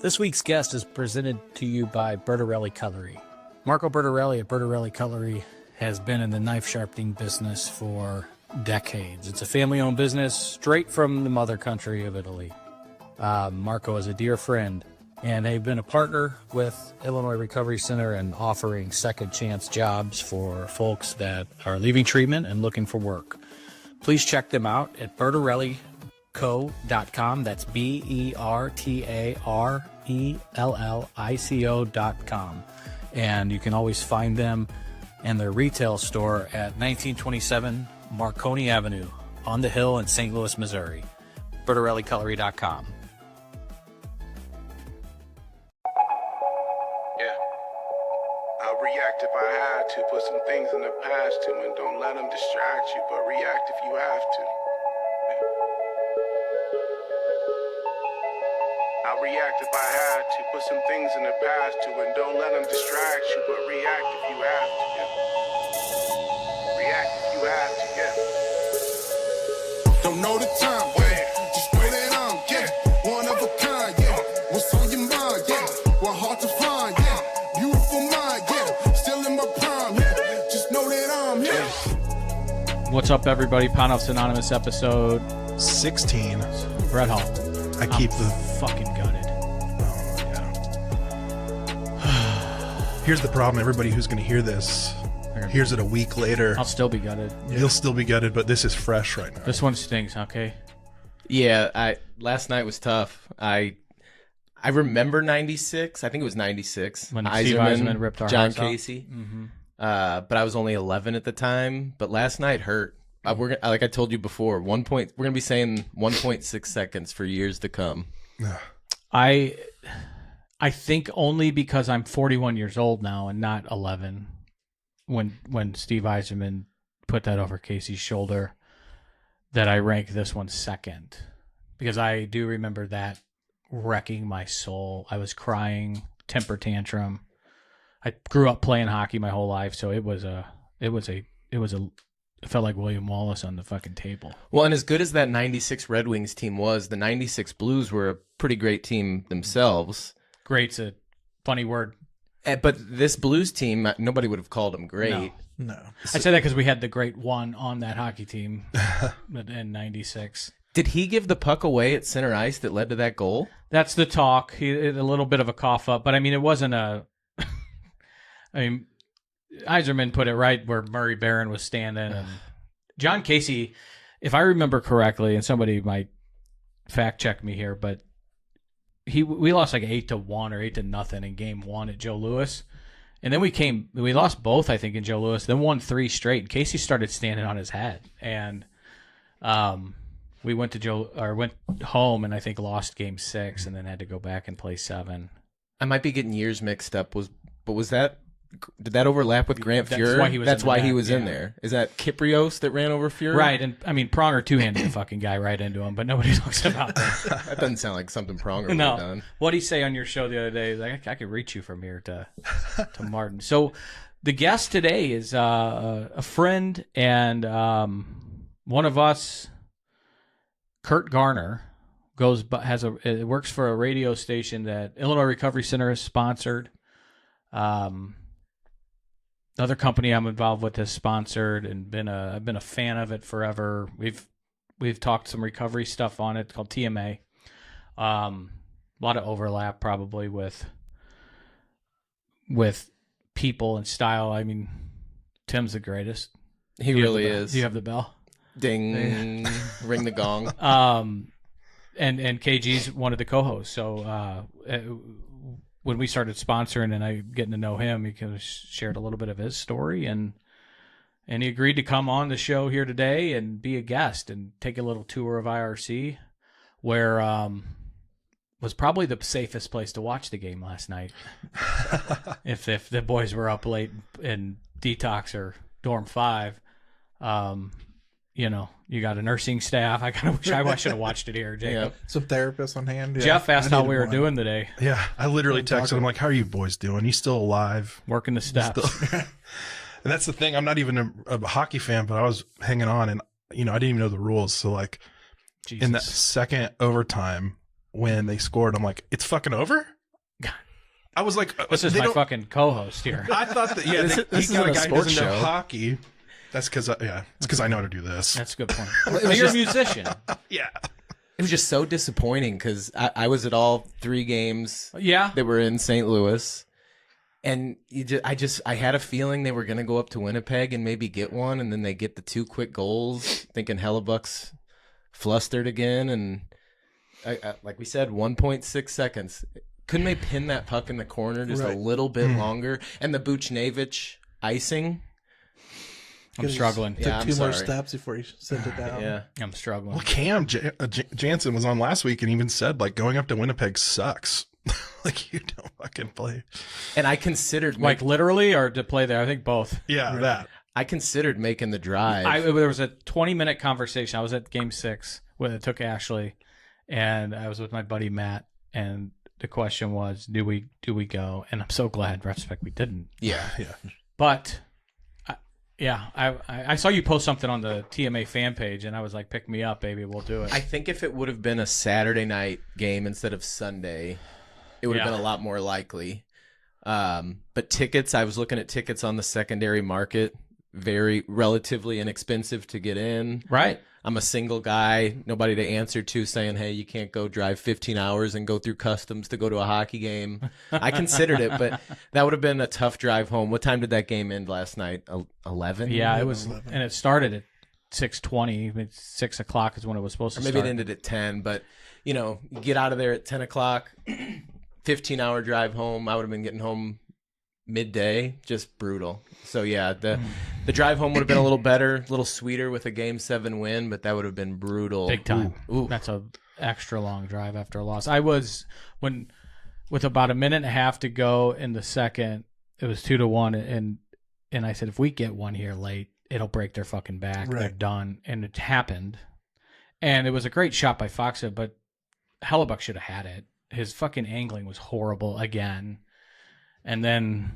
This week's guest is presented to you by Bertarelli Cutlery. Marco Bertarelli at Bertarelli Cutlery has been in the knife sharpening business for decades. It's a family-owned business straight from the mother country of Italy. Marco is a dear friend, and they've been a partner with Illinois Recovery Center and offering second chance jobs for folks that are leaving treatment and looking for work. Please check them out at bertarellico.com. That's BERTARELLICO.com. And you can always find them and their retail store at 1927 Marconi Avenue on the Hill in St. Louis, Missouri. bertarellicutlery.com. React if I had to, put some things in the past too, and don't let them distract you, but react if you have to. I'll react if I had to, put some things in the past too, and don't let them distract you, but react if you have to, yeah. React if you have to, yeah. Don't know the time, yeah. Just know that I'm, yeah, one of a kind, yeah. What's on your mind, yeah, what hard to find, yeah. Beautiful mind, yeah, still in my prime, yeah. Just know that I'm here. What's up, everybody? Pound Off's Anonymous episode 16. Brett Hall. I keep I'm the fucking gutted. yeah. Here's the problem. Everybody who's going to hear this hears it a week later. I'll still be gutted. You'll still be gutted, but this is fresh right now. This one stings, okay? Yeah, last night was tough. I remember 96. I think it was 96. When Steve Yzerman ripped our John hearts out. Casey. Mm-hmm. But I was only 11 at the time. But last night hurt. Like I told you before, we're gonna be saying 1.6 seconds for years to come. I think only because I'm 41 years old now and not 11. When Steve Yzerman put that over Casey's shoulder, that I rank this one second, because I do remember that wrecking my soul. I was crying, temper tantrum. I grew up playing hockey my whole life, so it felt like William Wallace on the fucking table. Well, and as good as that 96 Red Wings team was, the 96 Blues were a pretty great team themselves. Great's a funny word. But this Blues team, nobody would have called them great. No. I say that because we had the great one on that hockey team in 96. Did he give the puck away at center ice that led to that goal? That's the talk. A little bit of a cough up, but I mean, it wasn't a. I mean, Yzerman put it right where Murray Barron was standing, and John Casey, if I remember correctly, and somebody might fact check me here, but we lost like 8-1 or 8-0 in game one at Joe Louis, and then we lost both, I think, in Joe Louis, then won 3 straight. And Casey started standing on his head, and we went home and I think lost game 6 and then had to go back and play 7. I might be getting years mixed up. Did that overlap with Grant Fuhr? That's why he was in there. Is that Kiprios that ran over Fuhr? Right, and I mean Pronger two-handed the fucking guy right into him, but nobody talks about that. That doesn't sound like something Pronger would have done. What did he say on your show the other day? Like, I could reach you from here to Martin. So the guest today is a friend and one of us, Kurt Garner, works for a radio station that Illinois Recovery Center has sponsored. Another company I'm involved with has sponsored and I've been a fan of it forever. We've talked some recovery stuff on it called TMA. A lot of overlap probably with people and style. I mean, Tim's the greatest. He really is. Do you have the bell? Ding, ring the gong. And KG's one of the co-hosts. So when we started sponsoring and I getting to know him, he kind of shared a little bit of his story, and he agreed to come on the show here today and be a guest and take a little tour of IRC, where was probably the safest place to watch the game last night. if the boys were up late in Detox or Dorm 5, you know, you got a nursing staff. I should have watched it here, Jacob. Yeah. Some therapists on hand. Yeah. Jeff asked how we were doing today. Yeah, I literally texted him like, "How are you boys doing? You still alive? Working the steps." And that's the thing. I'm not even a hockey fan, but I was hanging on, and I didn't even know the rules. So like, Jesus. in that second overtime, when they scored. I'm like, it's fucking over? I was like, this is my fucking co-host here. I thought that, this he is got a a guy who sports doesn't know show. hockey. That's because, it's because I know how to do this. That's a good point. You're a musician. Yeah. It was just so disappointing because I was at all 3 games Yeah. that were in St. Louis. And I had a feeling they were going to go up to Winnipeg and maybe get one. And then they get the 2 quick goals, thinking Hellebuck's flustered again. And I, like we said, 1.6 seconds. Couldn't they pin that puck in the corner just a little bit longer? And the Buchnevich icing. I'm struggling. Took Yeah, I'm 2 more sorry. steps before he sent it down. Yeah. I'm struggling. Well, Cam Jansen was on last week and even said, like, going up to Winnipeg sucks. Like, you don't fucking play. And I considered Like literally or to play there? I think both. Yeah, that. I considered making the drive. There was a 20-minute conversation. I was at Game 6 when it took Ashley, and I was with my buddy Matt, and the question was, do we go? And I'm so glad, in retrospect, we didn't. yeah. But, I saw you post something on the TMA fan page, and I was like, pick me up, baby, we'll do it. I think if it would have been a Saturday night game instead of Sunday, it would have been a lot more likely. But tickets, I was looking at tickets on the secondary market, very relatively inexpensive to get in. Right. I'm a single guy, nobody to answer to saying, hey, you can't go drive 15 hours and go through customs to go to a hockey game. I considered it, but that would have been a tough drive home. What time did that game end last night? 11? Yeah, it was, and it started at 6:20. 6 o'clock is when it was supposed to Or maybe start. it ended at 10, but, you get out of there at 10 o'clock, 15-hour drive home. I would have been getting home midday, just brutal. So, yeah, the drive home would have been a little better, a little sweeter with a Game 7 win, but that would have been brutal. Big time. Ooh. That's a extra long drive after a loss. I was, with about a minute and a half to go in the second, it was 2-1, and I said, if we get one here late, it'll break their fucking back. Right. They're done. And it happened. And it was a great shot by Foxa, but Hellebuck should have had it. His fucking angling was horrible again. And then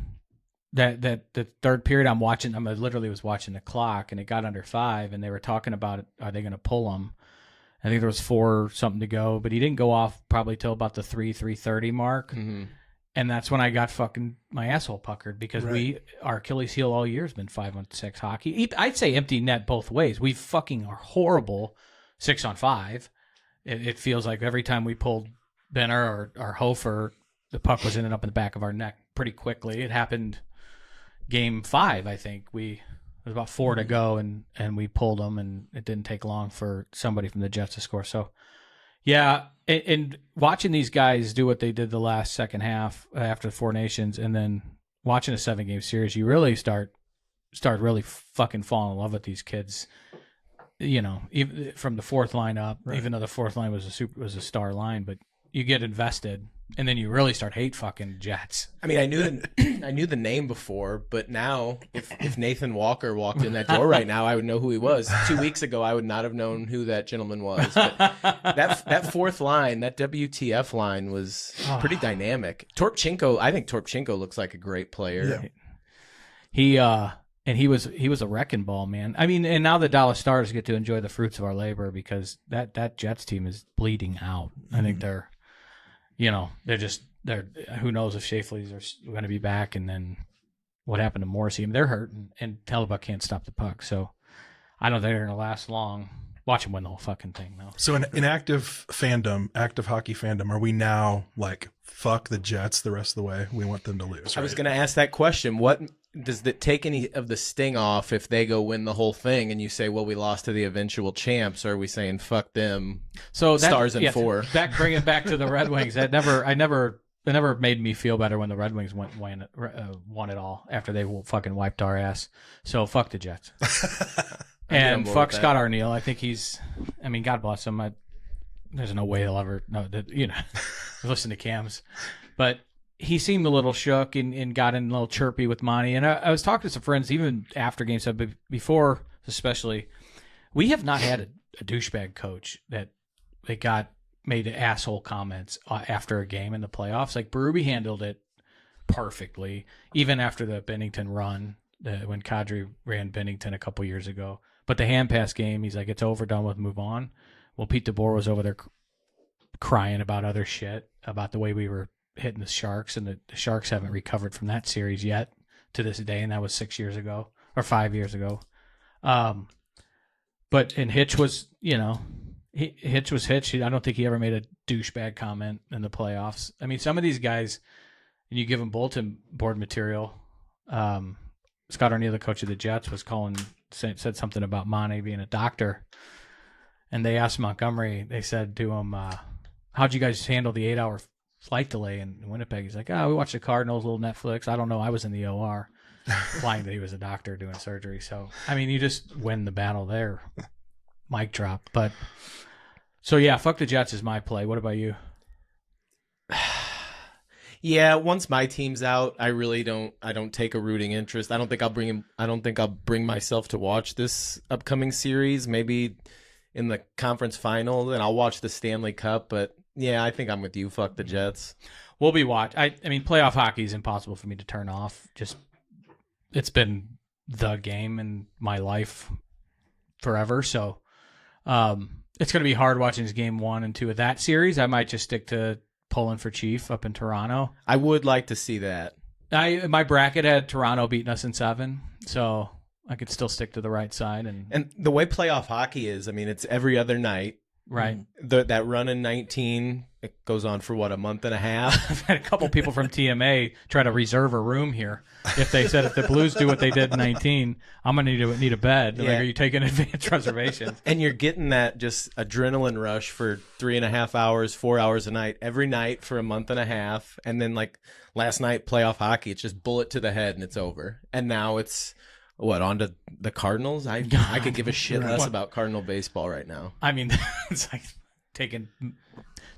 the third period, I literally was watching the clock, and it got under 5, and they were talking about it. Are they going to pull him? I think there was 4 something to go, but he didn't go off probably till about the 3:30 mark. Mm-hmm. And that's when I got fucking my asshole puckered because our Achilles heel all year has been 5-on-6 hockey. I'd say empty net both ways. We fucking are horrible 6-on-5. It feels like every time we pulled Benner or Hofer, the puck was ending up in the back of our neck pretty quickly. It happened Game 5, I think. It was about 4 to go, and we pulled them, and it didn't take long for somebody from the Jets to score. So, yeah, and watching these guys do what they did the last second half after the Four Nations, and then watching a 7-game series, you really start really fucking falling in love with these kids. Even from the fourth line up, even though the fourth line was a star line, but you get invested, and then you really start hate fucking Jets. I mean, I knew the name before, but now if Nathan Walker walked in that door right now, I would know who he was. 2 weeks ago, I would not have known who that gentleman was. But that fourth line, that WTF line, was pretty dynamic. I think Torpchenko looks like a great player. Yeah. He was a wrecking ball, man. I mean, and now the Dallas Stars get to enjoy the fruits of our labor because that Jets team is bleeding out. I think they're who knows if Shafley's are going to be back, and then what happened to Morrissey? I mean, they're hurt, and Hellebuck can't stop the puck, so I don't think they're going to last long. Watch them win the whole fucking thing, though. So in active hockey fandom, are we now like, fuck the Jets the rest of the way? We want them to lose, right? I was going to ask that question. What does it take any of the sting off if they go win the whole thing and you say, well, we lost to the eventual champs? Or are we saying, fuck them, so Stars and 4? Bring it back to the Red Wings. It never made me feel better when the Red Wings won it all after they fucking wiped our ass. So fuck the Jets. And fuck Scott Arneal. I think God bless him. There's no way he'll ever know that, listen to Cam's. But he seemed a little shook and got in a little chirpy with Monty. And I was talking to some friends, even after Game 7, but before especially, we have not had a douchebag coach that they made asshole comments after a game in the playoffs. Like, Berube handled it perfectly, even after the Bennington run, when Kadri ran Bennington a couple years ago. But the hand pass game, he's like, it's over, done with, move on. Well, Pete DeBoer was over there crying about other shit, about the way we were hitting the Sharks, and the Sharks haven't recovered from that series yet to this day, and that was 6 years ago or 5 years ago. But Hitch was, Hitch was Hitch. I don't think he ever made a douchebag comment in the playoffs. I mean, some of these guys, and you give them bulletin board material. Scott Arniel, the coach of the Jets, was said something about Mane being a doctor. And they asked Montgomery, they said to him, how'd you guys handle the 8-hour flight delay in Winnipeg? He's like, we watched the Cardinals, a little Netflix. I don't know. I was in the OR, implying that he was a doctor doing surgery. So, I mean, you just win the battle there. Mic drop. But, so yeah, fuck the Jets is my play. What about you? Yeah, once my team's out, I don't take a rooting interest. I don't think I'll bring myself to watch this upcoming series. Maybe in the conference final, and I'll watch the Stanley Cup. But yeah, I think I'm with you. Fuck the Jets. We'll be watching. I mean, playoff hockey is impossible for me to turn off. Just, it's been the game in my life forever. So it's going to be hard watching this game 1 and 2 of that series. I might just stick to pulling for Chief up in Toronto. I would like to see that. My bracket had Toronto beating us in 7, so I could still stick to the right side. And the way playoff hockey is, I mean, it's every other night. Right. That run in 19, it goes on for, what, a month and a half? I've had a couple people from TMA try to reserve a room here. If they said if the Blues do what they did in 19, I'm going to need a bed. Yeah. Like, are you taking advance reservations? And you're getting that just adrenaline rush for 3.5 hours, 4 hours a night, every night for a month and a half. And then, like, last night, playoff hockey, it's just bullet to the head and it's over. And now it's... What, on to the Cardinals? I could give a shit less about Cardinal baseball right now. I mean, it's like taking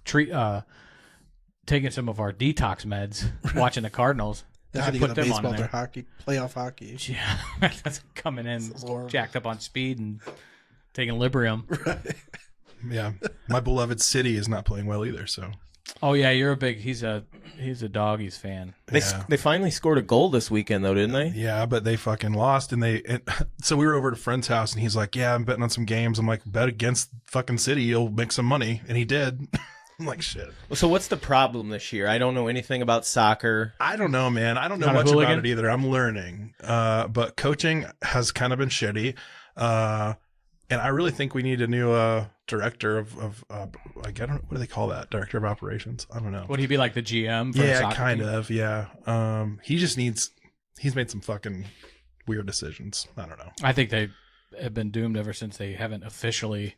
some of our detox meds, watching the Cardinals. How do you put them baseball on there? Hockey, playoff hockey. Yeah, that's coming in jacked up on speed and taking Librium. Right. Yeah, my beloved City is not playing well either. So. Oh yeah, he's a Doggies fan. They finally scored a goal this weekend though, didn't they? Yeah, but they fucking lost, so we were over at a friend's house and he's like, "Yeah, I'm betting on some games." I'm like, "Bet against fucking City, you'll make some money," and he did. I'm like, shit. So what's the problem this year? I don't know anything about soccer. I don't know, man. I don't know much about it either. I'm learning, but coaching has kind of been shitty, and I really think we need a new director of like, I don't know, what do they call that? Director of operations? I don't know. Would he be like the GM? For yeah, kind of. Yeah. He's made some fucking weird decisions. I don't know. I think they have been doomed ever since they haven't officially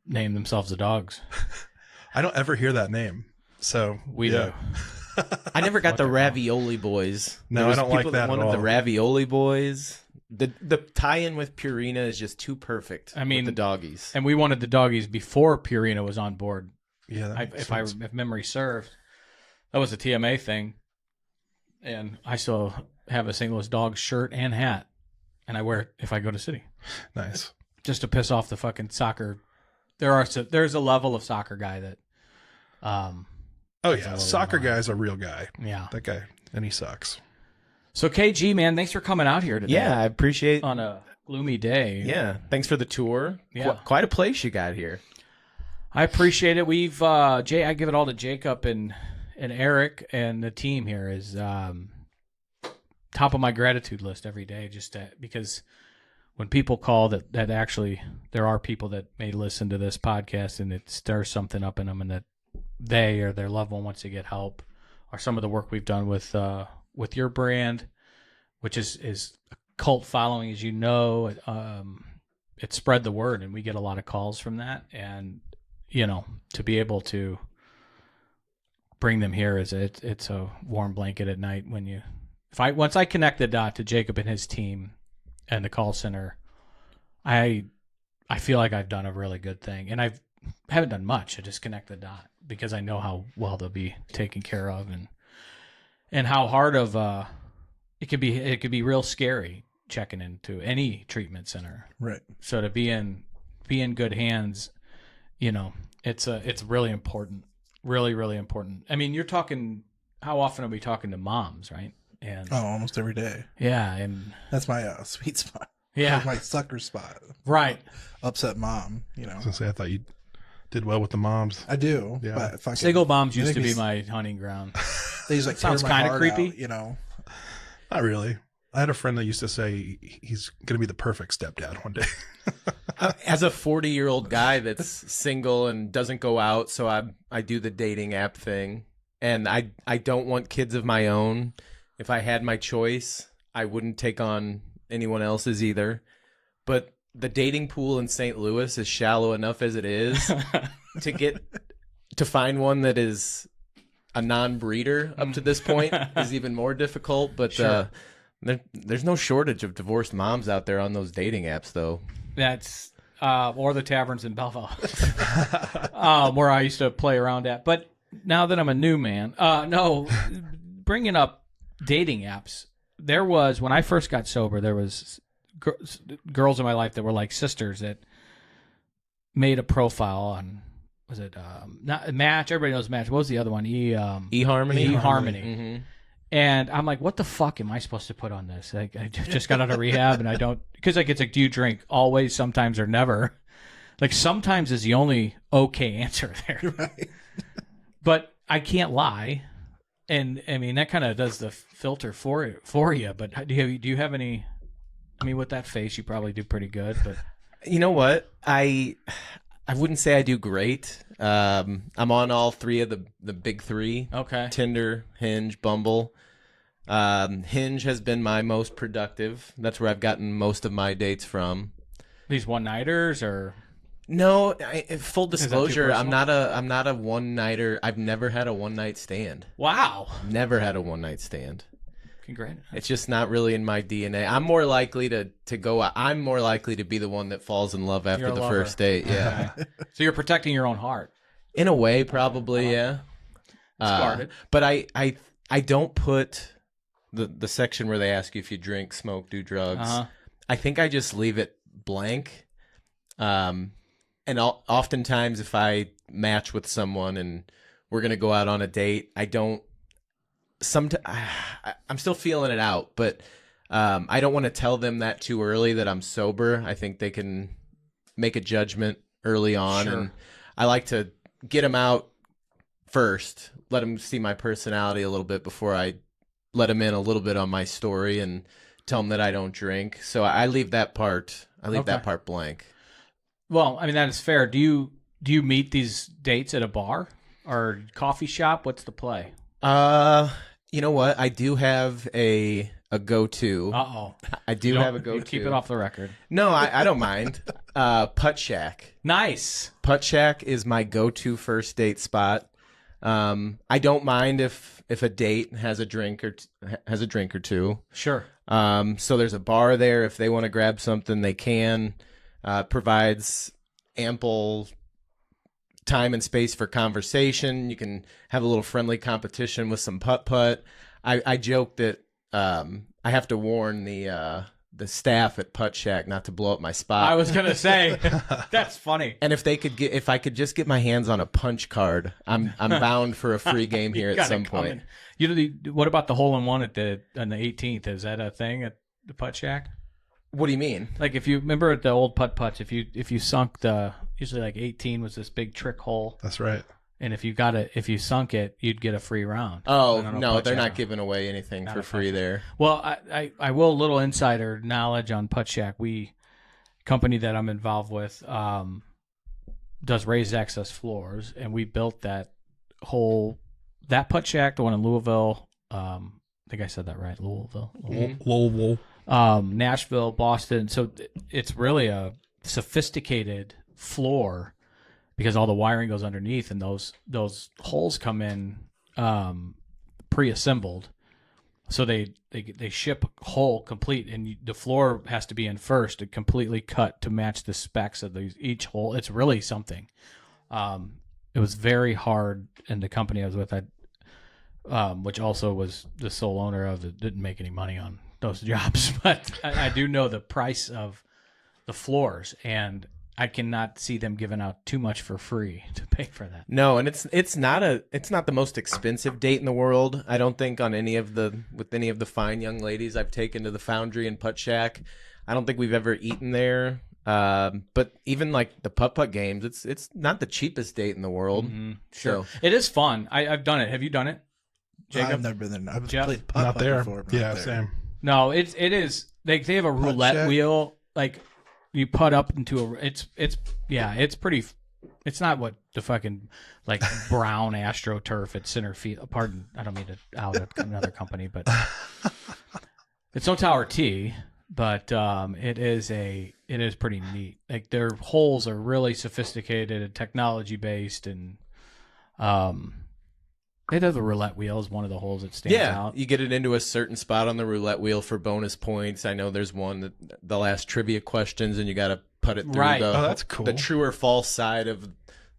named themselves the Dogs. I don't ever hear that name. So we do. I never got the Ravioli Boys. No, I don't like that at all. One of the Ravioli Boys. The tie-in with Purina is just too perfect. I mean, with the Doggies, and we wanted the Doggies before Purina was on board. Yeah, if memory serves, that was a TMA thing, and I still have a St. Louis Dogs shirt and hat, and I wear it if I go to City. Nice, just to piss off the fucking soccer. There's a level of soccer guy that. Oh yeah, soccer guy's a real guy. Yeah, that guy, and he sucks. So KG, man, thanks for coming out here today. Yeah, I appreciate on a gloomy day. Yeah, thanks for the tour. Yeah, quite a place you got here. I appreciate it. We've I give it all to Jacob and Eric and the team here is top of my gratitude list every day. Because when people call that actually there are people that may listen to this podcast and it stirs something up in them, and that they or their loved one wants to get help, or some of the work we've done with your brand, which is a cult following, as you know. It spread the word, and we get a lot of calls from that. And to be able to bring them here it's a warm blanket at night when once I connect the dot to Jacob and his team and the call center, I feel like I've done a really good thing, and I haven't done much. I just connect the dot because I know how well they'll be taken care of, and how hard of it could be real scary checking into any treatment center. Right. So to be in good hands, it's really important. Really, really important. I mean, you're talking, how often are we talking to moms, right? And almost every day. Yeah, and that's my sweet spot. Yeah. That's my sucker spot. Right. Upset mom, I was gonna say, I thought did well with the moms. I do. Yeah. But fucking, Single moms used to be my hunting ground. They just like Sounds kind of creepy. Not really. I had a friend that used to say he's going to be the perfect stepdad one day. As a 40-year-old guy that's single and doesn't go out, so I do the dating app thing, and I don't want kids of my own. If I had my choice, I wouldn't take on anyone else's either. But the dating pool in St. Louis is shallow enough as it is to find one that is a non-breeder up to this point is even more difficult. But Sure. There's no shortage of divorced moms out there on those dating apps, though. That's or the taverns in Belleville, where I used to play around at. But now that I'm a new man, no, bringing up dating apps, there was, when I first got sober, there was girls in my life that were like sisters that made a profile on, was it not Match? Everybody knows Match. What was the other one? eHarmony. eHarmony. Mm-hmm. And I'm like, what the fuck am I supposed to put on this? Like, I just got out of rehab, and I don't, because like it's like, do you drink always, sometimes, or never? Like sometimes is the only okay answer there. Right. But I can't lie, and I mean that kind of does the filter for you. But do you have any? I mean, with that face, you probably do pretty good. But You know what? I wouldn't say I do great. I'm on all three of the big three. okay, Tinder, Hinge, Bumble. Hinge has been my most productive. That's where I've gotten most of my dates from. these one nighters or No, full that too disclosure, I'm personal? not a one nighter. I've never had a one night stand. wow, Never had a one night stand. congrats. It's just not really in my DNA. I'm more likely to go out. I'm more likely to be the one that falls in love after You're a the lover. first date. Yeah. Okay. So you're protecting your own heart. In a way, probably, yeah. Guarded. But I don't put the section where they ask you if you drink, smoke, do drugs. I think I just leave it blank. And oftentimes if I match with someone and we're going to go out on a date, I don't. I'm still feeling it out, but I don't want to tell them that too early that I'm sober. I think they can make a judgment early on, Sure. and I like to get them out first, let them see my personality a little bit before I let them in a little bit on my story and tell them that I don't drink. So I leave that part. That part blank. Well, I mean that is fair. Do you meet these dates at a bar or coffee shop? What's the play? You know what? I do have a go-to. Uh-oh. I do have a You go-to. keep it off the record. No, I don't mind. Puttshack. Nice. Puttshack is my go-to first date spot. I don't mind if a date has a drink or two. Sure. So there's a bar there. If they want to grab something, they can. Provides ample time and space for conversation. You can have a little friendly competition with some putt-putt. I joke that I have to warn the staff at Puttshack not to blow up my spot. I was gonna say that's funny. And if I could just get my hands on a punch card, I'm bound for a free game here at some point. What about the hole in one on the 18th? Is that a thing at the Puttshack? What do you mean? Like if you remember at the old putt-putts, if you sunk usually like 18 was this big trick hole, That's right. and if you sunk it, you'd get a free round. Oh, I don't know no, they're Puttshack. not giving away anything Not for a free Puttshack. there. Well, I will, a little insider knowledge on Puttshack. Company that I'm involved with does raised access floors, and we built that Puttshack, the one in Louisville. I think I said that right, Louisville. Lol. Nashville, Boston. So it's really a sophisticated floor because all the wiring goes underneath, and those holes come in pre-assembled. So they ship whole complete, and the floor has to be in first and completely cut to match the specs of each hole. It's really something. It was very hard, and the company I was with, which also was the sole owner of it, didn't make any money on those jobs, but I do know the price of the floors, and I cannot see them giving out too much for free to pay for that. No, and it's not the most expensive date in the world. I don't think with any of the fine young ladies I've taken to the Foundry and Puttshack. I don't think we've ever eaten there But even like the putt-putt games, it's not the cheapest date in the world. Sure. So, It is fun. I've done it. Have you done it, Jacob? I've never been there. I've Jeff? played Not putt-putt there. before. but Yeah, not there. same. No, it is. They have a roulette Puttshack? wheel. Like you putt up into a. It's pretty. It's not what the fucking like brown AstroTurf at center field. Pardon, I don't mean to out another company, but it's no Tower T. But it is pretty neat. Like their holes are really sophisticated and technology based, and they have the roulette wheel is one of the holes that stands out. you get it into a certain spot on the roulette wheel for bonus points. I know there's one that the last trivia questions, and you got to put it through Right. That's cool. the true or false side of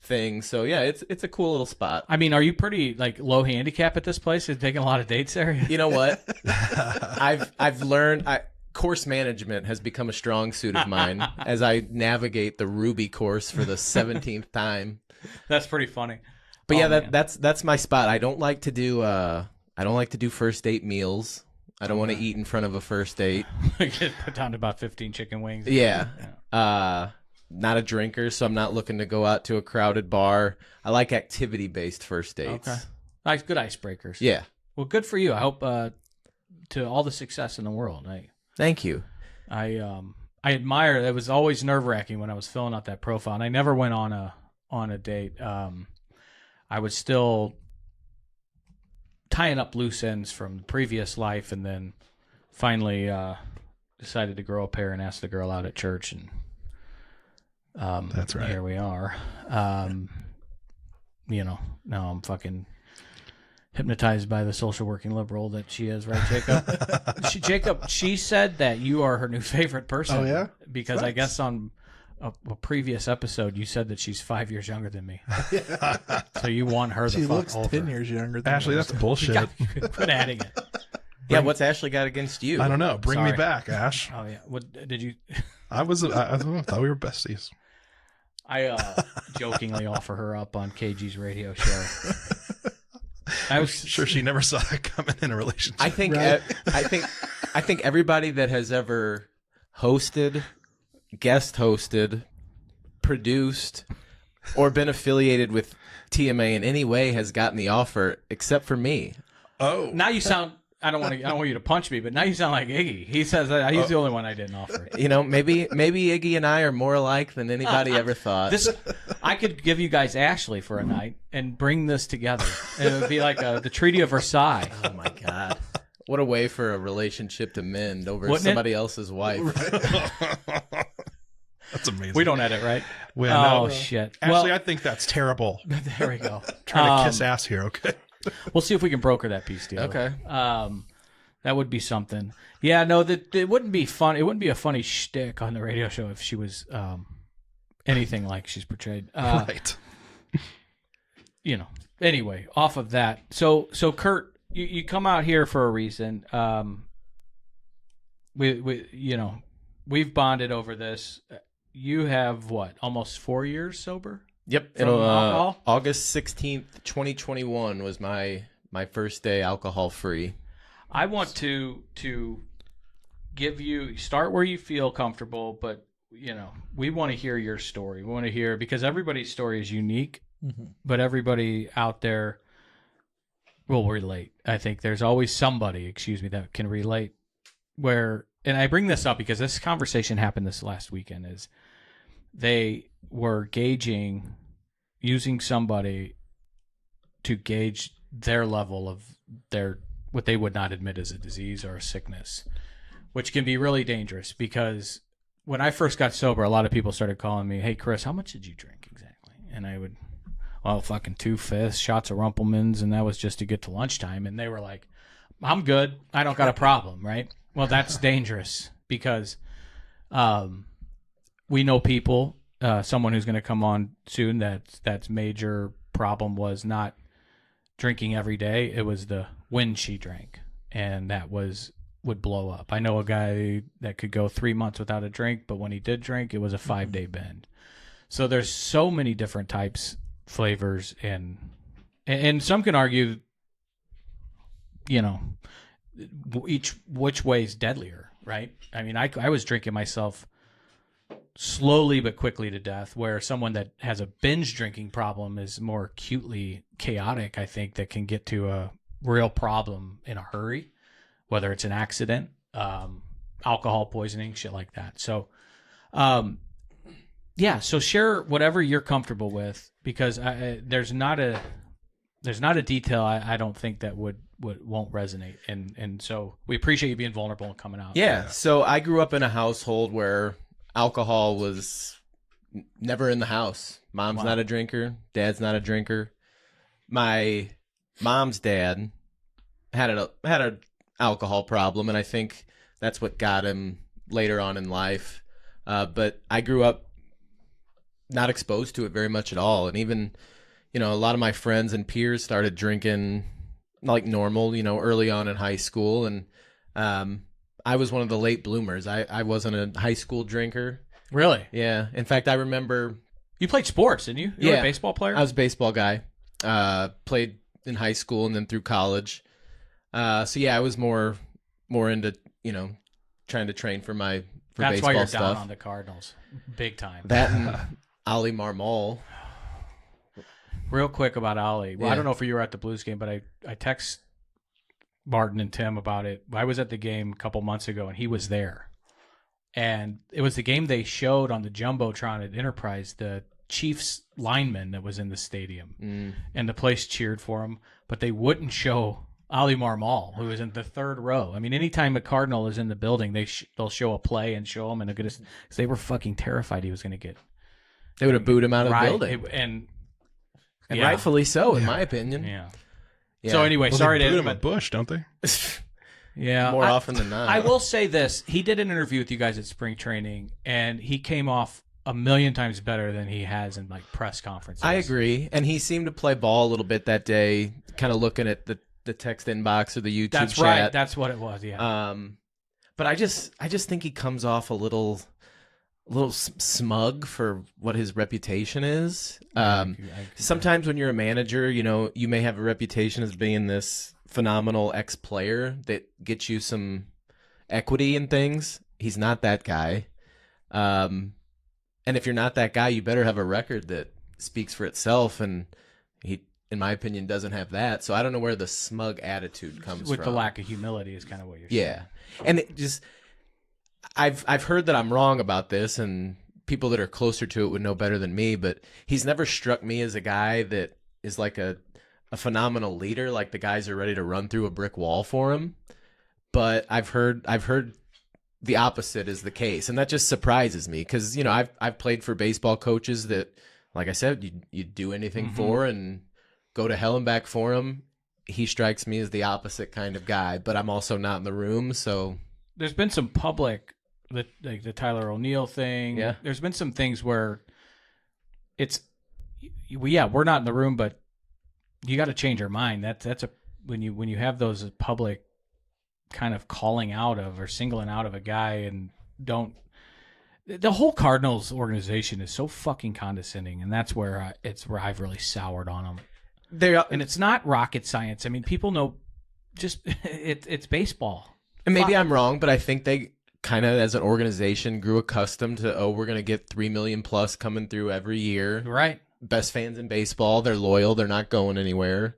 things. So yeah, it's a cool little spot. I mean, are you pretty like low handicap at this place? You're taking a lot of dates there. You know what? I've learned course management has become a strong suit of mine as I navigate the Ruby course for the 17th time. That's pretty funny. But yeah, man. that's my spot. I don't like to do first date meals. I don't want to eat in front of a first date. Get put down to about 15 chicken wings. Yeah. Not a drinker, so I'm not looking to go out to a crowded bar. I like activity-based first dates. Okay. Nice, good icebreakers. Yeah. Well, good for you. I hope to all the success in the world. Thank you. I admire. It was always nerve wracking when I was filling out that profile, and I never went on a date. I was still tying up loose ends from previous life, and then finally decided to grow a pair and ask the girl out at church, and That's right. Here we are. Now I'm fucking hypnotized by the social working liberal that she is, right, Jacob? She said that you are her new favorite person. Oh, yeah? Because I guess on a previous episode you said that she's 5 years younger than me. So you want her She the fuck looks over. 10 years younger than Ashley, me. that's bullshit. Quit adding it. Yeah, what's Ashley got against you? I don't know. Bring me Sorry. back, Ash. Oh yeah. What did you? I thought we were besties. I jokingly offer her up on KG's radio show. I was Sure, she never saw it coming in a relationship. I think Right. I think everybody that has ever hosted, guest hosted, produced, or been affiliated with TMA in any way has gotten the offer, except for me. Oh, Now you sound. I don't want you to punch me, but now you sound like Iggy. He says that he's the only one I didn't offer. You know, maybe Iggy and I are more alike than anybody ever thought. I could give you guys Ashley for a night and bring this together. It would be like the Treaty of Versailles. Oh my God. What a way for a relationship to mend over Wouldn't it? somebody else's wife. that's amazing. We don't edit, right? Well, Oh no. shit. Actually, I think that's terrible. There we go. Trying to kiss ass here, okay? We'll see if we can broker that peace deal. Okay. That would be something. Yeah, no, that it wouldn't be fun. It wouldn't be a funny shtick on the radio show if she was anything like she's portrayed. Right. Anyway, off of that. So Kurt, you come out here for a reason. We've bonded over this. You have what? Almost 4 years sober? Yep. From alcohol? August 16th, 2021 was my first day alcohol free. I want to give you start where you feel comfortable, but we want to hear your story. We want to hear because everybody's story is unique, but everybody out there will relate. I think there's always somebody, that can relate. And I bring this up because this conversation happened this last weekend. Is they were using somebody to gauge their level of what they would not admit as a disease or a sickness, which can be really dangerous because when I first got sober, a lot of people started calling me, "Hey, Chris, how much did you drink exactly?" And I would, fucking 2/5 shots of Rumpelmans, and that was just to get to lunchtime. And they were like, "I'm good. I don't got a problem," right? Well, that's dangerous because we know people, someone who's going to come on soon that's major problem was not drinking every day. It was when she drank, and that would blow up. I know a guy that could go 3 months without a drink, but when he did drink, it was a 5-day bend. So there's so many different types, flavors, and some can argue, which way is deadlier, right? I mean, I was drinking myself slowly but quickly to death, where someone that has a binge drinking problem is more acutely chaotic, I think, that can get to a real problem in a hurry, whether it's an accident, alcohol poisoning, shit like that. So, yeah, so share whatever you're comfortable with, because there's not a detail I don't think that won't resonate, and so we appreciate you being vulnerable and coming out. Yeah. So I grew up in a household where alcohol was never in the house. Mom's not a drinker. Dad's not a drinker. My mom's dad had an alcohol problem, and I think that's what got him later on in life. But I grew up not exposed to it very much at all, and even, a lot of my friends and peers started drinking like normal, early on in high school, and I was one of the late bloomers. I wasn't a high school drinker. Really? Yeah. In fact, I remember... You played sports, didn't you? You were a baseball player? I was a baseball guy. Played in high school and then through college. So yeah, I was more into, trying to train for baseball stuff. That's why you're down on the Cardinals. Big time. That and Ali Marmol. Real quick about Ali. Well, Yeah. I don't know if you were at the Blues game, but I text Martin and Tim about it. I was at the game a couple months ago, and he was there. And it was the game they showed on the Jumbotron at Enterprise, the Chiefs lineman that was in the stadium. And the place cheered for him, but they wouldn't show Ali Marmol, who was in the third row. I mean, anytime a Cardinal is in the building, they'll show a play and show him, and because they were fucking terrified he was going to get... They would have booed him out of the building. And yeah. Rightfully so, in my opinion. Yeah. Yeah. So anyway, sorry they to... boot him at Bush, don't they? Yeah, more often than not. I will say this: he did an interview with you guys at spring training, and he came off a million times better than he has in like press conferences. I agree, and he seemed to play ball a little bit that day, kind of looking at the text inbox or the YouTube That's chat. right. That's what it was. Yeah. But I just think he comes off a little smug for what his reputation is. Sometimes when you're a manager, you may have a reputation as being this phenomenal ex-player that gets you some equity and things. He's not that guy. And if you're not that guy, you better have a record that speaks for itself. And he, in my opinion, doesn't have that. So I don't know where the smug attitude comes With from. the lack of humility is kind of what you're saying. Yeah. And it just, I've heard that I'm wrong about this, and people that are closer to it would know better than me, but he's never struck me as a guy that is like a phenomenal leader, like the guys are ready to run through a brick wall for him. But I've heard the opposite is the case, and that just surprises me because I've played for baseball coaches that, like I said, you do anything for and go to hell and back for him. He strikes me as the opposite kind of guy, but I'm also not in the room, so there's been some public, like the Tyler O'Neill thing. Yeah, there's been some things where we're not in the room, but you got to change your mind. That's when you have those public kind of calling out of or singling out of a guy and the whole Cardinals organization is so fucking condescending, and that's where I've really soured on them. And it's not rocket science. I mean, people know just it's baseball. And maybe I'm wrong, but I think they kind of, as an organization, grew accustomed to, we're going to get 3 million plus coming through every year. Right. Best fans in baseball. They're loyal. They're not going anywhere.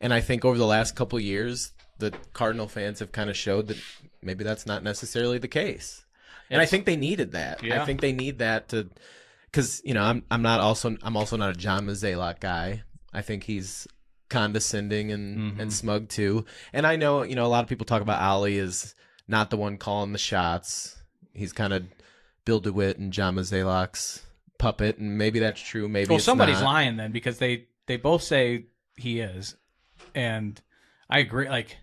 And I think over the last couple of years, the Cardinal fans have kind of showed that maybe that's not necessarily the case. And I think they needed that. Yeah. I think they need that to, because I'm also not a John Mozeliak guy. I think he's condescending and smug too. And I know a lot of people talk about Ali as not the one calling the shots. He's kind of Bill DeWitt and John Mozeliak's puppet, and maybe that's true. Maybe somebody's not. lying then, because they both say he is, and I agree. Like,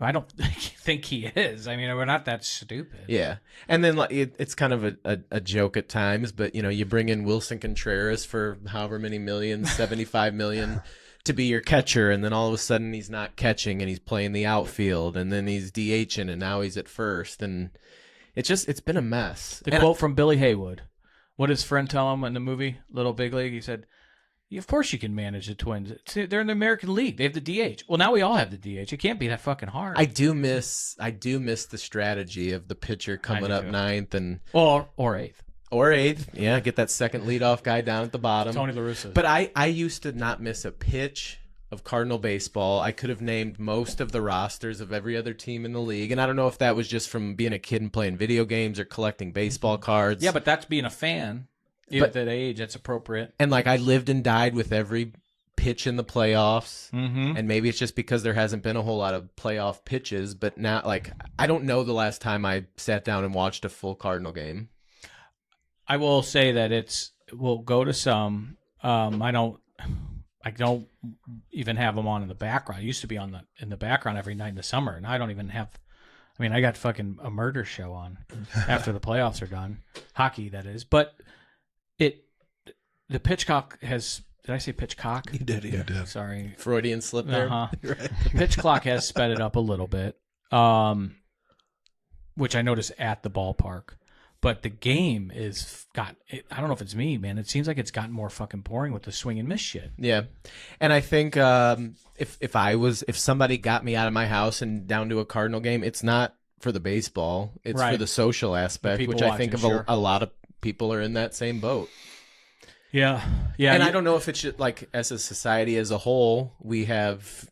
I don't think he is. I mean, we're not that stupid. Yeah, and then it's kind of a joke at times, but you bring in Wilson Contreras for however many millions, 75 million, to be your catcher, and then all of a sudden he's not catching and he's playing the outfield, and then he's DHing, and now he's at first, and it's been a mess. The quote from Billy Haywood. What did his friend tell him in the movie Little Big League? He said, Of course you can manage the Twins. They're in the American League. They have the DH. Well, now we all have the DH. It can't be that fucking hard. I do miss the strategy of the pitcher coming up ninth and or eighth. Or eighth. Yeah, get that second leadoff guy down at the bottom. Tony La Russa. But I used to not miss a pitch of Cardinal baseball. I could have named most of the rosters of every other team in the league. And I don't know if that was just from being a kid and playing video games or collecting baseball cards. Yeah, but that's being a fan. At that age, that's appropriate. And like I lived and died with every pitch in the playoffs. Mm-hmm. And maybe it's just because there hasn't been a whole lot of playoff pitches. But now, like, I don't know the last time I sat down and watched a full Cardinal game. I will say that we'll go to some. I don't even have them on in the background. I used to be in the background every night in the summer, and I don't even have. I mean, I got fucking a murder show on after the playoffs are done, hockey that is. But the pitchcock has. Did I say pitchcock? You did, yeah. You did. Sorry, Freudian slip there. Uh-huh. Right. The pitch clock has sped it up a little bit, which I noticed at the ballpark. But the game I don't know if it's me, man. It seems like it's gotten more fucking boring with the swing and miss shit. Yeah. And I think if somebody got me out of my house and down to a Cardinal game, it's not for the baseball. It's for the social aspect, which I think a lot of people are in that same boat. Yeah. And I don't know if it's just, like, as a society as a whole, we have,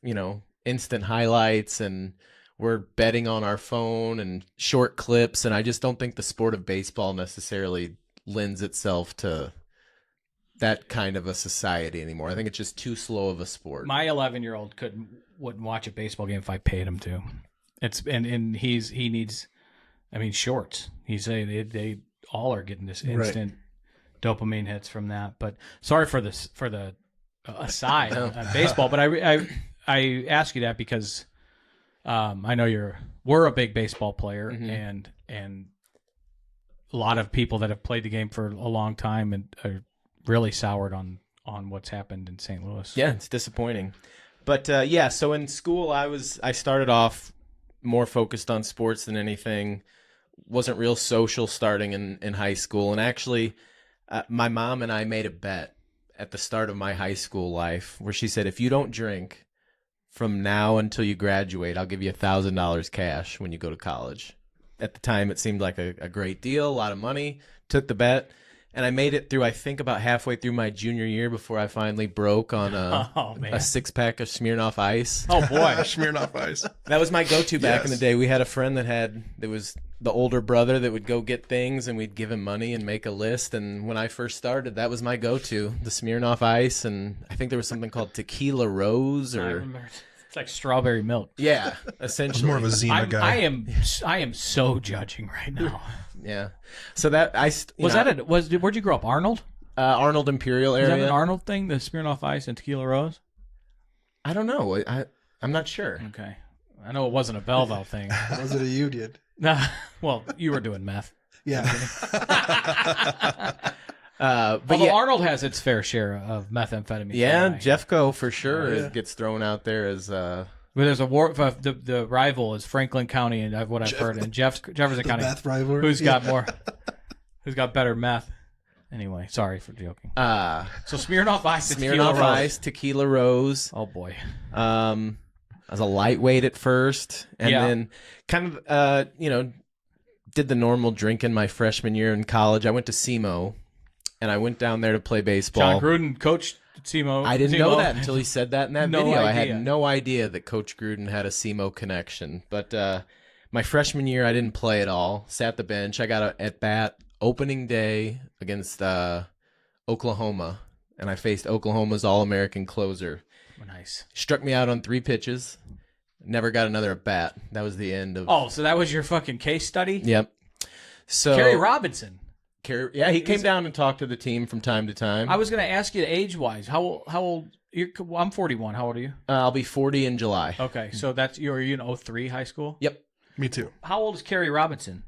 instant highlights and we're betting on our phone and short clips. And I just don't think the sport of baseball necessarily lends itself to that kind of a society anymore. I think it's just too slow of a sport. My 11-year-old wouldn't watch a baseball game if I paid him to. He needs, shorts. They all are getting this instant dopamine hits from that. But sorry for the aside on baseball. But I ask you that because I know we're a big baseball player, and a lot of people that have played the game for a long time and are really soured on what's happened in St. Louis. Yeah, it's disappointing. But so in school I started off more focused on sports than anything. Wasn't real social starting in high school, and actually my mom and I made a bet at the start of my high school life where she said, if you don't drink from now until you graduate, I'll give you $1,000 cash when you go to college. At the time, it seemed like a great deal, a lot of money. Took the bet, and I made it through, I think, about halfway through my junior year before I finally broke on a six-pack of Smirnoff Ice. Oh, boy. Smirnoff Ice. That was my go-to back in the day. We had a friend that was the older brother that would go get things, and we'd give him money and make a list. And when I first started, that was my go-to, the Smirnoff Ice. And I think there was something called Tequila Rose, I remember. It's like strawberry milk. Yeah, essentially. I'm more of a Zima guy. I am so judging right now. Yeah. So that where'd you grow up? Arnold? Arnold Imperial area. Is that an Arnold thing? The Smirnoff Ice and Tequila Rose? I don't know. I'm not sure. Okay. I know it wasn't a Belleville thing. Was it a you did? Well, you were doing meth. Yeah. Although Arnold has its fair share of methamphetamine. Yeah, Jeffco for sure gets thrown out there as. Well, there's a war. The rival is Franklin County, and what I've heard, and Jefferson County. Meth rivalry. Who's got more? Who's got better meth? Anyway, sorry for joking. So Smirnoff Ice, Smirnoff Ice, Tequila Rose. Oh boy. I was a lightweight at first, and then kind of did the normal drinking my freshman year in college. I went to SEMO. And I went down there to play baseball. John Gruden coached SEMO. I didn't know that until he said that in that video. Idea. I had no idea that Coach Gruden had a SEMO connection. But my freshman year, I didn't play at all. Sat the bench. I got an at-bat opening day against Oklahoma. And I faced Oklahoma's All-American closer. Nice. Struck me out on 3 pitches. Never got another at-bat. That was the end of... Oh, so that was your fucking case study? Yep. So Kerry Robinson. Yeah, he came down and talked to the team from time to time. I was going to ask you age-wise. How old? I'm 41. How old are you? I'll be 40 in July. Okay, so you're in 03 high school? Yep. Me too. How old is Kerry Robinson?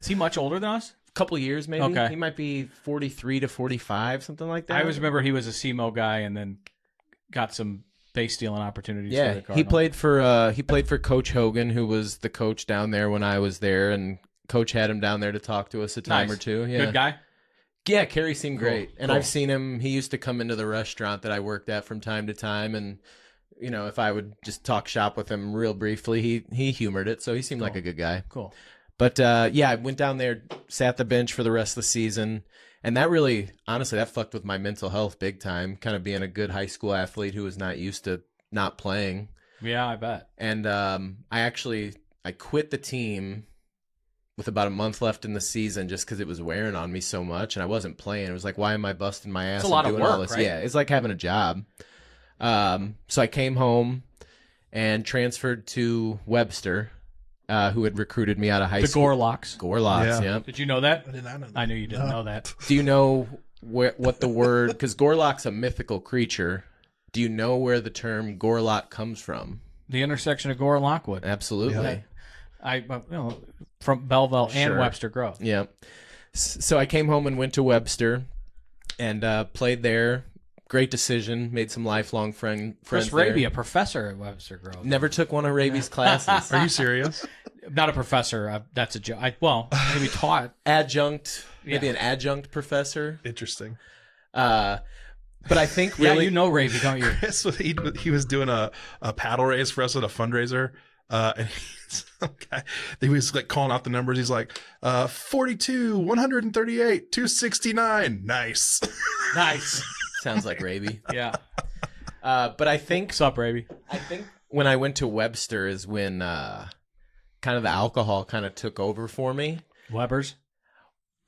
Is he much older than us? A couple years, maybe. Okay. He might be 43 to 45, something like that. I always remember he was a SEMO guy and then got some base stealing opportunities. Yeah, for the Cardinals. he played for Coach Hogan, who was the coach down there when I was there, and Coach had him down there to talk to us a time or two. Yeah. Good guy? Yeah, Kerry seemed great. And Cool. I've seen him. He used to come into the restaurant that I worked at from time to time. And, you know, if I would just talk shop with him real briefly, he humored it. So he seemed like a good guy. Cool. But, yeah, I went down there, sat the bench for the rest of the season. And that really, honestly, that fucked with my mental health big time, kind of being a good high school athlete who was not used to not playing. Yeah, I bet. And I quit the team with about a month left in the season just because it was wearing on me so much, and I wasn't playing. It was like, why am I busting my ass? It's a lot and of doing all work, this? right? Yeah, it's like having a job. So I came home and transferred to Webster, who had recruited me out of high The school. Gorlocks. Gorlocks, Yeah. yeah. Did you know that? I did not know that. I knew you didn't know that. Do you know what the word? Because Gorlock's a mythical creature. Do you know where the term Gorlock comes from? The intersection of Gore and Lockwood. Absolutely. From Belleville and Sure. Webster Grove. Yeah. So I came home and went to Webster and played there. Great decision. Made some lifelong friends Chris there. Raby, a professor at Webster Grove. Never took one of Raby's classes. Are you serious? Not a professor. That's a joke. Maybe taught. Adjunct, maybe Yeah. an adjunct professor. Interesting. But I think Yeah, really, you know Raby, don't you? Chris, he was doing a paddle race for us at a fundraiser, and he was like calling out the numbers. He's like, 42, 138, 269. Nice. Nice. sounds like Raby. Yeah. But I think What's up, Raby? when I went to Webster is when kind of the alcohol kind of took over for me. Weber's?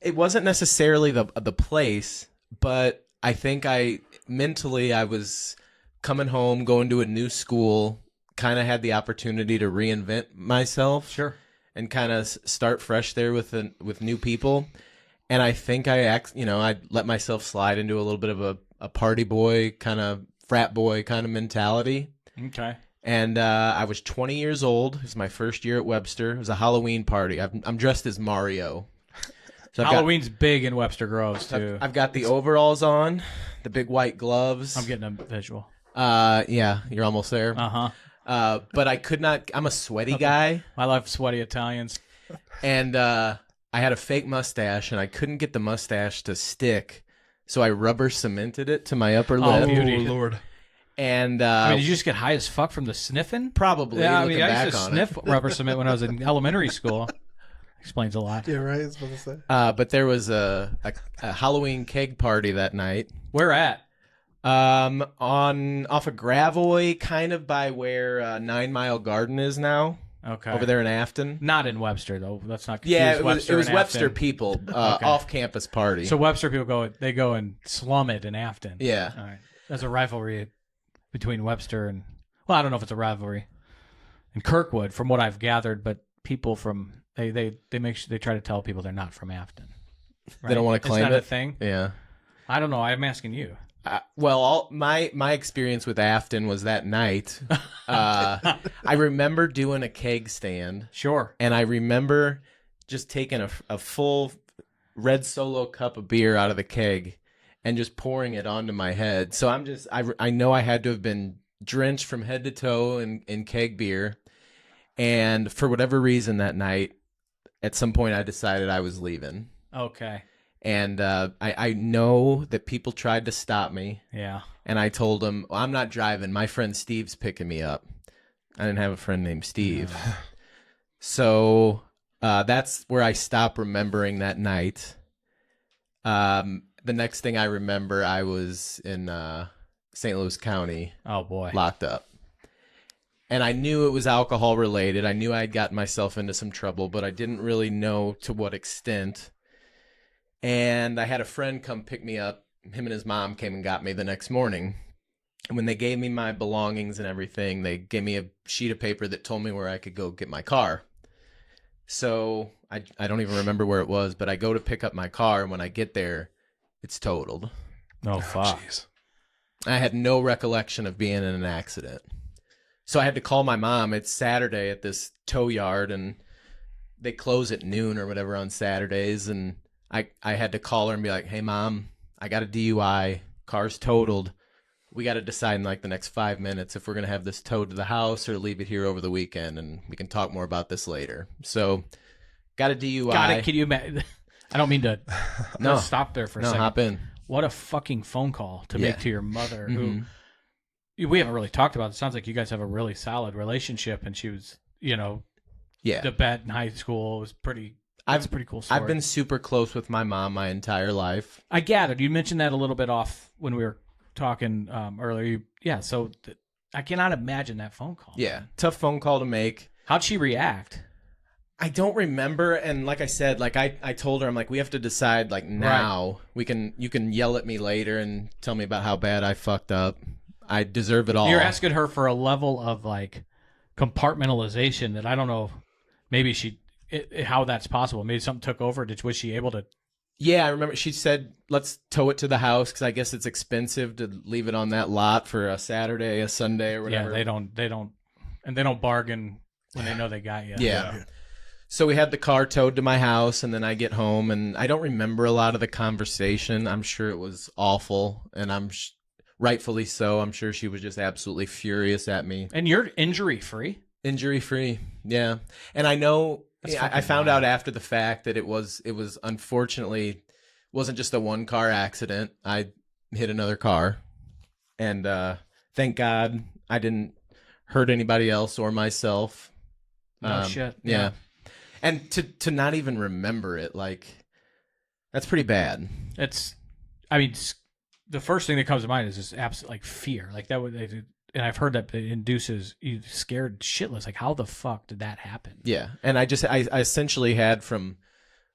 It wasn't necessarily the place, but I think I was coming home, going to a new school, kind of had the opportunity to reinvent myself. Sure. And kind of start fresh there with new people. And I think I let myself slide into a little bit of a party boy, kind of frat boy kind of mentality. Okay. And I was 20 years old. It was my first year at Webster. It was a Halloween party. I'm dressed as Mario. So Halloween's big in Webster Groves, too. I've got the overalls on, the big white gloves. I'm getting a visual. Yeah, you're almost there. Uh-huh. But I could not. I'm a sweaty guy, I love sweaty Italians. and I had a fake mustache, and I couldn't get the mustache to stick, so I rubber cemented it to my upper lip. beauty. Oh, Lord. And Did you just get high as fuck from the sniffing? probably Yeah, looking I back used to on sniff rubber cement when I was in elementary school. Explains a lot. Yeah, right. I was about to say. it. But there was a Halloween keg party that night. Where at? Off of Gravoy, kind of by where 9 Mile Garden is now, Okay. over there in Afton. Not in Webster, though. Let's not confuse Yeah, it was Webster and Webster Afton. people, off-campus party. So Webster people go and slum it in Afton. yeah. All right. There's a rivalry between Webster and, well, I don't know if it's a rivalry, and Kirkwood, from what I've gathered, but people from they try to tell people they're not from Afton. Right? They don't want to claim Is that it. a thing? Yeah. I don't know. I'm asking you. Well, my experience with Afton was that night. I remember doing a keg stand, Sure. and I remember just taking a full red Solo cup of beer out of the keg and just pouring it onto my head. So I know I had to have been drenched from head to toe in keg beer. And for whatever reason that night, at some point I decided I was leaving. Okay. And I know that people tried to stop me. Yeah. And I told them, well, I'm not driving. My friend Steve's picking me up. I didn't have a friend named Steve. So that's where I stopped remembering that night. The next thing I remember, I was in St. Louis County, Oh boy. locked up. And I knew it was alcohol related. I knew I'd gotten myself into some trouble, but I didn't really know to what extent. And I had a friend come pick me up. Him and his mom came and got me the next morning. And when they gave me my belongings and everything, they gave me a sheet of paper that told me where I could go get my car. So I don't even remember where it was, but I go to pick up my car, and when I get there, it's totaled. Oh fuck. Jeez. I had no recollection of being in an accident. So I had to call my mom. It's Saturday at this tow yard, and they close at noon or whatever on Saturdays. And I had to call her and be like, hey, Mom, I got a DUI. Car's totaled. We got to decide in like the next 5 minutes if we're going to have this towed to the house or leave it here over the weekend, and we can talk more about this later. So got a DUI. Got it. Can you imagine? I don't mean to stop there for a second. Hop in. What a fucking phone call to make to your mother, who we haven't really talked about. It sounds like you guys have a really solid relationship, and she was, the bet in high school was pretty. That's a pretty cool story. I've been super close with my mom my entire life. I gathered you mentioned that a little bit off when we were talking earlier. So I cannot imagine that phone call. Yeah, tough phone call to make. How'd she react? I don't remember, and like I said, like I told her, I'm like, we have to decide like now. Right. You can yell at me later and tell me about how bad I fucked up. I deserve it all. You're asking her for a level of like compartmentalization that I don't know. Maybe how that's possible. Maybe something took over. Was she able to? Yeah, I remember she said, let's tow it to the house because I guess it's expensive to leave it on that lot for a Saturday, a Sunday, or whatever. Yeah, they don't bargain when they know they got you. Yeah. So we had the car towed to my house, and then I get home, and I don't remember a lot of the conversation. I'm sure it was awful, and rightfully so. I'm sure she was just absolutely furious at me. And you're injury-free? Injury-free, yeah. And I know... I found out after the fact that it was unfortunately wasn't just a one-car accident. I hit another car, and thank God I didn't hurt anybody else or myself. No shit. Yeah. And to not even remember it, like, that's pretty bad. The first thing that comes to mind is just absolute like fear, like that would. And I've heard that it induces you scared shitless. Like, how the fuck did that happen? Yeah. And I essentially had from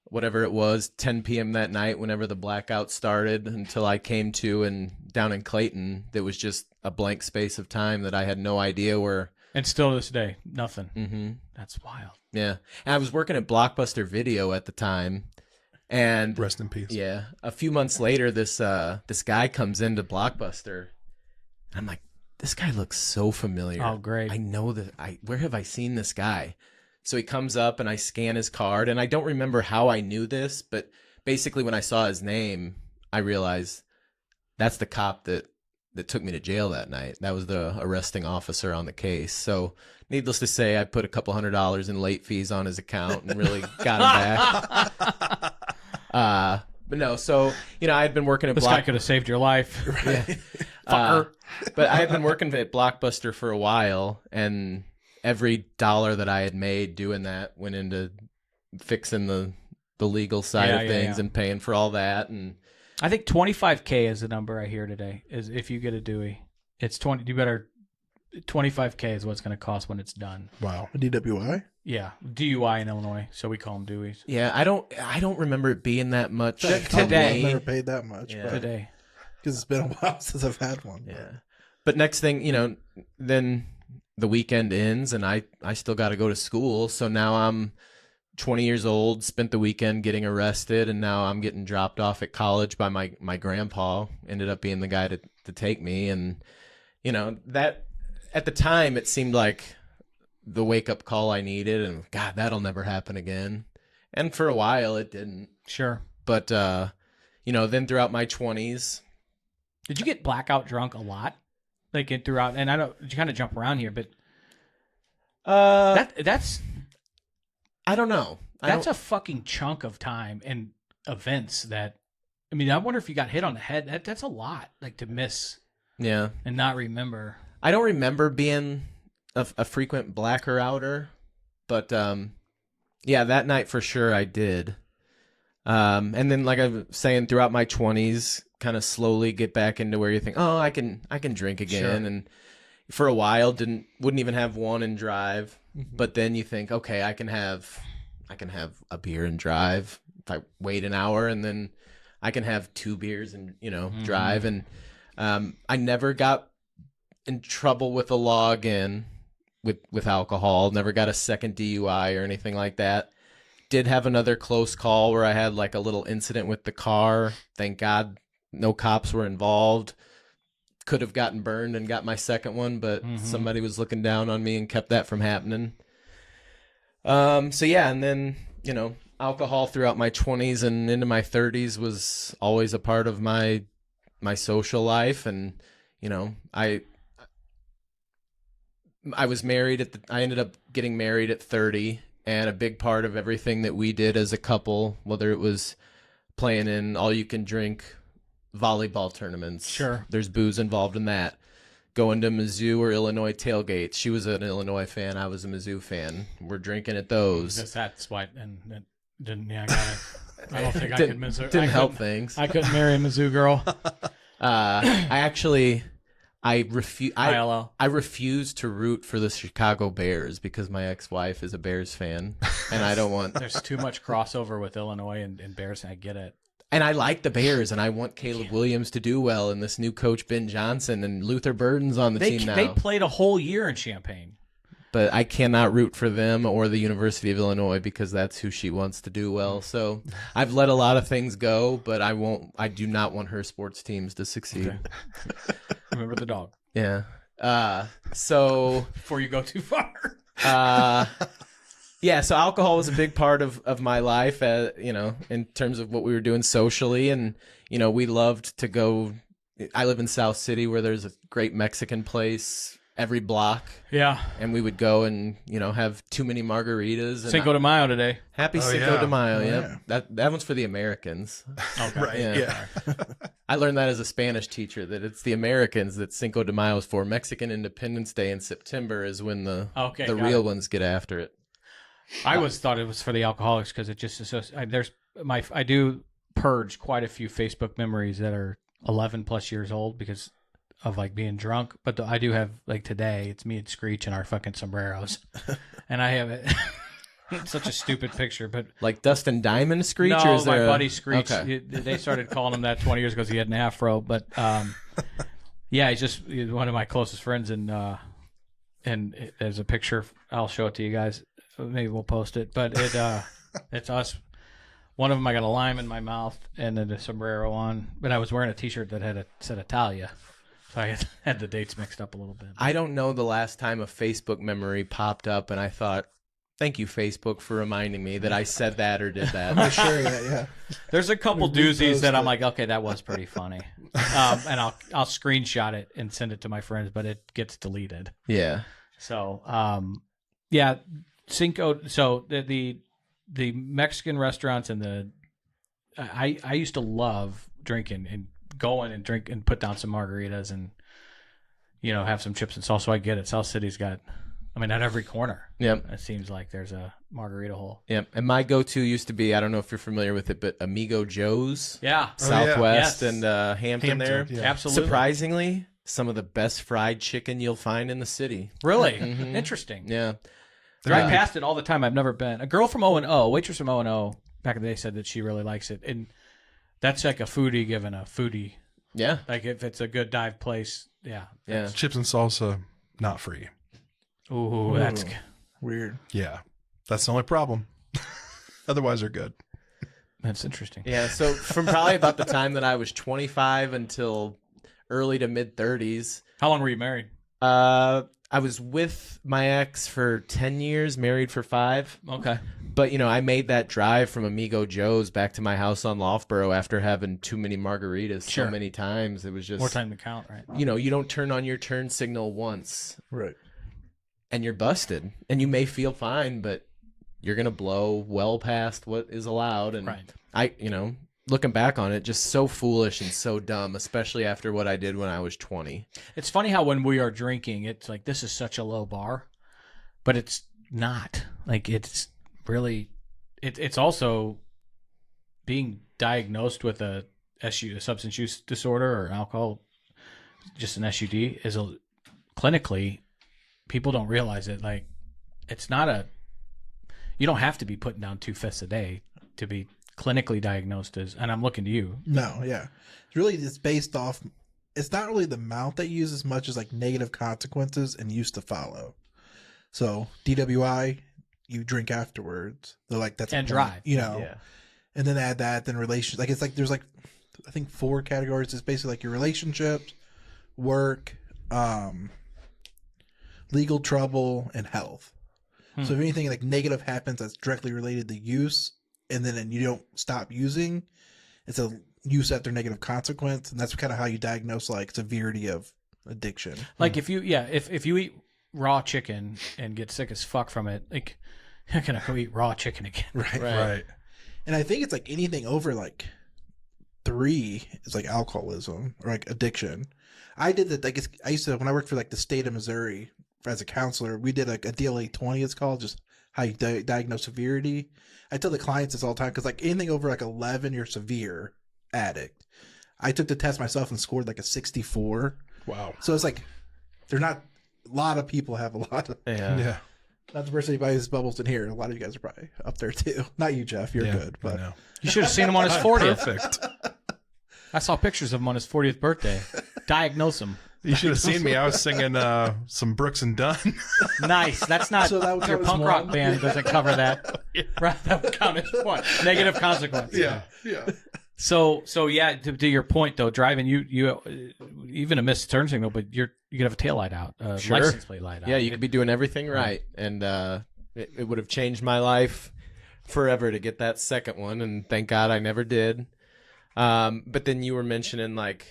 whatever it was, 10 p.m. that night, whenever the blackout started, until I came to and down in Clayton, there was just a blank space of time that I had no idea where. And still to this day, nothing. Mm-hmm. That's wild. Yeah. And I was working at Blockbuster Video at the time. And rest in peace. Yeah. A few months later, this guy comes into Blockbuster. And I'm like, this guy looks so familiar. Oh, great. I know that where have I seen this guy? So he comes up and I scan his card, and I don't remember how I knew this, but basically when I saw his name, I realized that's the cop that took me to jail that night. That was the arresting officer on the case. So needless to say, I put a couple $100 in late fees on his account and really got him back. But no, so, I had been working at this guy could have saved your life. Right. Fucker. But I had been working at Blockbuster for a while, and every dollar that I had made doing that went into fixing the legal side of things and paying for all that. And I think $25K is the number I hear today. Is if you get a Dewey, it's 20. You better $25K is what it's going to cost when it's done. Wow. A DWI? Yeah, DUI in Illinois, so we call them Deweys. Yeah, I don't remember it being that much today. I've never paid that much. Yeah. Today. Because it's been a while since I've had one. Yeah. But next thing, then the weekend ends and I still got to go to school. So now I'm 20 years old, spent the weekend getting arrested, and now I'm getting dropped off at college by my grandpa. Ended up being the guy to take me. And, that at the time it seemed like the wake-up call I needed. And, God, that'll never happen again. And for a while it didn't. Sure. But, then throughout my 20s. Did you get blackout drunk a lot? Like throughout, and I don't. You kind of jump around here, but that's I don't know. That's a fucking chunk of time and events that. I mean, I wonder if you got hit on the head. That's a lot, like to miss. Yeah, and not remember. I don't remember being a frequent blacker outer, but yeah, that night for sure I did. And then, like I was saying, throughout my 20s. Kind of slowly get back into where you think, oh, I can drink again. Sure. And for a while wouldn't even have one and drive. Mm-hmm. But then you think, okay, I can have a beer and drive if I wait an hour, and then I can have 2 beers and drive. And I never got in trouble with the law again with alcohol. Never got a second DUI or anything like that. Did have another close call where I had like a little incident with the car. Thank God. No cops were involved. Could have gotten burned and got my second one, but somebody was looking down on me and kept that from happening. So yeah, and then, alcohol throughout my 20s and into my 30s was always a part of my social life. And, I was married I ended up getting married at 30, and a big part of everything that we did as a couple, whether it was playing in all-you-can-drink volleyball tournaments. Sure. There's booze involved in that. Going to Mizzou or Illinois tailgates. She was an Illinois fan. I was a Mizzou fan. We're drinking at those. That's why, and it didn't. Yeah, I got it. I don't think I could miss her. Didn't help things. I couldn't marry a Mizzou girl. I refuse to root for the Chicago Bears because my ex-wife is a Bears fan, and I don't want. There's too much crossover with Illinois and Bears. I get it. And I like the Bears, and I want Caleb Williams to do well, and this new coach Ben Johnson and Luther Burden's on the team now. They played a whole year in Champaign. But I cannot root for them or the University of Illinois because that's who she wants to do well. So I've let a lot of things go, but I do not want her sports teams to succeed. Okay. Remember the dog. Yeah. So before you go too far. Yeah, so alcohol was a big part of my life, in terms of what we were doing socially. And, we loved to go. I live in South City where there's a great Mexican place every block. Yeah. And we would go and, have too many margaritas. And Cinco de Mayo today. Happy Cinco de Mayo, yeah. That one's for the Americans. Okay. Right, yeah. I learned that as a Spanish teacher, that it's the Americans that Cinco de Mayo is for. Mexican Independence Day in September is when the real ones get after it. I always thought it was for the alcoholics because it just I do purge quite a few Facebook memories that are 11 plus years old because of like being drunk. But I do have like today, it's me and Screech in our fucking sombreros, and I have it. It's such a stupid picture, but like Dustin Diamond Screech. No, or is there my buddy Screech. Okay. They started calling him that 20 years ago because he had an afro. But yeah, he's one of my closest friends, and there's a picture. I'll show it to you guys. Maybe we'll post it, but it's us. One of them, I got a lime in my mouth and then a sombrero on, but I was wearing a T-shirt that said Italia, so I had the dates mixed up a little bit. I don't know the last time a Facebook memory popped up, and I thought, "Thank you, Facebook, for reminding me that I said that or did that." I'm sure, yeah. There's a couple doozies that I'm like, okay, that was pretty funny, and I'll screenshot it and send it to my friends, but it gets deleted. Yeah. So, yeah. Cinco. So the Mexican restaurants and I used to love drinking and going and drink and put down some margaritas and have some chips and salsa. I get it. South City's got, at every corner. Yep. It seems like there's a margarita hole. Yep. And my go-to used to be, I don't know if you're familiar with it, but Amigo Joe's. Yeah. Southwest Yes. and Hampton there. Yeah. Absolutely. Surprisingly, some of the best fried chicken you'll find in the city. Really? Mhm. Interesting. Yeah. Drive past it all the time. I've never been. A girl from O&O, waitress from O&O, back in the day said that she really likes it. And that's like a foodie giving a foodie. Yeah. Like if it's a good dive place, yeah. Yeah. Chips and salsa, not free. Ooh, that's Weird. Yeah. That's the only problem. Otherwise, they're good. interesting. Yeah. So from probably about the time that I was 25 until early to mid 30s. How long were you married? I was with my ex for 10 years, married for 5. Okay. But, I made that drive from Amigo Joe's back to my house on Loughborough after having too many margaritas so many times. It was just... More time to count, right? You don't turn on your turn signal once. Right. And you're busted. And you may feel fine, but you're going to blow well past what is allowed. And right. Looking back on it, just so foolish and so dumb, especially after what I did when I was 20. It's funny how when we are drinking, it's like, this is such a low bar, but it's not. Like, it's really, it's also being diagnosed with a substance use disorder or alcohol, just an SUD, clinically, people don't realize it. Like, it's not you don't have to be putting down 2 fists a day to be clinically diagnosed as, and I'm looking to you. No, yeah. It's based off, it's not really the amount that you use as much as like negative consequences and used to follow. So DWI, you drink afterwards. They're like, that's and drive. Yeah. And then add that, then relations. Like, it's like, there's like, I think 4 categories. It's basically like your relationships, work, legal trouble, and health. So if anything like negative happens that's directly related to use, and then you don't stop using, it's a use after negative consequence, and that's kind of how you diagnose like severity of addiction. Like if you eat raw chicken and get sick as fuck from it, like I'm gonna go eat raw chicken again. Right. And I think it's like anything over like 3 is like alcoholism or like addiction. I did that. Like I used to, when I worked for like the state of Missouri as a counselor, we did like a DLA 20. It's called, just how you diagnose severity. I tell the clients this all the time because like anything over like 11, you're severe addict. I took the test myself and scored like a 64. Wow. So it's like they're not. A lot of people have a lot of. Yeah. Not to burst anybody's bubbles in here. A lot of you guys are probably up there too. Not you, Jeff. You're good, but You should have seen him on his 40th. Perfect. I saw pictures of him on his 40th birthday. Diagnose him. You should have seen me. I was singing some Brooks and Dunn. Nice. That's not So that would your count as punk one? rock band doesn't cover that. Right, that would count as what? Negative consequence. Yeah. So yeah. To your point though, driving you even a missed turn signal, but you could have a tail light out, Sure. license plate light out. Yeah, you could be doing everything right, and it would have changed my life forever to get that second one, and thank God I never did. But then you were mentioning like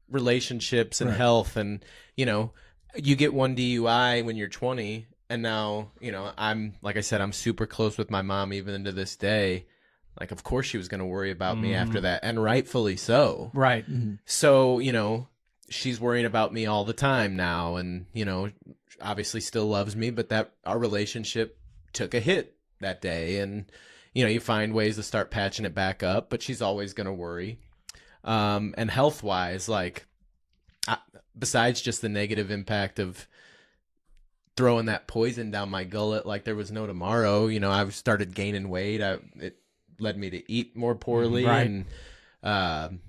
relationships and health, and you get one DUI when you're 20, and now I'm like I said, I'm super close with my mom even to this day. Like, of course she was going to worry about me after that, and rightfully so. Right. So, she's worrying about me all the time now, and, obviously still loves me, but that our relationship took a hit that day. And, you find ways to start patching it back up, but she's always going to worry. And health-wise, like, besides just the negative impact of throwing that poison down my gullet like there was no tomorrow, I started gaining weight. It led me to eat more poorly. Right. And,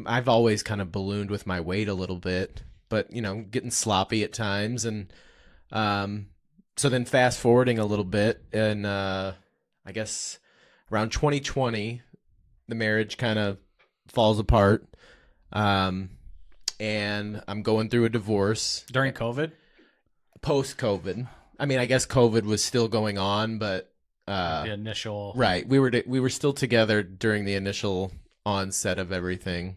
I've always kind of ballooned with my weight a little bit, but, getting sloppy at times. And so then fast forwarding a little bit, and I guess around 2020, the marriage kind of falls apart. And I'm going through a divorce. During COVID? Post-COVID. I mean, I guess COVID was still going on, but The initial... right. We were still together during the initial onset of everything.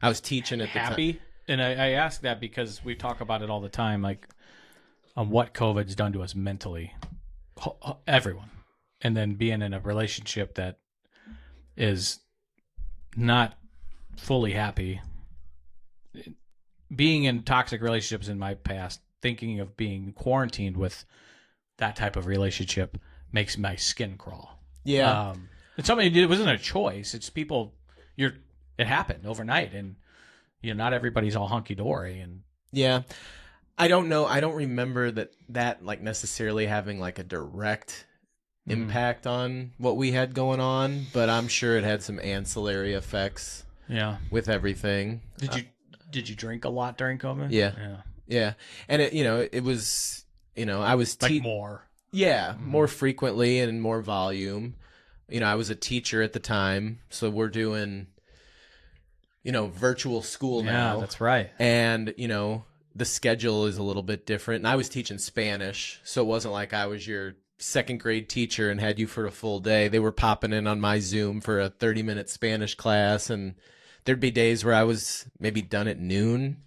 I was teaching at the time. Happy? And I ask that because we talk about it all the time, like on what COVID's done to us mentally. Everyone. And then being in a relationship that is not fully happy. Being in toxic relationships in my past, thinking of being quarantined with that type of relationship makes my skin crawl. Yeah. It's something, it wasn't a choice. It's people, it happened overnight, and not everybody's all hunky dory. And Yeah. I don't know. I don't remember that like necessarily having like a direct impact on what we had going on, but I'm sure it had some ancillary effects yeah. with everything. Did you drink a lot during COVID? Yeah. Yeah. Yeah. And it was, I was Like more. Yeah, more frequently and more volume. I was a teacher at the time, so we're doing, virtual school now. Yeah, that's right. And, the schedule is a little bit different. And I was teaching Spanish, so it wasn't like I was your second grade teacher and had you for a full day. They were popping in on my Zoom for a 30-minute Spanish class, and there'd be days where I was maybe done at noon.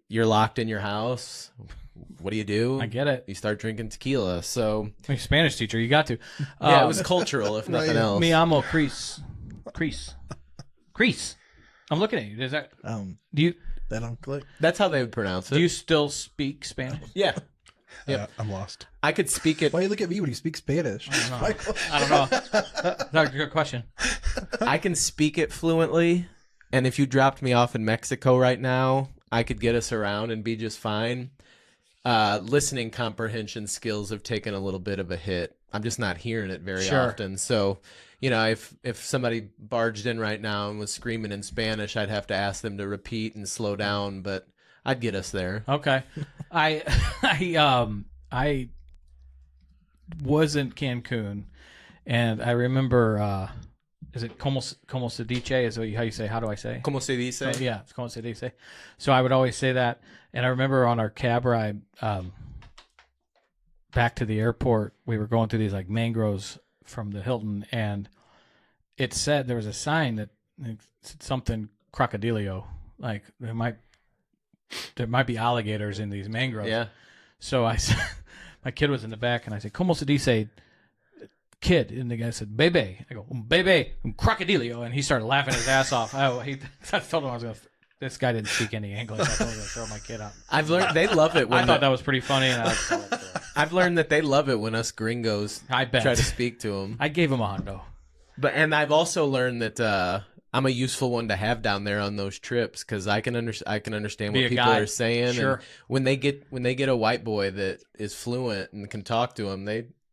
You're locked in your house. What do you do? I get it. You start drinking tequila. So You're a Spanish teacher, you got to. yeah, it was cultural, if nothing else. Me amo crease. I'm looking at you. Does that do you that don't click. That's how they would pronounce it. do you still speak Spanish? Yeah. Yep. I'm lost. I could speak it. Why you look at me when you speak Spanish? I don't know. That's a good question. I can speak it fluently, and if you dropped me off in Mexico right now, I could get us around and be just fine. Listening comprehension skills have taken a little bit of a hit. I'm just not hearing it very often. So, if somebody barged in right now and was screaming in Spanish, I'd have to ask them to repeat and slow down, but I'd get us there. Okay. I was in Cancun, and I remember is it como se dice? Is how you say? How do I say? Como se dice? Oh, yeah, it's como se dice. So I would always say that, and I remember on our cab ride back to the airport, we were going through these like mangroves from the Hilton, and it said there was a sign that said something crocodilio, like there might be alligators in these mangroves. Yeah. So I said, my kid was in the back, and I said, "Como se dice kid?" And the guy said, "Bebe." I go, "Bebe, crocodilio," and he started laughing his ass off. I told him I was going to. This guy didn't speak any English. I told him to throw my kid out. I've learned they love it. When I thought that was pretty funny, and I've learned that they love it when us gringos I bet. try to speak to them. I gave him a hundo. And I've also learned that I'm a useful one to have down there on those trips because I can understand Be what a people guy. are saying. Sure. And when they get a white boy that is fluent and can talk to them,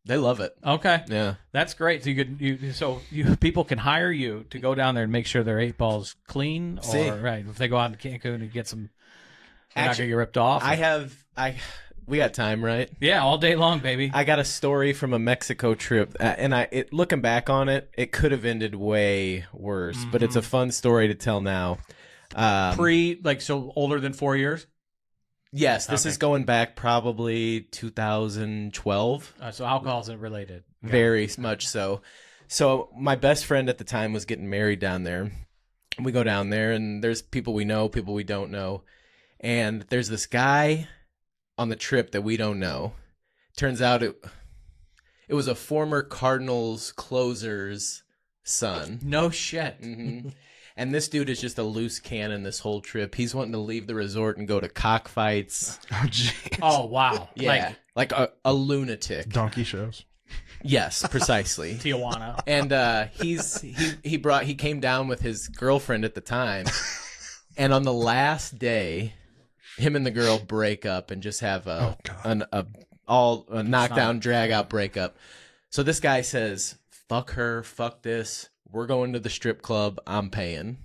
they love it. Okay, Yeah. that's great. So people can hire you to go down there and make sure their 8-ball's clean. Or See. right, if they go out to Cancun and get some, they're not Actually, gonna get ripped off. We got time, right? Yeah, all day long, baby. I got a story from a Mexico trip, and looking back on it, it could have ended way worse, but it's a fun story to tell now. So older than 4 years. Yes, this Okay. is going back probably 2012. So alcohol isn't related. Very much so. So my best friend at the time was getting married down there. We go down there, and there's people we know, people we don't know. And there's this guy on the trip that we don't know. Turns out it was a former Cardinals closer's son. No shit. hmm And this dude is just a loose cannon this whole trip. He's wanting to leave the resort and go to cockfights. Oh, jeez. Oh wow. Yeah, like a lunatic. Donkey shows. Yes, precisely. Like Tijuana. And he came down with his girlfriend at the time, and on the last day, him and the girl break up and just have a knockdown, drag out breakup. So this guy says, "Fuck her, fuck this. We're going to the strip club. I'm paying."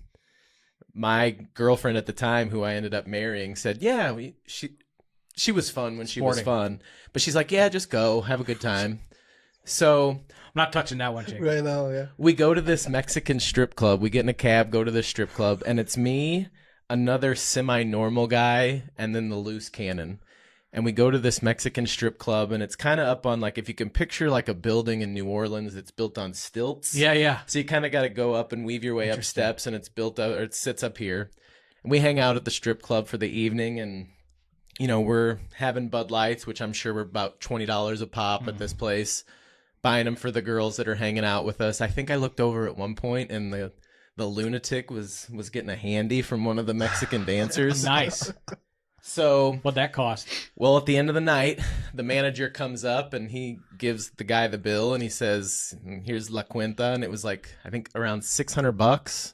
My girlfriend at the time, who I ended up marrying, said, "Yeah, she was fun when she was fun," but she's like, "Yeah, just go, have a good time." So I'm not touching that one, Jake. Right now, yeah. we go to this Mexican strip club. We get in a cab, go to this strip club, and it's me, another semi-normal guy, and then the loose cannon. And we go to this Mexican strip club, and it's kind of up on, like, if you can picture like a building in New Orleans that's built on stilts. Yeah. So you kind of got to go up and weave your way up steps, and it's built up, or it sits up here. And we hang out at the strip club for the evening, and we're having Bud Lights, which I'm sure were about $20 a pop at this place, buying them for the girls that are hanging out with us. I think I looked over at one point, and the lunatic was getting a handy from one of the Mexican dancers. Nice. So, What'd that cost? well, at the end of the night, the manager comes up and he gives the guy the bill, and he says, "Here's la cuenta," and it was like, I think around $600.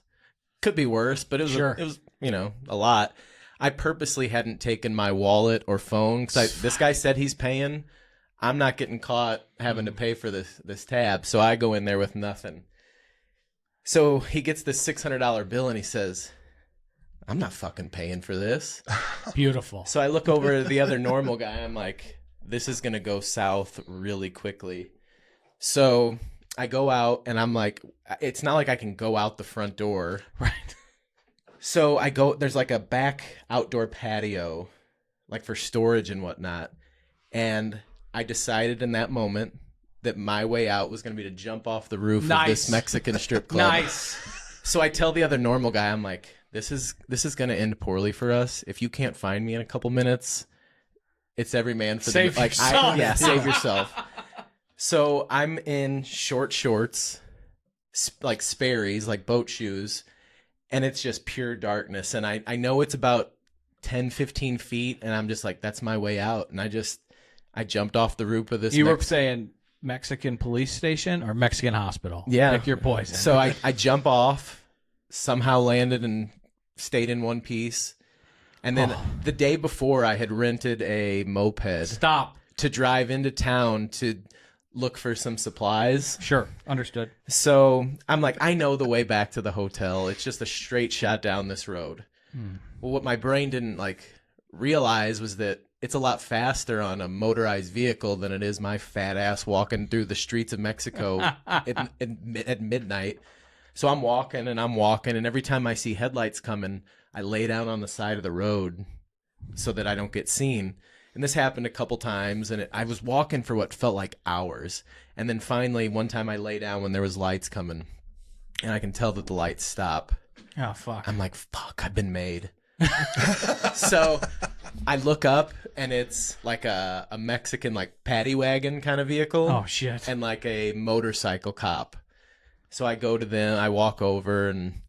Could be worse, but it was Sure. it was a lot. I purposely hadn't taken my wallet or phone because this guy said he's paying. I'm not getting caught having to pay for this tab, so I go in there with nothing. So he gets this $600 bill and he says, "I'm not fucking paying for this." Beautiful. So I look over at the other normal guy. I'm like, this is going to go south really quickly. So I go out, and I'm like, it's not like I can go out the front door. Right. So I go, there's like a back outdoor patio, like for storage and whatnot. And I decided in that moment that my way out was going to be to jump off the roof of this Mexican strip club. Nice. So I tell the other normal guy, I'm like, this is going to end poorly for us. If you can't find me in a couple minutes, it's every man for Save yourself. save yourself. So I'm in short shorts, like Sperry's, like boat shoes, and it's just pure darkness. And I know it's about 10, 15 feet, and I'm just like, that's my way out. And I jumped off the roof of this. You were saying Mexican police station or Mexican hospital? Yeah. Pick your poison. So I jump off, somehow landed and stayed in one piece. And then the day before, I had rented a moped Stop. to drive into town to look for some supplies. Sure. Understood. So I'm like, I know the way back to the hotel. It's just a straight shot down this road. Well, what my brain didn't realize was that it's a lot faster on a motorized vehicle than it is my fat ass walking through the streets of Mexico at midnight. So I'm walking, and every time I see headlights coming, I lay down on the side of the road so that I don't get seen. And this happened a couple times, and I was walking for what felt like hours. And then finally, one time I lay down when there was lights coming, and I can tell that the lights stop. Oh, fuck. I'm like, fuck, I've been made. So I look up, and it's like a Mexican, like, paddy wagon kind of vehicle. Oh, shit. And, like, a motorcycle cop. So I go to them, I walk over, and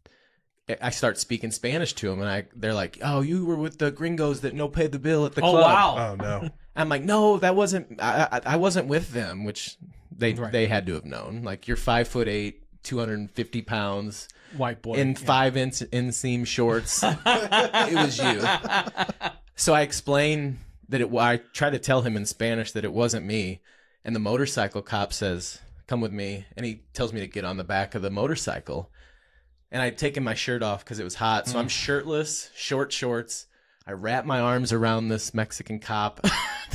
I start speaking Spanish to them, and they're like, "Oh, you were with the gringos that no pay the bill at the club." Oh, wow. Oh no. I'm like, "No, that wasn't. I wasn't with them," which they had to have known. Like, you're 5'8", 250 pounds, White boy in 5-inch inseam shorts. It was you. So I explain that I try to tell him in Spanish that it wasn't me, and the motorcycle cop says, "Come with me," and he tells me to get on the back of the motorcycle. And I'd taken my shirt off because it was hot, so I'm shirtless, short shorts. I wrap my arms around this Mexican cop.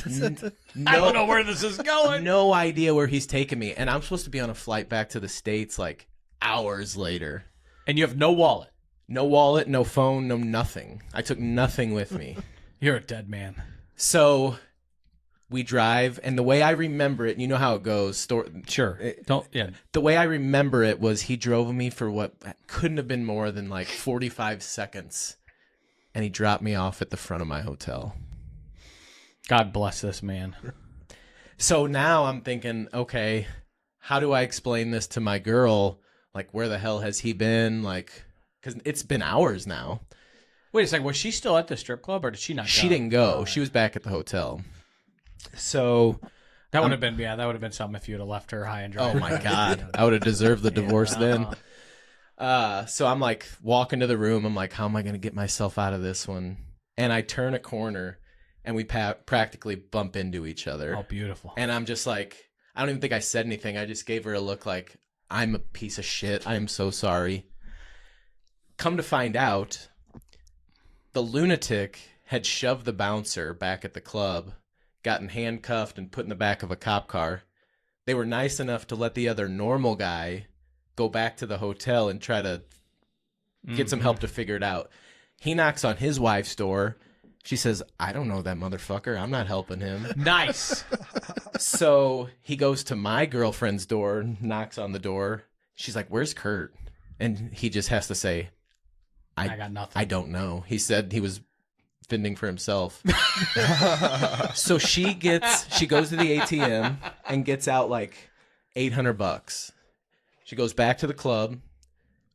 I don't know where this is going. No idea where he's taking me. And I'm supposed to be on a flight back to the States like hours later. And you have no wallet. No wallet, no phone, no nothing. I took nothing with me. You're a dead man. So we drive, and the way I remember it, you know how it goes. Sure. The way I remember it was he drove me for what couldn't have been more than like 45 seconds, and he dropped me off at the front of my hotel. God bless this man. So now I'm thinking, okay, how do I explain this to my girl? Like, where the hell has he been? Like, because it's been hours now. Wait a second. Was she still at the strip club, or did she not go? She didn't go. She was back at the hotel. So that would have been something if you would have left her high and dry. Oh my God, I would have deserved the divorce then. So I'm like walking to the room. I'm like, how am I going to get myself out of this one? And I turn a corner, and we practically bump into each other. Oh, beautiful. And I'm just like, I don't even think I said anything. I just gave her a look like, I'm a piece of shit. I am so sorry. Come to find out, the lunatic had shoved the bouncer back at the club, gotten handcuffed and put in the back of a cop car. They were nice enough to let the other normal guy go back to the hotel and try to get some help to figure it out. He knocks on his wife's door. She says, "I don't know that motherfucker. I'm not helping him." Nice. So he goes to my girlfriend's door, knocks on the door. She's like, "Where's Kurt?" And he just has to say, I got nothing. I don't know. He said he was fending for himself. So she goes to the ATM and gets out like $800. She goes back to the club.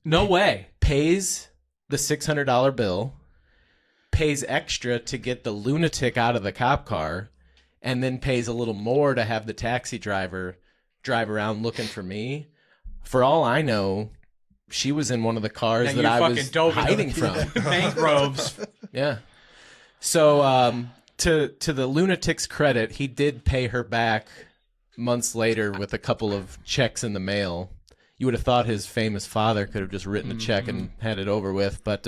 No way. Pays the $600 bill. Pays extra to get the lunatic out of the cop car, and then pays a little more to have the taxi driver drive around looking for me. For all I know, she was in one of the cars that I was hiding from. Mangroves. Yeah. So to the lunatic's credit, he did pay her back months later with a couple of checks in the mail. You would have thought his famous father could have just written a check and had it over with. But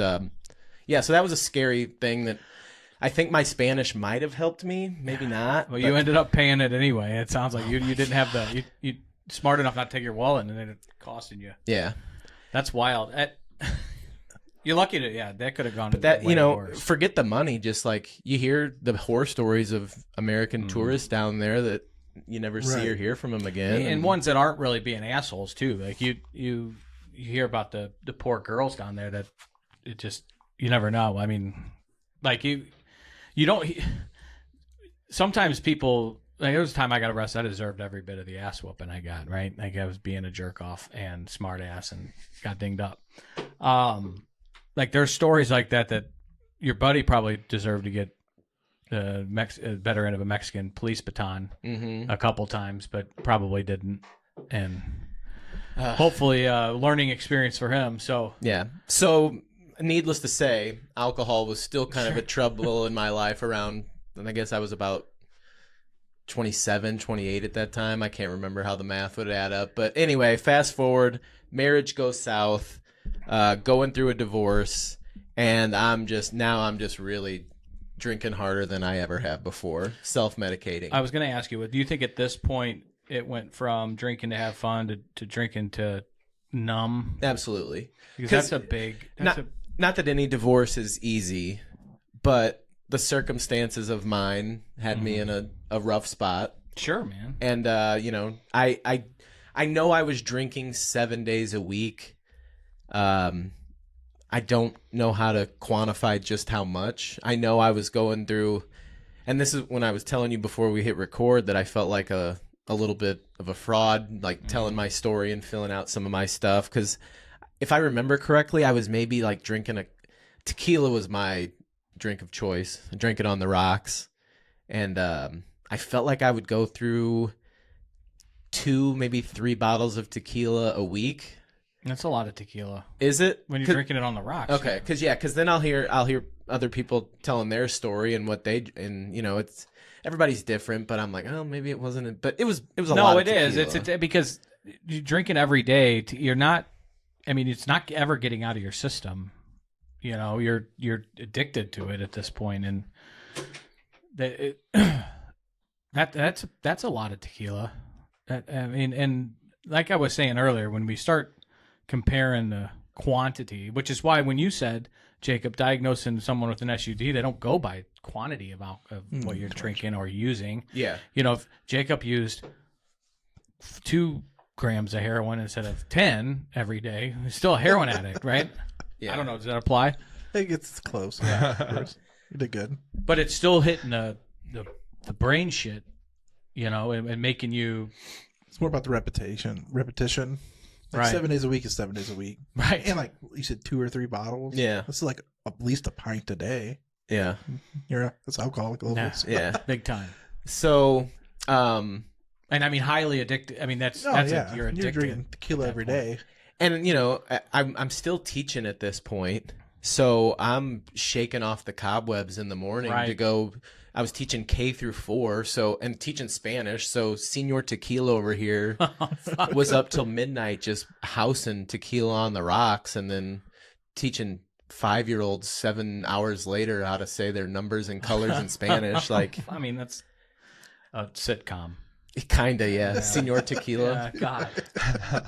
yeah, so that was a scary thing that I think my Spanish might have helped me. Maybe not. Well, you ended up paying it anyway. It sounds like you didn't have you smart enough not to take your wallet, and then it costing you. Yeah. That's wild. You're lucky that could have gone. But that, way worse. forget the money. Just like you hear the horror stories of American tourists down there that you never see or hear from them again. And ones that aren't really being assholes too. Like you hear about the poor girls down there that it just, you never know. I mean, like you don't, sometimes people, like there was a time I got arrested. I deserved every bit of the ass whooping I got, right? Like I was being a jerk off and smart ass and got dinged up. Like there's stories like that your buddy probably deserved to get the better end of a Mexican police baton a couple times, but probably didn't. And hopefully learning experience for him. So yeah. So needless to say, alcohol was still kind of a trouble in my life around, and I guess I was about 27, 28 at that time. I can't remember how the math would add up. But anyway, fast forward, marriage goes south, going through a divorce, and I'm just really drinking harder than I ever have before, self-medicating. I was going to ask you, do you think at this point it went from drinking to have fun to drinking to numb? Absolutely. Because that's a big... Not that any divorce is easy, but the circumstances of mine had me in a rough spot. Sure, man. And, I know I was drinking 7 days a week. I don't know how to quantify just how much. I know I was going through, and this is when I was telling you before we hit record that I felt like a little bit of a fraud, like telling my story and filling out some of my stuff. Because if I remember correctly, I was maybe like drinking tequila was my drink of choice. I drank it on the rocks. And I felt like I would go through 2, maybe 3 bottles of tequila a week. That's a lot of tequila. Is it? When you're drinking it on the rocks. Okay, because then I'll hear other people telling their story and what they, and you know, it's everybody's different, but I'm like, oh, maybe it wasn't, but it was a lot. No, of it is. tequila. It's because you're drinking every day. You're not. I mean, it's not ever getting out of your system. You know, you're addicted to it at this point, and that's a lot of tequila. I mean, and like I was saying earlier, when we start comparing the quantity, which is why when you said, Jacob, diagnosing someone with an SUD, they don't go by quantity of what you're drinking or using. Yeah. You know, if Jacob used 2 grams of heroin instead of 10 every day, he's still a heroin addict, right? Yeah. I don't know. Does that apply? I think it's close. Yeah, of course. You did good. But it's still hitting the brain shit, you know, and making you... It's more about the repetition. Like Right. 7 days a week is 7 days a week. Right. And like you said, 2 or 3 bottles. Yeah. That's like at least a pint a day. Yeah. That's alcoholic levels. Yeah. Big time. So, And I mean, highly addicted. I mean, you're addicted. You're drinking tequila every day. and you know, I'm still teaching at this point, so I'm shaking off the cobwebs in the morning Right. to go. I was teaching K through 4, and teaching Spanish. So Señor Tequila over here was up till midnight just housing tequila on the rocks, and then teaching 5-year-olds 7 hours later how to say their numbers and colors in Spanish. Like, I mean, that's a sitcom. kinda, yeah. Señor Tequila. Yeah, God.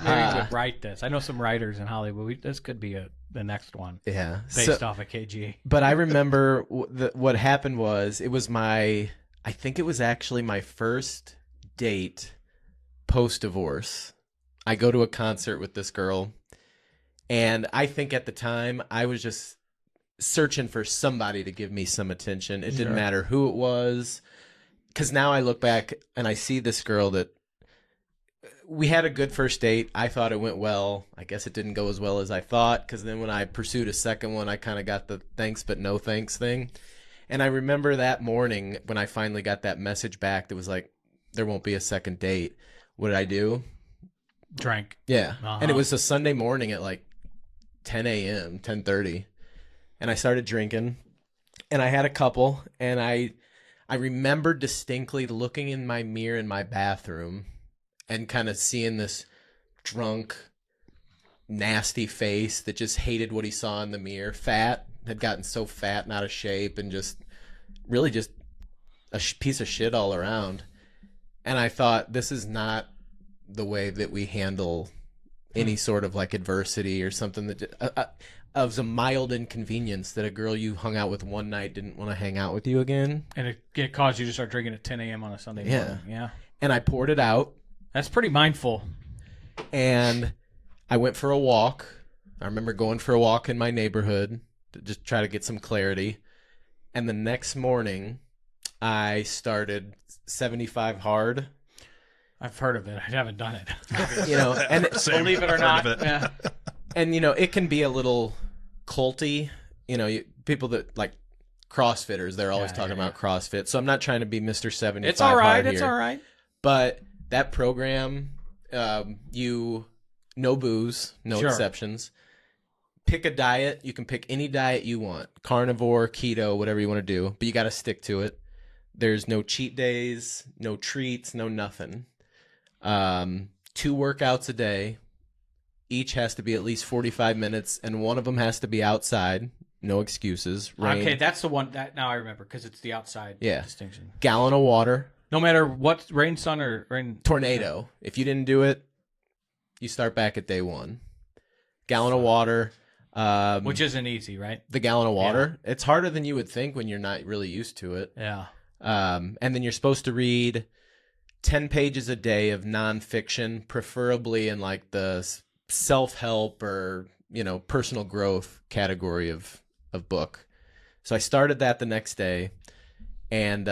Maybe we could write this. I know some writers in Hollywood. This could be the next one Yeah. based off of KG. But I remember what happened was I think it was actually my first date post-divorce. I go to a concert with this girl, and I think at the time I was just searching for somebody to give me some attention. It didn't matter who it was, because now I look back and I see this girl that we had a good first date. I thought it went well. I guess it didn't go as well as I thought, because then when I pursued a second one, I kind of got the thanks but no thanks thing. And I remember that morning when I finally got that message back that was like, there won't be a second date. What did I do? Drank. Yeah. Uh-huh. And it was a Sunday morning at like 10 a.m., 10:30. And I started drinking, and I had a couple, and I remember distinctly looking in my mirror in my bathroom and kind of seeing this drunk, nasty face that just hated what he saw in the mirror. Fat, had gotten so fat and out of shape, and just really just a piece of shit all around. And I thought, this is not the way that we handle any sort of like adversity or something that of a mild inconvenience that a girl you hung out with one night didn't want to hang out with you again. And it caused you to start drinking at 10 a.m. on a Sunday morning. Yeah. And I poured it out, That's pretty mindful. and I went for a walk. I remember going for a walk in my neighborhood to just try to get some clarity. And the next morning, I started 75 hard. I've heard of it. I haven't done it. You know, and Believe it or Heard not. of it. Yeah. and you know, it can be a little culty. You know, people that like CrossFitters, they're always talking about CrossFit. So I'm not trying to be Mr. 75 It's all right. hard It's here. all right. But that program, no booze, no Sure. exceptions. Pick a diet. You can pick any diet you want. Carnivore, keto, whatever you want to do. But you got to stick to it. There's no cheat days, no treats, no nothing. 2 workouts a day. Each has to be at least 45 minutes, and one of them has to be outside. No excuses. Rain. Okay, that's the one. That now I remember because it's the outside distinction. Gallon of water. No matter what, rain, sun, or rain. Tornado. If you didn't do it, you start back at day 1. Gallon of water. Which isn't easy, right? The gallon of water. It's harder than you would think when you're not really used to it. Yeah. And then you're supposed to read 10 pages a day of nonfiction, preferably in like the self-help or personal growth category of book. So I started that the next day and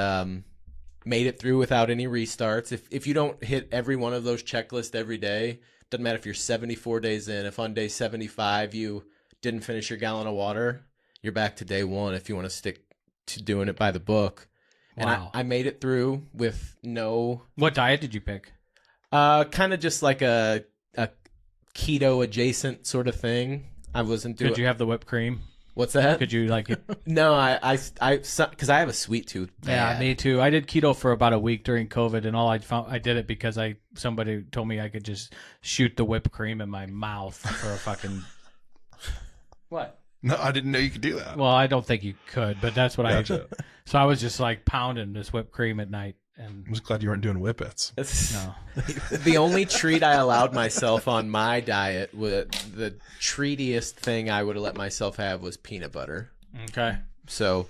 made it through without any restarts. If you don't hit every one of those checklists every day, doesn't matter if you're 74 days in, if on day 75 you didn't finish your gallon of water, you're back to day one if you want to stick to doing it by the book. And Wow. I made it through with no... What diet did you pick? Kind of just like a keto adjacent sort of thing. I wasn't doing... Could you have the whipped cream? What's that? Could you like it? No, because I have a sweet tooth. Yeah, me too. I did keto for about a week during COVID, and I did it because somebody told me I could just shoot the whipped cream in my mouth for a fucking... What? No, I didn't know you could do that. Well, I don't think you could, but that's what Gotcha. So I was just like pounding this whipped cream at night. And I'm just glad you weren't doing whippets. no. The only treat I allowed myself on my diet, the treatiest thing I would have let myself have was peanut butter. Okay. So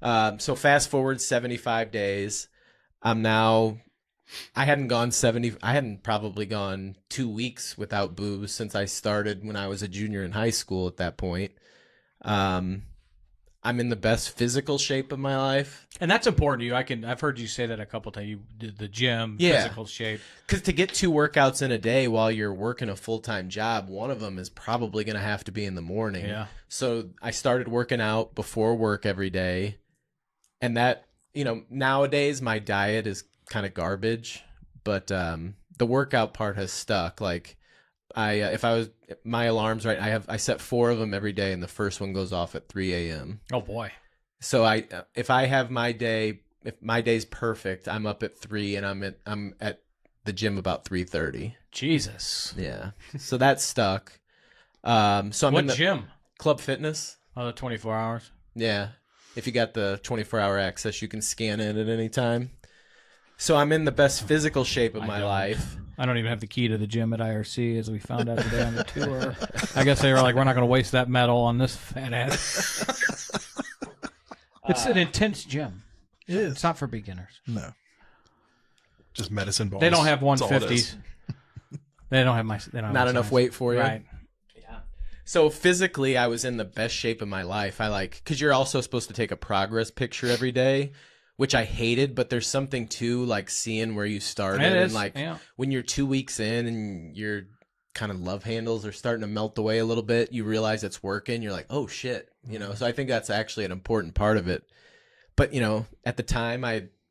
fast forward 75 days. I hadn't probably gone 2 weeks without booze since I started when I was a junior in high school at that point. I'm in the best physical shape of my life. And that's important to you. I've heard you say that a couple times. You did the gym, physical shape. Because to get 2 workouts in a day while you're working a full-time job, one of them is probably going to have to be in the morning. Yeah. So I started working out before work every day. And that, nowadays my diet is kind of garbage, but the workout part has stuck. Like my alarm's right, I set 4 of them every day, and the first one goes off at 3 a.m. Oh boy. So if my day's perfect, I'm up at 3 and I'm at the gym about 3:30. Jesus. Yeah. So that's stuck. So I'm What in the gym? Club Fitness. Oh, the 24 hours. Yeah. If you got the 24-hour access, you can scan in at any time. So I'm in the best physical shape of my life. I don't even have the key to the gym at IRC, as we found out today on the tour. I guess they were like, we're not going to waste that metal on this fat ass. It's an intense gym. It is. It's not for beginners. No. Just medicine balls. They don't have That's all it 150s. is. They don't have my. They don't have Not my enough size. weight for you. Right. So physically, I was in the best shape of my life. Because you're also supposed to take a progress picture every day, which I hated, but there's something to like seeing where you started. It is, And like yeah. when you're 2 weeks in and your kind of love handles are starting to melt away a little bit, you realize it's working. You're like, oh shit, So I think that's actually an important part of it. But at the time,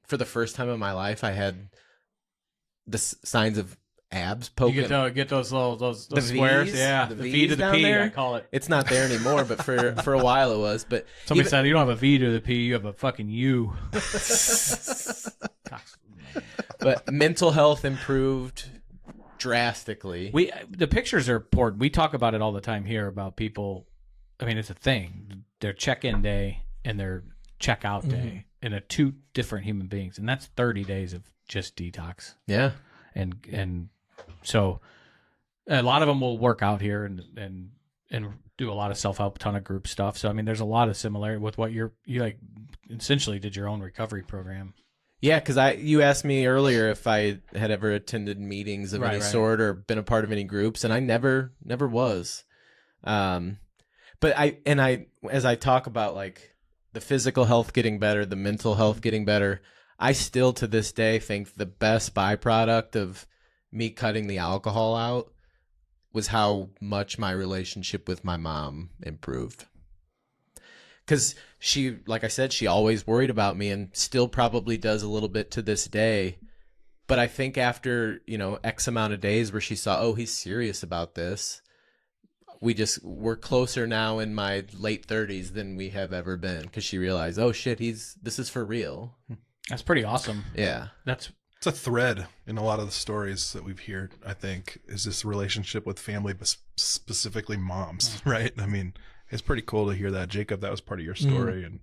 for the first time in my life, I had the signs of abs poking. You get those little those The squares, Vs? yeah. The The V to Vs the down P, there? I call it. It's not there anymore, but for a while it was. But Somebody said you don't have a V to the P, you have a fucking U. But mental health improved drastically. The pictures are important. We talk about it all the time here about people. I mean, it's a thing. Their check-in day and their check-out day, and they're 2 different human beings, and that's 30 days of just detox. Yeah. And so a lot of them will work out here and do a lot of self-help, ton of group stuff. So I mean, there's a lot of similarity with what you like. Essentially, did your own recovery program. Yeah, because you asked me earlier if I had ever attended meetings of any sort or been a part of any groups, and I never was. But as I talk about like the physical health getting better, the mental health getting better, I still to this day think the best byproduct of me cutting the alcohol out was how much my relationship with my mom improved. Because she, like I said, she always worried about me and still probably does a little bit to this day. But I think after, X amount of days where she saw, oh, he's serious about this, we're closer now in my late 30s than we have ever been, because she realized, oh shit, this is for real. That's pretty awesome. Yeah. It's a thread in a lot of the stories that we've heard, I think, is this relationship with family, but specifically moms, right? I mean, it's pretty cool to hear that. Jacob, that was part of your story. And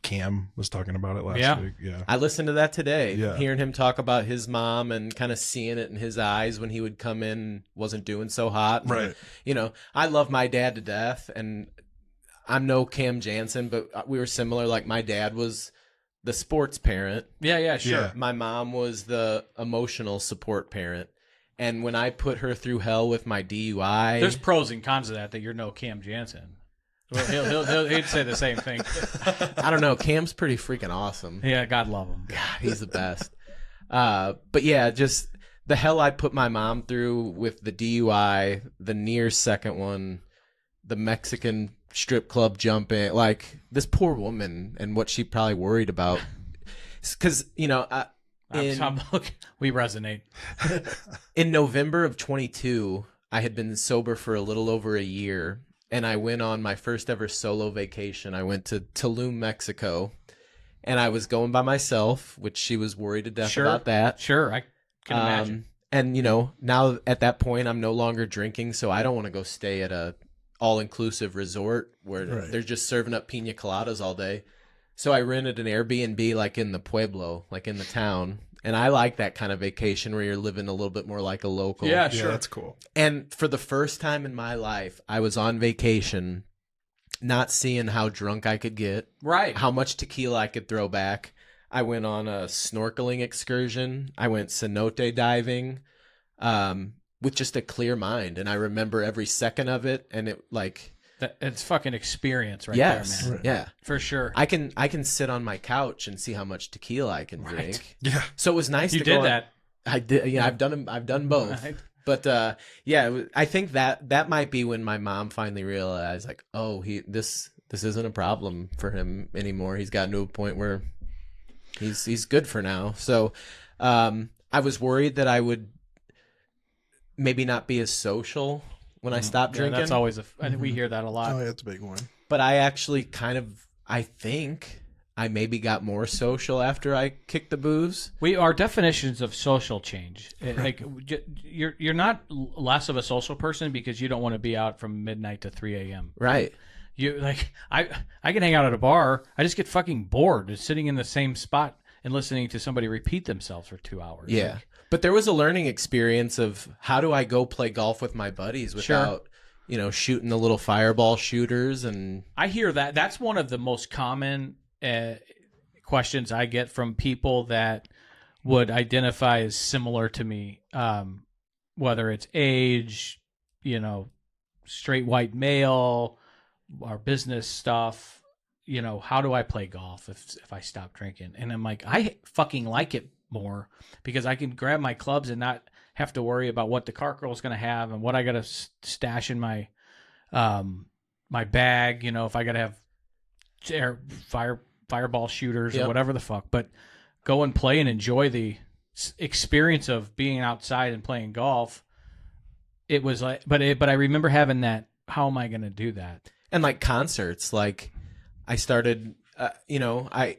Cam was talking about it last week. Yeah. I listened to that today, Yeah. hearing him talk about his mom and kind of seeing it in his eyes when he would come in and wasn't doing so hot. Right. And, I love my dad to death, and I'm no Cam Jansen, but we were similar. Like my dad was the sports parent. Yeah, sure. Yeah. My mom was the emotional support parent. And when I put her through hell with my DUI, There's pros and cons of that you're no Cam Jansen. Well, he'd say the same thing. I don't know. Cam's pretty freaking awesome. Yeah, God love him. God, he's the best. But yeah, just the hell I put my mom through with the DUI, the near second one, the Mexican strip club jumping, like this poor woman and what she probably worried about. Because, you know, we resonate. In November of 22, I had been sober for a little over a year, and I went on my first ever solo vacation. I went to Tulum, Mexico, and I was going by myself, which she was worried to death about that. Sure, I can imagine. And, you know, now at that point, I'm no longer drinking, so I don't want to go stay at a all-inclusive resort where they're just serving up pina coladas all day. So I rented an Airbnb like in the Pueblo, like in the town. And I like that kind of vacation where you're living a little bit more like a local. Yeah, sure. Yeah, that's cool. And for the first time in my life, I was on vacation, not seeing how drunk I could get, Right. how much tequila I could throw back. I went on a snorkeling excursion. I went cenote diving with just a clear mind. And I remember every second of it. And it like... It's fucking experience there, man. Yeah. For sure. I can sit on my couch and see how much tequila I can drink. Yeah. So it was nice You to did go that. I did. Yeah, I've done both. Right. But yeah, I think that might be when my mom finally realized, like, oh, this isn't a problem for him anymore. He's gotten to a point where he's good for now. So I was worried that I would maybe not be as social when I stopped drinking. That's always I think we hear that a lot. Oh, yeah, that's a big one. But I actually I think I maybe got more social after I kicked the booze. Our definitions of social change. Like you're not less of a social person because you don't want to be out from midnight to 3 a.m. Right. You like I can hang out at a bar. I just get fucking bored just sitting in the same spot and listening to somebody repeat themselves for 2 hours. Yeah. Like, but there was a learning experience of how do I go play golf with my buddies without, shooting the little fireball shooters. And I hear that. That's one of the most common questions I get from people that would identify as similar to me, whether it's age, straight white male, our business stuff. How do I play golf if I stop drinking? And I'm like, I fucking like it more because I can grab my clubs and not have to worry about what the cart girl's going to have and what I got to stash in my my bag. If I got to have fireball shooters or whatever the fuck, but go and play and enjoy the experience of being outside and playing golf. It was like, but I remember having that. How am I going to do that? And like concerts, like I started, I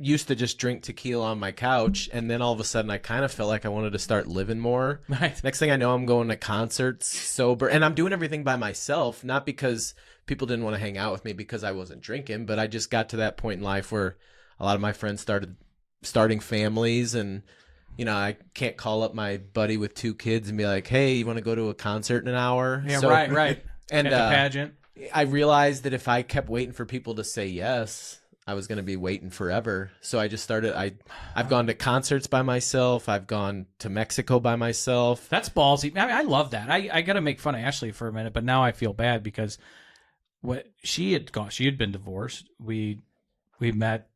used to just drink tequila on my couch, and then all of a sudden I kind of felt like I wanted to start living more. Right. Next thing I know, I'm going to concerts sober, and I'm doing everything by myself, not because people didn't want to hang out with me because I wasn't drinking, but I just got to that point in life where a lot of my friends started starting families, and I can't call up my buddy with 2 kids and be like, hey, you want to go to a concert in an hour? Yeah, right. And at the pageant. I realized that if I kept waiting for people to say yes, I was going to be waiting forever. So I just started. I've gone to concerts by myself. I've gone to Mexico by myself. That's ballsy. I love that. I got to make fun of Ashley for a minute, but now I feel bad because she had been divorced. We met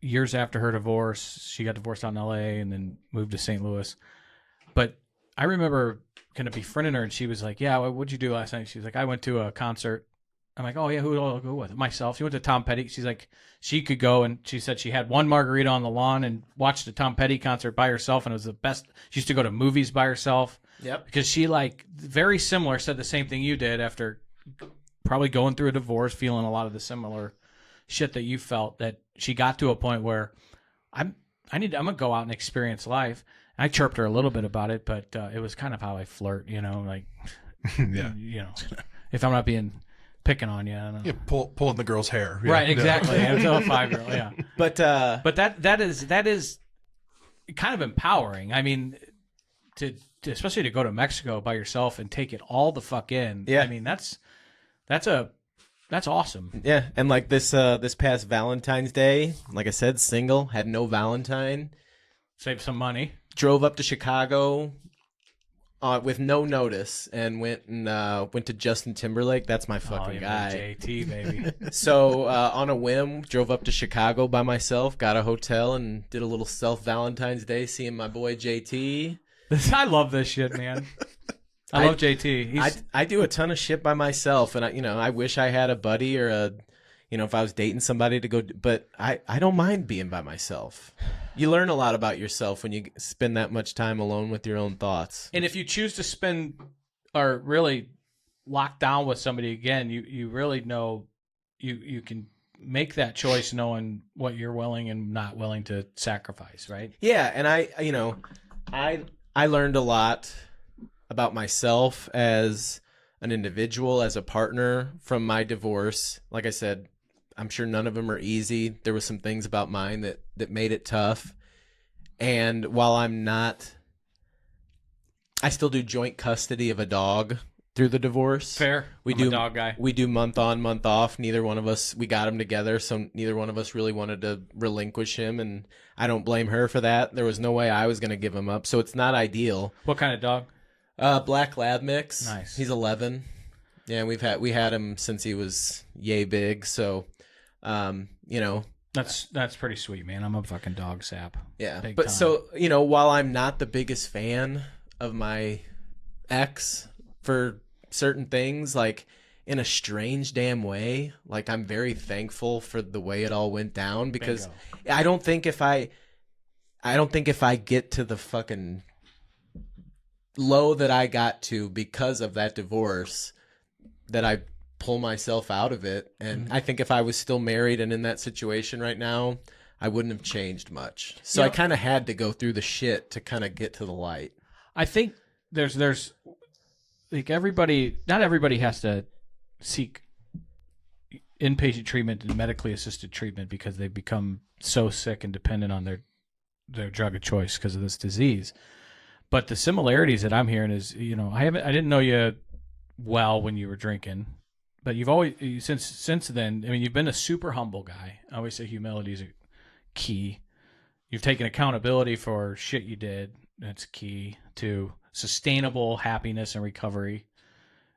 years after her divorce. She got divorced out in L.A. and then moved to St. Louis. But I remember kind of befriending her, and she was like, yeah, what'd you do last night? She was like, I went to a concert. I'm like, oh, yeah, who I'll go with? Myself. She went to Tom Petty. She's like, she could go, and she said she had one margarita on the lawn and watched a Tom Petty concert by herself, and it was the best. She used to go to movies by herself. Yep. Because she, very similar, said the same thing you did after probably going through a divorce, feeling a lot of the similar shit that you felt, that she got to a point where I'm going to go out and experience life. I chirped her a little bit about it, but it was kind of how I flirt, like, Yeah. If I'm not picking on you. I don't know. Yeah, pulling the girl's hair. Yeah. Right, exactly. Yeah. It's a 5-year-old, yeah. But that is kind of empowering. I mean, to especially to go to Mexico by yourself and take it all the fuck in. Yeah. I mean, that's awesome. Yeah, and like this past Valentine's Day, like I said, single, had no Valentine. Save some money. Drove up to Chicago, with no notice and went to Justin Timberlake. That's my fucking guy. JT, baby. So on a whim, drove up to Chicago by myself, got a hotel, and did a little self Valentine's Day seeing my boy JT. I love this shit, man. I love JT. I do a ton of shit by myself, and I wish I had a buddy or if I was dating somebody to go, but I don't mind being by myself. You learn a lot about yourself when you spend that much time alone with your own thoughts. And if you choose to spend or really lock down with somebody again, you really know you can make that choice knowing what you're willing and not willing to sacrifice, right? Yeah, and I learned a lot about myself as an individual, as a partner from my divorce. Like I said, I'm sure none of them are easy. There were some things about mine that made it tough. And while I still do joint custody of a dog through the divorce. Fair. I'm a dog guy. We do month on, month off. Neither one of us, we got him together, so neither one of us really wanted to relinquish him, and I don't blame her for that. There was no way I was going to give him up, so it's not ideal. What kind of dog? Black lab mix. Nice. He's 11. Yeah, we had him since he was yay big, so that's pretty sweet, man. I'm a fucking dog sap. Yeah. Big But time. so, while I'm not the biggest fan of my ex for certain things, like in a strange damn way, like I'm very thankful for the way it all went down, because Bingo. I don't think if I get to the fucking low that I got to because of that divorce, that I pull myself out of it. And I think if I was still married and in that situation right now, I wouldn't have changed much. So I kind of had to go through the shit to kind of get to the light. I think there's like not everybody has to seek inpatient treatment and medically assisted treatment because they become so sick and dependent on their drug of choice because of this disease. But the similarities that I'm hearing is, I didn't know you well when you were drinking, but you've always, since then, I mean, you've been a super humble guy. I always say humility is a key. You've taken accountability for shit you did. That's key to sustainable happiness and recovery.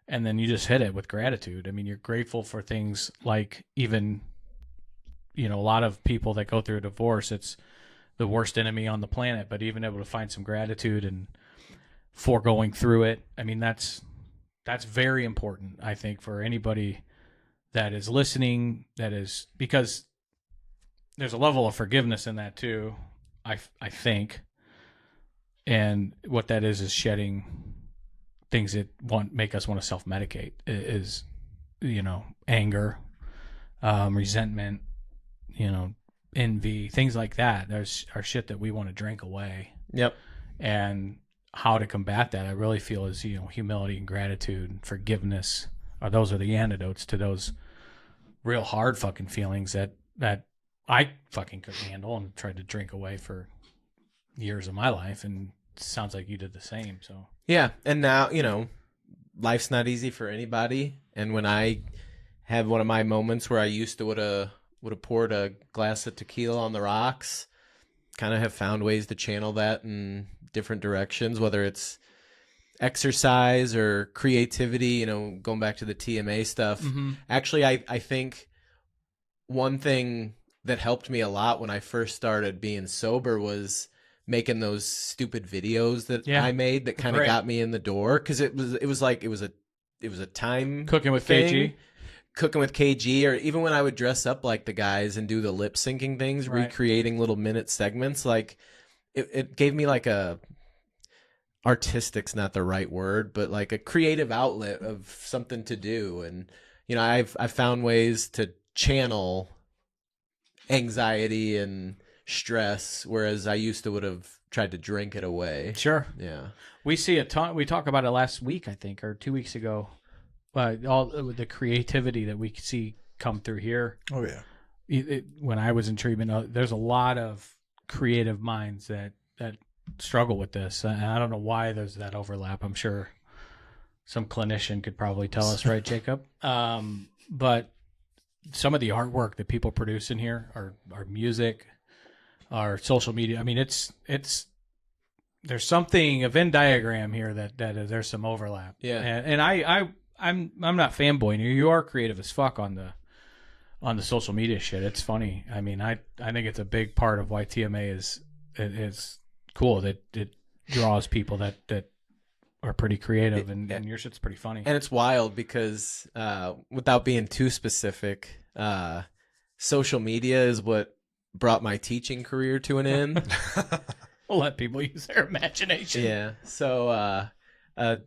And then you just hit it with gratitude. I mean, you're grateful for things like even, a lot of people that go through a divorce, it's the worst enemy on the planet, but even able to find some gratitude and foregoing through it. I mean, that's very important, I think, for anybody that is listening, because there's a level of forgiveness in that too, I think. And what that is shedding things that make us want to self-medicate is, anger, resentment, envy, things like that. There's our shit that we want to drink away. Yep. And how to combat that, I really feel, is humility and gratitude and forgiveness. Those are the antidotes to those real hard fucking feelings that I fucking couldn't handle and tried to drink away for years of my life. And it sounds like you did the same. So yeah, and now life's not easy for anybody. And when I have one of my moments where I used to would have poured a glass of tequila on the rocks, kind of have found ways to channel that in different directions, whether it's exercise or creativity, going back to the TMA stuff. Mm-hmm. Actually, I think one thing that helped me a lot when I first started being sober was making those stupid videos that I made that kind of got me in the door. Cause it was a time cooking with thing. Cooking with KG, or even when I would dress up like the guys and do the lip syncing things, recreating little minute segments, like it gave me like artistic's not the right word, but like a creative outlet of something to do. And, I've found ways to channel anxiety and stress, whereas I used to would have tried to drink it away. Sure. Yeah. We see a ton. We talked about it last week, I think, or 2 weeks ago. All the creativity that we see come through here. Oh yeah. When I was in treatment, there's a lot of creative minds that struggle with this, and I don't know why there's that overlap. I'm sure some clinician could probably tell us, right, Jacob? But some of the artwork that people produce in here, our music, our social media. I mean, it's there's something, a Venn diagram here that there's some overlap. Yeah. And I'm not fanboying you. You are creative as fuck on the social media shit. It's funny. I mean, I think it's a big part of why TMA is cool. That it draws people that are pretty creative, and your shit's pretty funny. And it's wild because without being too specific, social media is what brought my teaching career to an end. We'll let people use their imagination. Yeah. So I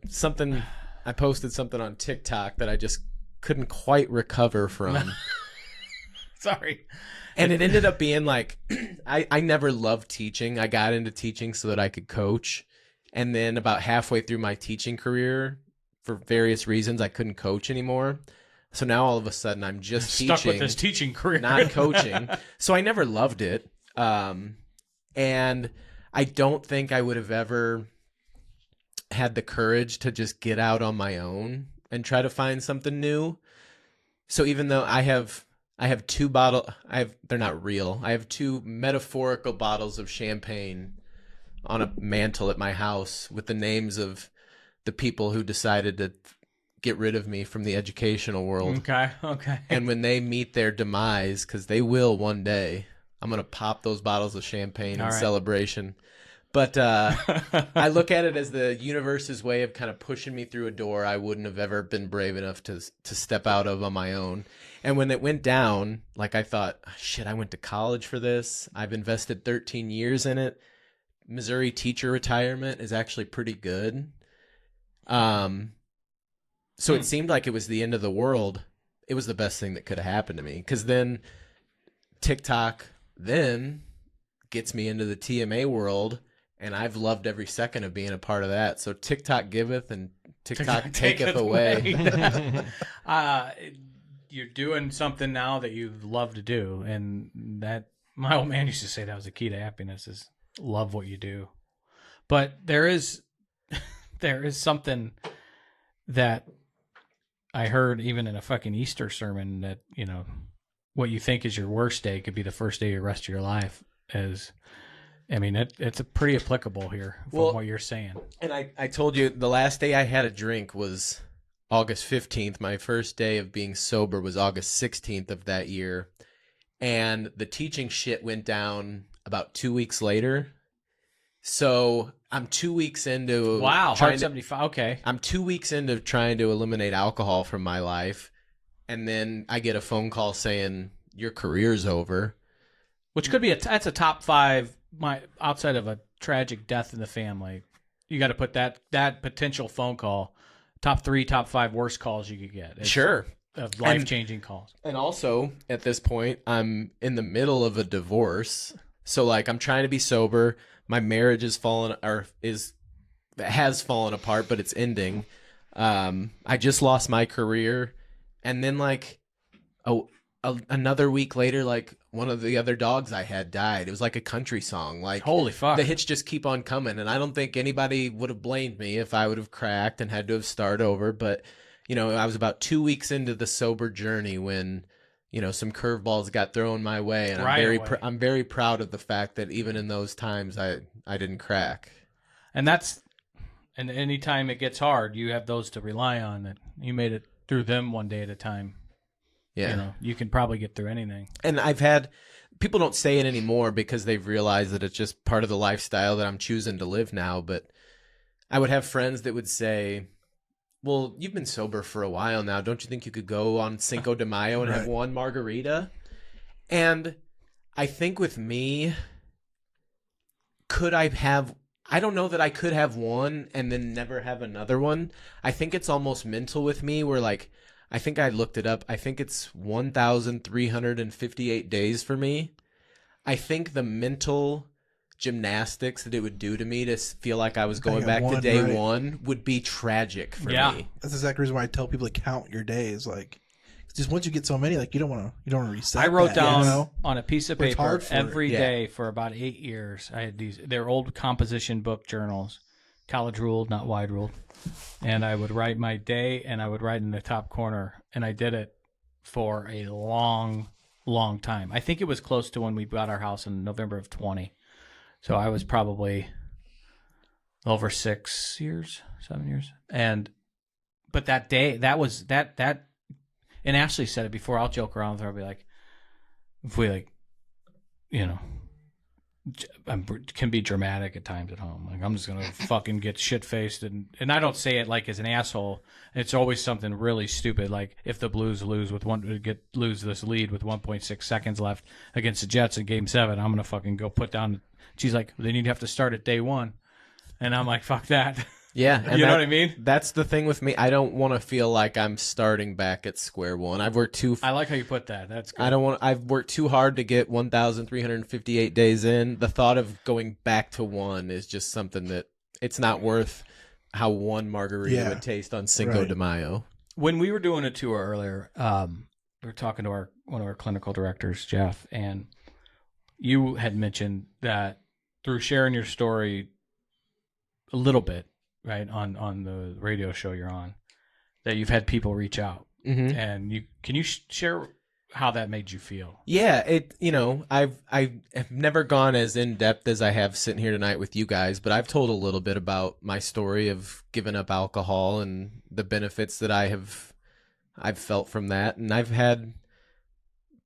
posted something on TikTok that I just couldn't quite recover from. Sorry. And it ended up being like, I never loved teaching. I got into teaching so that I could coach. And then about halfway through my teaching career, for various reasons, I couldn't coach anymore. So now all of a sudden I'm just stuck with this teaching career, not coaching. So I never loved it. And I don't think I would have ever had the courage to just get out on my own and try to find something new. So even though I have two they're not real. I have two metaphorical bottles of champagne on a mantle at my house with the names of the people who decided to get rid of me from the educational world. Okay. And when they meet their demise, because they will one day, I'm going to pop those bottles of champagne in celebration. But I look at it as the universe's way of kind of pushing me through a door I wouldn't have ever been brave enough to step out of on my own. And when it went down, like I thought, shit, I went to college for this. I've invested 13 years in it. Missouri teacher retirement is actually pretty good. So it seemed like it was the end of the world. It was the best thing that could have happened to me. Because then TikTok then gets me into the TMA world, and I've loved every second of being a part of that. So TikTok giveth and TikTok taketh away. You're doing something now that you love to do, and that my old man used to say that was the key to happiness is love what you do. But there is something that I heard even in a fucking Easter sermon that, you know, what you think is your worst day could be the first day of the rest of your life. It's a pretty applicable here from what you're saying. And I told you the last day I had a drink was August 15th. My first day of being sober was August 16th of that year. And the teaching shit went down about 2 weeks later. So I'm 2 weeks into... Wow, 175, okay. I'm 2 weeks into trying to eliminate alcohol from my life. And then I get a phone call saying, your career's over. Which could be that's a top 5, outside of a tragic death in the family. You got to put that potential phone call, top 3, top 5 worst calls you could get. Sure. Of life-changing calls. And also, at this point, I'm in the middle of a divorce. So, like, I'm trying to be sober. My marriage has fallen apart, but it's ending. I just lost my career. And then, like, another week later, like, one of the other dogs I had died. It was like a country song. Like, holy fuck. The hits just keep on coming. And I don't think anybody would have blamed me if I would have cracked and had to have started over. But, you know, I was about 2 weeks into the sober journey when, you know, some curveballs got thrown my way. And I'm very proud of the fact that even in those times, I didn't crack. And anytime it gets hard, you have those to rely on, that you made it through them one day at a time. Yeah. You know, you can probably get through anything. And I've had people don't say it anymore because they've realized that it's just part of the lifestyle that I'm choosing to live now. But I would have friends that would say, well, you've been sober for a while now. Don't you think you could go on Cinco de Mayo and have one margarita? And I think with me, I don't know that I could have one and then never have another one. I think it's almost mental with me where, like, I think I looked it up. I think it's 1,358 days for me. I think the mental gymnastics that it would do to me to feel like I was going back to day one would be tragic for me. That's exactly the reason why I tell people to count your days. Like, just once you get so many, like, you don't want to reset. I wrote that, down on a piece of paper every day day for about 8 years. I had they're old composition book journals, college ruled, not wide ruled. And I would write my day, and I would write in the top corner. And I did it for a long, long time. I think it was close to when we bought our house in November of 20. So I was probably over 6 years, 7 years. But that day, that was that, and Ashley said it before. I'll joke around with her. I'll be like, if we like, you know, can be dramatic at times at home. Like, I'm just going to fucking get shit-faced. And I don't say it like as an asshole. It's always something really stupid. Like if the Blues lose this lead with 1.6 seconds left against the Jets in Game 7, I'm going to fucking go put down. She's like, then you'd have to start at day one. And I'm like, fuck that. Yeah. And you know what I mean? That's the thing with me. I don't want to feel like I'm starting back at square one. I've worked I like how you put that. That's good. I've worked too hard to get 1,358 days in. The thought of going back to one is just something that it's not worth how one margarita would taste on Cinco de Mayo. When we were doing a tour earlier, we were talking to one of our clinical directors, Jeff, and you had mentioned that through sharing your story a little bit, right, on the radio show you're on, that you've had people reach out. Mm-hmm. And can you share how that made you feel? Yeah, I've never gone as in depth as I have sitting here tonight with you guys, but I've told a little bit about my story of giving up alcohol and the benefits that I've felt from that, and I've had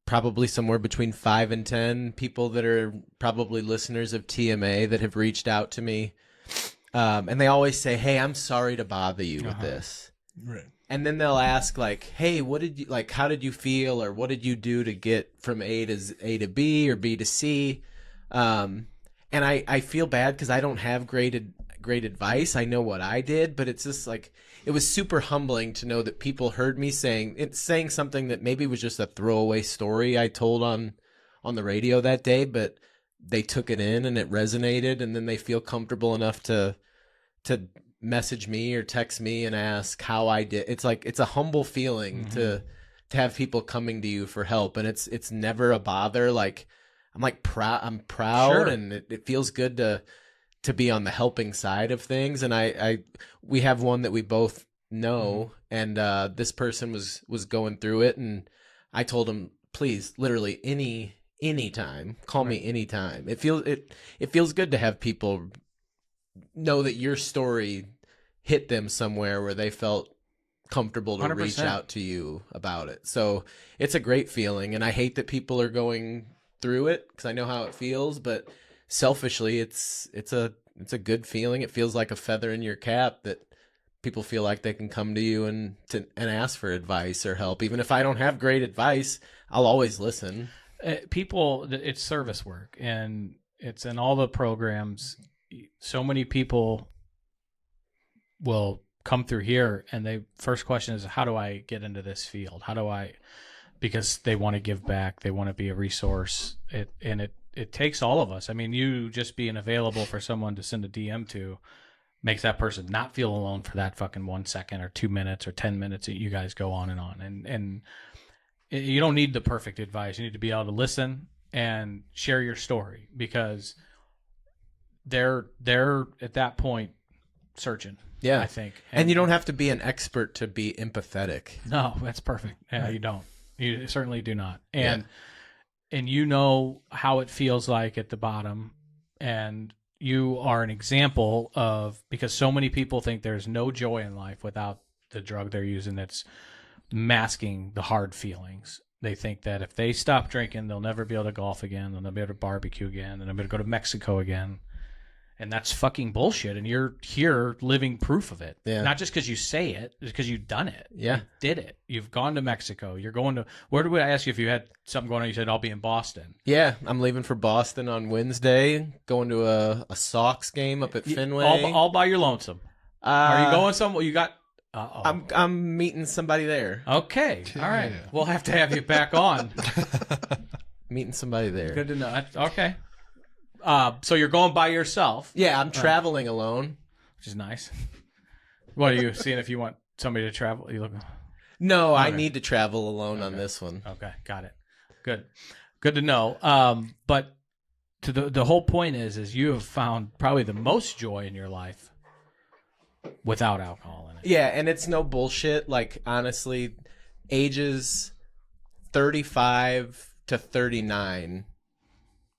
probably somewhere between 5 and 10 people that are probably listeners of TMA that have reached out to me. And they always say, "Hey, I'm sorry to bother you with this." Right. And then they'll ask like, "Hey, how did you feel, or what did you do to get from A to B or B to C?" And I feel bad because I don't have great advice. I know what I did, but it's just like, it was super humbling to know that people heard me saying something that maybe was just a throwaway story I told on the radio that day, but they took it in and it resonated, and then they feel comfortable enough to message me or text me and ask how I did. It's like, it's a humble feeling to have people coming to you for help, and it's never a bother. Like, I'm proud, Sure. and it feels good to be on the helping side of things. And we have one that we both know, and this person was going through it, and I told him, please, literally anytime, call me anytime. It feels good to have people know that your story hit them somewhere where they felt comfortable to 100%. reach out to you about it. So it's a great feeling, and I hate that people are going through it because I know how it feels, but selfishly it's a good feeling. It feels like a feather in your cap that people feel like they can come to you and ask for advice or help. Even if I don't have great advice, I'll always listen. It's service work, and it's in all the programs. So many people will come through here, and the first question is, how do I get into this field? Because they want to give back, they want to be a resource. It takes all of us. I mean, you just being available for someone to send a DM to makes that person not feel alone for that fucking 1 second or 2 minutes or 10 minutes that you guys go on. And you don't need the perfect advice. You need to be able to listen and share your story, because they're at that point searching. Yeah, I think. And you don't have to be an expert to be empathetic. No, that's perfect. Yeah, right. You don't. You certainly do not. And you know how it feels like at the bottom, and you are an example of, because so many people think there's no joy in life without the drug they're using that's masking the hard feelings. They think that if they stop drinking, they'll never be able to golf again, they'll never be able to barbecue again, and they'll be able to go to Mexico again. And that's fucking bullshit. And you're here living proof of it. Yeah. Not just because you say it, it's because you've done it. Yeah. You did it. You've gone to Mexico. You're going to, where did I ask you if you had something going on? You said, I'll be in Boston. Yeah. I'm leaving for Boston on Wednesday, going to a Sox game up at Fenway. All by your loansome. Are you going somewhere? You got, I'm meeting somebody there. Okay. All right. We'll have to have you back on. Meeting somebody there. Good to know. Okay. So you're going by yourself. Yeah, I'm traveling alone. Which is nice. What are you seeing if you want somebody to travel? You look. No, I need to travel alone on this one. Okay, got it. Good to know. But to the whole point is you have found probably the most joy in your life without alcohol in it. Yeah, and it's no bullshit. Like, honestly, ages 35 to 39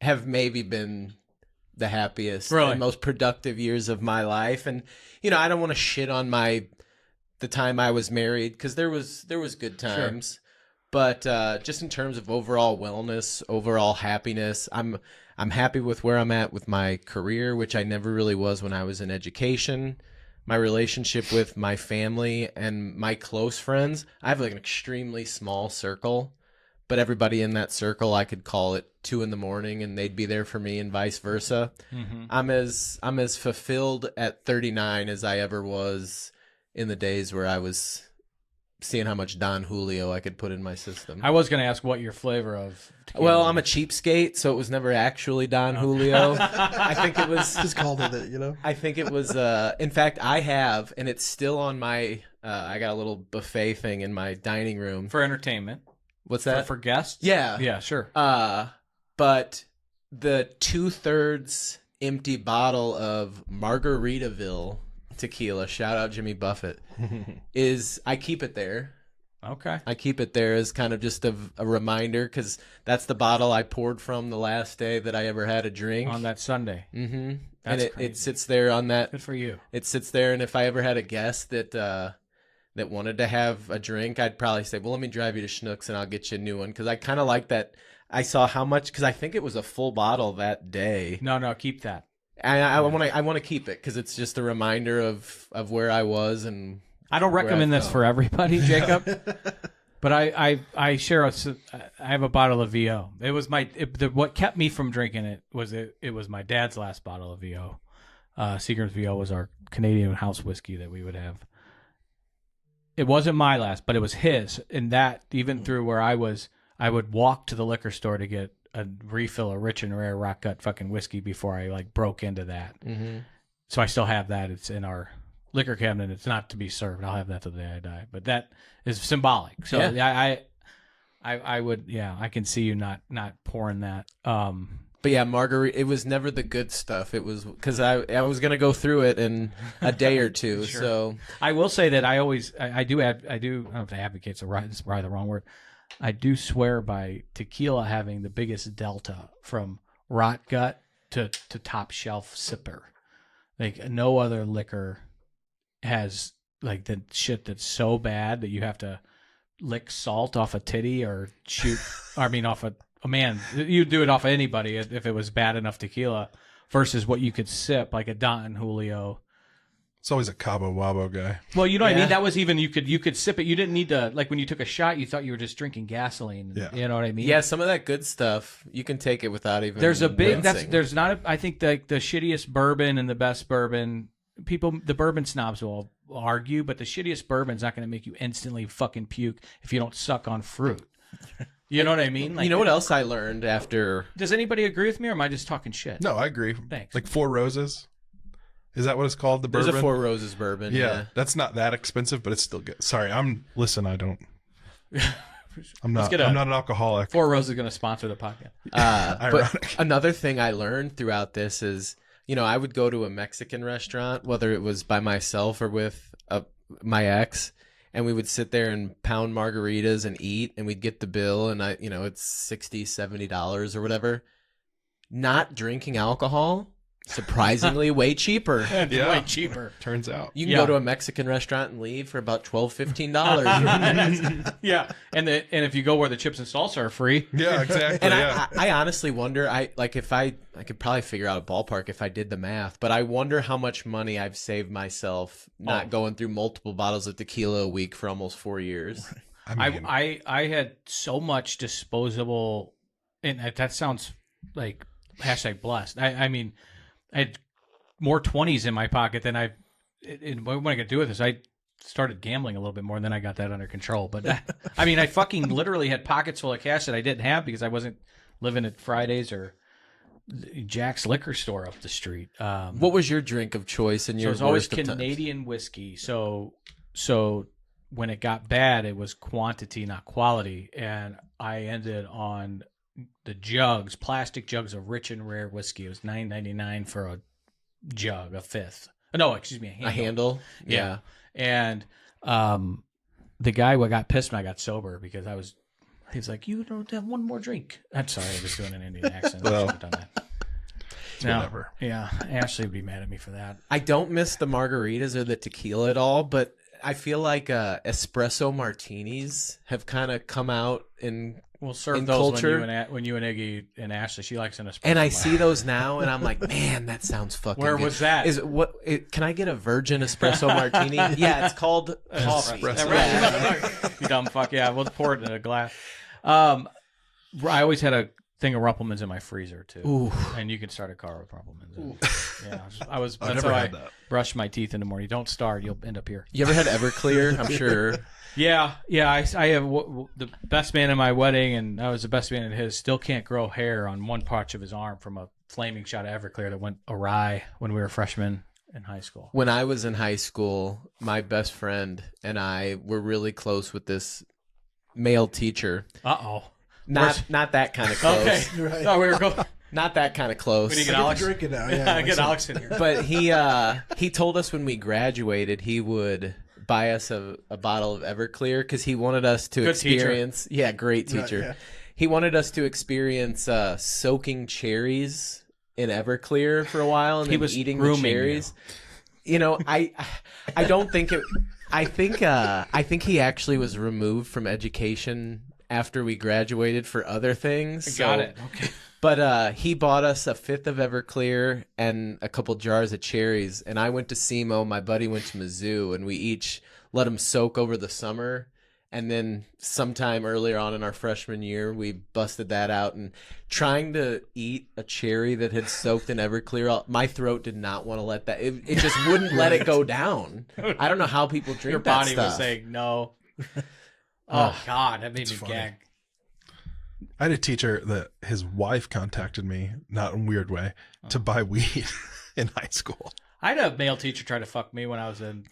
have maybe been the happiest Really? and most productive years of my life. And I don't want to shit on the time I was married, because there was good times. Sure. But just in terms of overall wellness, overall happiness, I'm happy with where I'm at with my career, which I never really was when I was in education. My relationship with my family and my close friends, I have like an extremely small circle, but everybody in that circle, I could call at 2 a.m. and they'd be there for me, and vice versa. Mm-hmm. I'm as fulfilled at 39 as I ever was in the days where I was seeing how much Don Julio I could put in my system. I was going to ask what your flavor of tequila Well, I'm a cheapskate, so it was never actually Don Julio. I think it was... Just called it, I think it was... in fact, I have, and it's still on my... I got a little buffet thing in my dining room. For entertainment. What's that? For guests? Yeah. Yeah, sure. But the 2/3 empty bottle of Margaritaville tequila, shout out Jimmy Buffett, I keep it there. Okay. I keep it there as kind of just a reminder, because that's the bottle I poured from the last day that I ever had a drink. On that Sunday. Mm-hmm. And it sits there on that. Good for you. It sits there, and if I ever had a guest that wanted to have a drink, I'd probably say, well, let me drive you to Schnucks and I'll get you a new one, because I kind of like that. I saw how much, because I think it was a full bottle that day. No, keep that. I want to keep it, because it's just a reminder of where I was. And I don't recommend this for everybody, Jacob. But I share I have a bottle of VO. It was what kept me from drinking it was my dad's last bottle of VO. Seagram's VO was our Canadian house whiskey that we would have. It wasn't my last, but it was his. And that, even through where I would walk to the liquor store to get a refill of rich and rare rock gut fucking whiskey before I like broke into that. Mm-hmm. So I still have that. It's in our liquor cabinet. It's not to be served. I'll have that till the day I die. But that is symbolic. So yeah. I would, I can see you not pouring that. But yeah, margarita, it was never the good stuff. It was because I was going to go through it in a day or two. Sure. So I will say that I do, I don't know if advocate's it's probably the wrong word. I do swear by tequila having the biggest delta from rot gut to top shelf sipper. Like no other liquor has like the shit that's so bad that you have to lick salt off a titty or shoot, off a man. You'd do it off of anybody if it was bad enough tequila versus what you could sip like a Don Julio. It's always a Cabo Wabo guy. Well, you know what I mean? That was even, you could sip it. You didn't need to, like when you took a shot, you thought you were just drinking gasoline. Yeah. You know what I mean? Yeah, some of that good stuff, you can take it without even There's a big, rinsing. there's not, I think the shittiest bourbon and the best bourbon, the bourbon snobs will argue, but the shittiest bourbon's not going to make you instantly fucking puke if you don't suck on fruit. You know what I mean? Like, you know what else I learned after... Does anybody agree with me, or am I just talking shit? No, I agree. Thanks. Like Four Roses. Is that what it's called? The bourbon? There's a Four Roses bourbon. Yeah, that's not that expensive, but it's still good. Sorry, I'm not an alcoholic. Four Roses is going to sponsor the podcast. But another thing I learned throughout this is, I would go to a Mexican restaurant, whether it was by myself or with my ex, and we would sit there and pound margaritas and eat, and we'd get the bill, and it's $60, $70 or whatever. Not drinking alcohol, surprisingly way cheaper. Way cheaper. Turns out. You can go to a Mexican restaurant and leave for about $12, $15. Yeah. And if you go where the chips and salsa are free. Yeah, exactly. And I honestly wonder, I could probably figure out a ballpark if I did the math, but I wonder how much money I've saved myself not going through multiple bottles of tequila a week for almost 4 years. I had so much disposable, and that sounds like #blessed. I had more 20s in my pocket than what am I going to do with this? I started gambling a little bit more, and then I got that under control. But I fucking literally had pockets full of cash that I didn't have because I wasn't living at Fridays or Jack's liquor store up the street. What was your drink of choice in your? So it was always Canadian whiskey. So when it got bad, it was quantity, not quality, and I ended on the jugs, plastic jugs of rich and rare whiskey. It was $9.99 for a jug, a fifth. No, excuse me, a handle. Yeah. And the guy got pissed when I got sober because he was like, "You don't have one more drink." I'm sorry, I was doing an Indian accent. I should have done that. It's whatever. Yeah, Ashley would be mad at me for that. I don't miss the margaritas or the tequila at all, but I feel like espresso martinis have kind of come out in We'll serve in those culture. when you and Iggy and Ashley, she likes an espresso. And I see those now, and I'm like, man, that sounds fucking Where good. was that? Can I get a virgin espresso martini? Yeah, it's called coffee. You dumb fuck. Yeah, we'll pour it in a glass. I always had a thing of Rumplemans in my freezer too. Ooh. And you can start a car with Rumplemans. Yeah, that's never how I had that. brush my teeth in the morning. Don't start, you'll end up here. You ever had Everclear? I'm sure. Yeah. I have the best man in my wedding, and I was the best man in his. Still can't grow hair on one patch of his arm from a flaming shot of Everclear that went awry when we were freshmen in high school. When I was in high school, my best friend and I were really close with this male teacher. Not that kind of close. Okay. Right. No, we were going. Not that kind of close. We need to get Get Alex. drinking now. Yeah, Yeah, get Alex in here. But he told us when we graduated he would buy us a bottle of Everclear because he wanted us to Good teacher. experience. Yeah, great teacher. yeah. He wanted us to experience soaking cherries in Everclear for a while and He then was eating the grooming cherries. You know, I don't think it. I think he actually was removed from education after we graduated for other things. Got it. Okay. But he bought us a fifth of Everclear and a couple jars of cherries. And I went to SEMO. My buddy went to Mizzou. And we each let them soak over the summer. And then sometime earlier on in our freshman year, we busted that out. And trying to eat a cherry that had soaked in Everclear, my throat did not want to let that. It just wouldn't let it go down. I don't know how people drink Your that body stuff. was saying no. Oh, God. That made me funny. gag. I had a teacher that his wife contacted me, not in a weird way, to buy weed in high school. I had a male teacher try to fuck me when I was in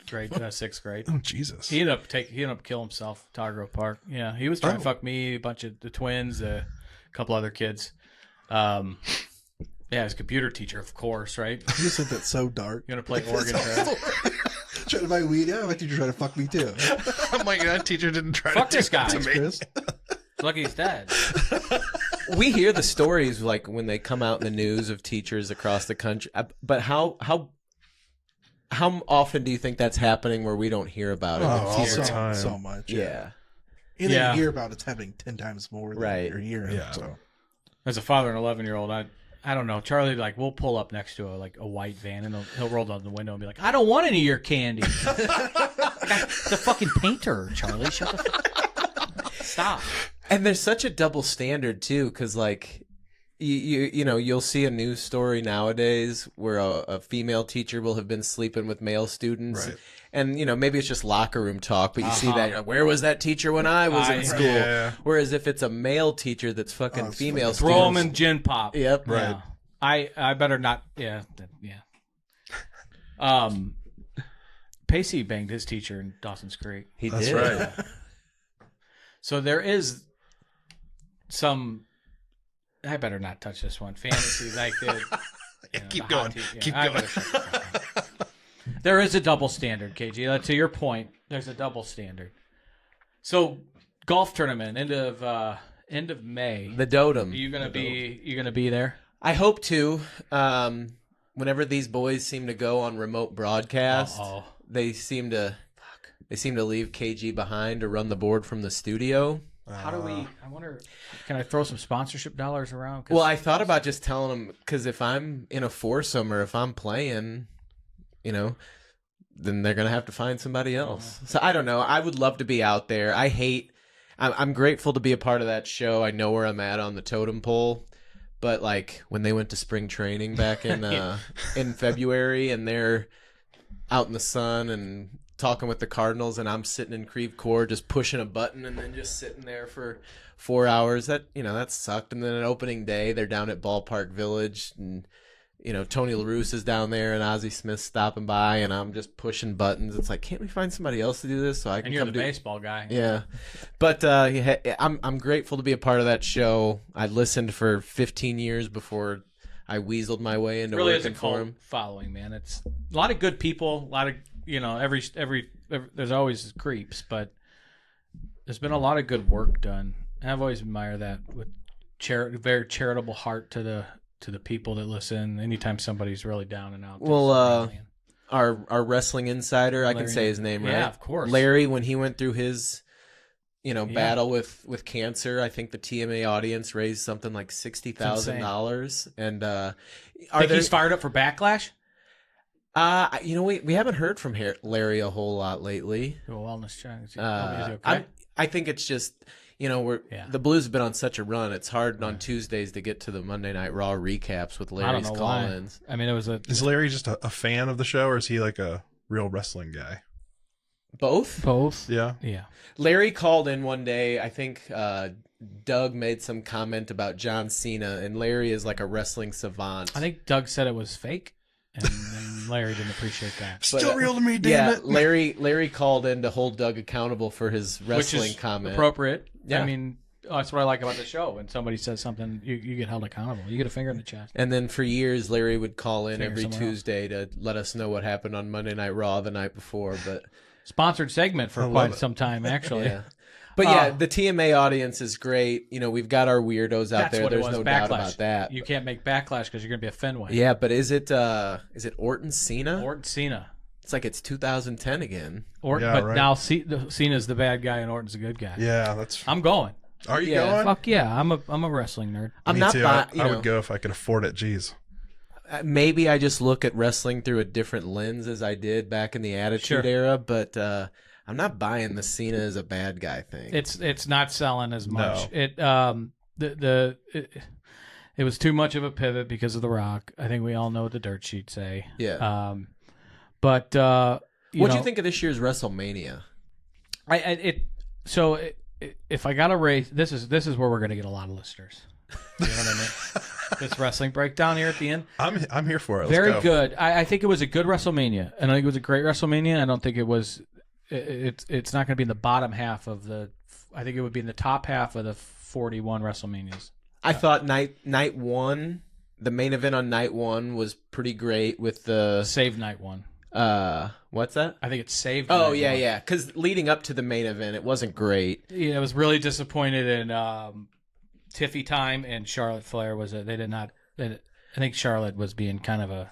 sixth grade. Oh, Jesus. He ended up killing himself at Targrove Park. Yeah, he was trying to fuck me, a bunch of the twins, a couple other kids. Yeah, his computer teacher, of course, right? You just said that's so dark. You want to play Oregon Trail? Trying to buy weed. Yeah, my teacher tried to fuck me too. I'm like, that teacher didn't try Fuck to this do guy. that to me. Chris. Lucky he's dead. We hear the stories like when they come out in the news of teachers across the country, but how often do you think that's happening where we don't hear about it? Oh, all the so, time. so much. Yeah. And then Yeah. you hear about it's happening 10 times more than Right. you're hearing. Yeah. So. As a father and 11-year-old, I don't know. Charlie, like, we'll pull up next to a white van, and he'll roll down the window and be like, "I don't want any of your candy." The fucking painter, Charlie. Shut the fuck. Stop. And there's such a double standard too, because like you know you'll see a news story nowadays where a female teacher will have been sleeping with male students, Right. and you know maybe it's just locker room talk, but you see that, you know, where was that teacher when I was in school? Yeah. Whereas if it's a male teacher that's fucking it's female, fucking- Throw him students- in gin pop. Yep. Right. Yeah. I better not. Yeah. Pacey banged his teacher in Dawson's Creek. He That's did. right. So there is some. I better not touch this one. Fantasy, like the. Keep the hot going. tea- yeah, Keep I going. better shut the fuck up. There is a double standard, KG. To your point, there's a double standard. So, golf tournament end of May. The dotem. Are you gonna be there? I hope to. Whenever these boys seem to go on remote broadcast, Uh-oh. they seem to leave KG behind to run the board from the studio. How do we? I wonder. Can I throw some sponsorship dollars around? 'Cause Well, I thought about just telling them, because if I'm in a foursome or if I'm playing, you know, then they're gonna have to find somebody else. So I don't know. I would love to be out there. I'm grateful to be a part of that show. I know where I'm at on the totem pole. But like when they went to spring training back in in February, and they're out in the sun and talking with the Cardinals, and I'm sitting in Creve Coeur just pushing a button and then just sitting there for 4 hours, that sucked. And then an opening day, they're down at Ballpark Village, and Tony LaRusse is down there and Ozzie Smith's stopping by, and I'm just pushing buttons. It's like, can't we find somebody else to do this so I can and you're come the do baseball guy. Yeah. But I'm grateful to be a part of that show. I listened for 15 years before I weaseled my way into Really is a working for cult him. following, man. It's a lot of good people. A lot of every there's always creeps, but there's been a lot of good work done. And I've always admired that with very charitable heart to to the people that listen. Anytime somebody's really down and out. Well, our wrestling insider, I can Larry. say his name, right? Yeah, of course. Larry, when he went through his, battle with cancer, I think the TMA audience raised something like $60,000. And he's fired up for Backlash? We haven't heard from Larry a whole lot lately. Do a wellness check. Is he okay? I think it's just, the Blues have been on such a run. It's hard on Tuesdays to get to the Monday Night Raw recaps with Larry's call-ins. I mean, Is Larry just a fan of the show, or is he like a real wrestling guy? Both. Yeah. Larry called in one day. I think Doug made some comment about John Cena, and Larry is like a wrestling savant. I think Doug said it was fake, and Larry didn't appreciate that. Still real to me, damn it. Larry called in to hold Doug accountable for his wrestling Which is comment. Appropriate. Yeah. I mean, that's what I like about the show. When somebody says something, you get held accountable. You get a finger in the chest. And then for years, Larry would call in every somewhere Tuesday to let us know what happened on Monday Night Raw the night before. But Sponsored segment for quite some time, actually. Yeah. But the TMA audience is great. We've got our weirdos out there. There's no doubt about that. You can't make Backlash because you're going to be a Fenway. Yeah, but is it Orton Cena? Orton Cena. It's like it's 2010 again. Orton, but now Cena's the bad guy and Orton's the good guy. Yeah, I'm going. Are you going? Fuck yeah, I'm a wrestling nerd. I'm Me not. too. I would go if I could afford it. Jeez. Maybe I just look at wrestling through a different lens as I did back in the Attitude Era, but I'm not buying the Cena as a bad guy thing. It's not selling as much. No. It was too much of a pivot because of The Rock. I think we all know what the dirt sheets say. Yeah. But what'd you think of this year's WrestleMania? If I got to rate, this is where we're going to get a lot of listeners. You know what I mean? This wrestling breakdown here at the end. I'm here for it. Let's Very go. good. I think it was a good WrestleMania, and I think it was a great WrestleMania. I don't think it was. It's not going to be in the bottom half of the. I think it would be in the top half of the 41 WrestleManias. I thought night one, the main event on night one was pretty great with the Save Night One. What's that? I think it's Saved. Oh, Night yeah, One. yeah. Because leading up to the main event, it wasn't great. Yeah, I was really disappointed in Tiffy Time and Charlotte Flair. They did not. I think Charlotte was being kind of a.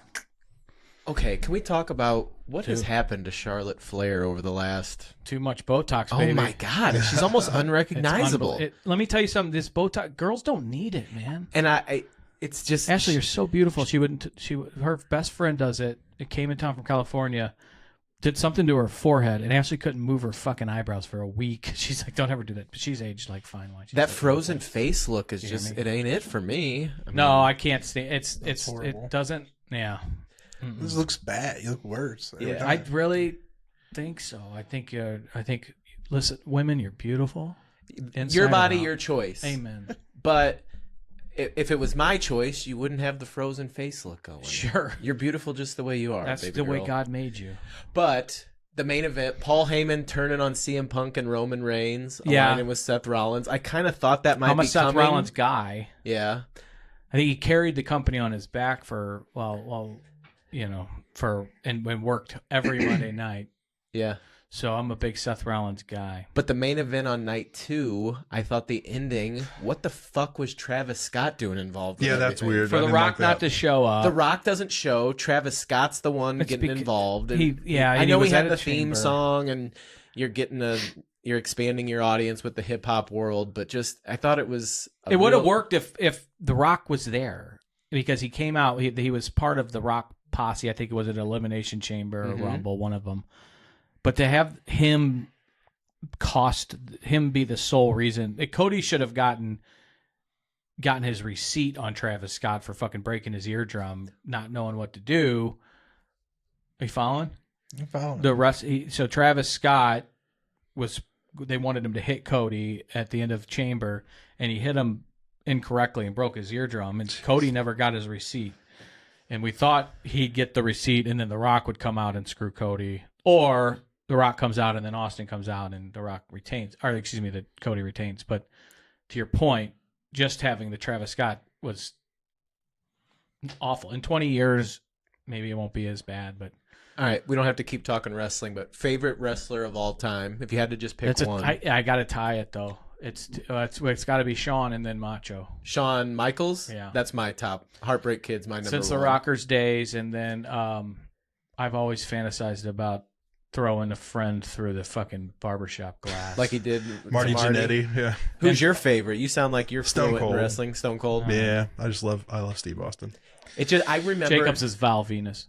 Okay, can we talk about what has happened to Charlotte Flair over the last... Too much Botox, baby. Oh, my God. She's almost unrecognizable. Let me tell you something. This Botox... Girls don't need it, man. And it's just... Ashley, you're so beautiful. Her best friend does it. It came in town from California. Did something to her forehead, and Ashley couldn't move her fucking eyebrows for a week. She's like, don't ever do that. But she's aged like fine wine. That frozen face look is just... It ain't it for me. No, I can't stand... horrible. It doesn't... Yeah. This looks bad. You look worse. Yeah, I really think so. I think listen, women, you're beautiful. Your body, your choice. Amen. But if it was my choice, you wouldn't have the frozen face look going. Sure. You're beautiful just the way you are. That's baby the way girl. God made you. But the main event, Paul Heyman turning on CM Punk and Roman Reigns, aligning with Seth Rollins. I kind of thought that might I'm be a Seth coming. Rollins guy. Yeah. I think he carried the company on his back and worked every Monday night. Yeah. So I'm a big Seth Rollins guy. But the main event on night 2, I thought the ending, what the fuck was Travis Scott doing involved with that's everything? weird. For The Rock not to show up. The Rock doesn't show. Travis Scott's the one getting involved. And I know he had the theme song, and you're expanding your audience with the hip hop world, but just I thought it was. It would have worked if The Rock was there, because he came out. He was part of the Rock posse. I think it was an Elimination Chamber or Rumble, one of them. But to have him be the sole reason, Cody should have gotten his receipt on Travis Scott for fucking breaking his eardrum, not knowing what to do. Are you following? I'm following. The rest. So Travis Scott they wanted him to hit Cody at the end of Chamber, and he hit him incorrectly and broke his eardrum, and Cody never got his receipt. And we thought he'd get the receipt, and then The Rock would come out and screw Cody, or The Rock comes out and then Austin comes out and The Rock retains, or excuse me, that Cody retains. But to your point, just having the Travis Scott was awful. In 20 years, maybe it won't be as bad, but. All right, we don't have to keep talking wrestling, but favorite wrestler of all time, if you had to just pick one. I got to tie it, though. It's got to be Shawn and then Macho. Shawn Michaels? Yeah. That's my top. Heartbreak Kid's my number Since one. the Rockers days, and then I've always fantasized about throwing a friend through the fucking barbershop glass. Like he did Marty to Jannetty, yeah. Who's your favorite? You sound like you're Stone fluent in Cold. wrestling. Stone Cold. Yeah, I love Steve Austin. I remember. Jacobs is Val Venis.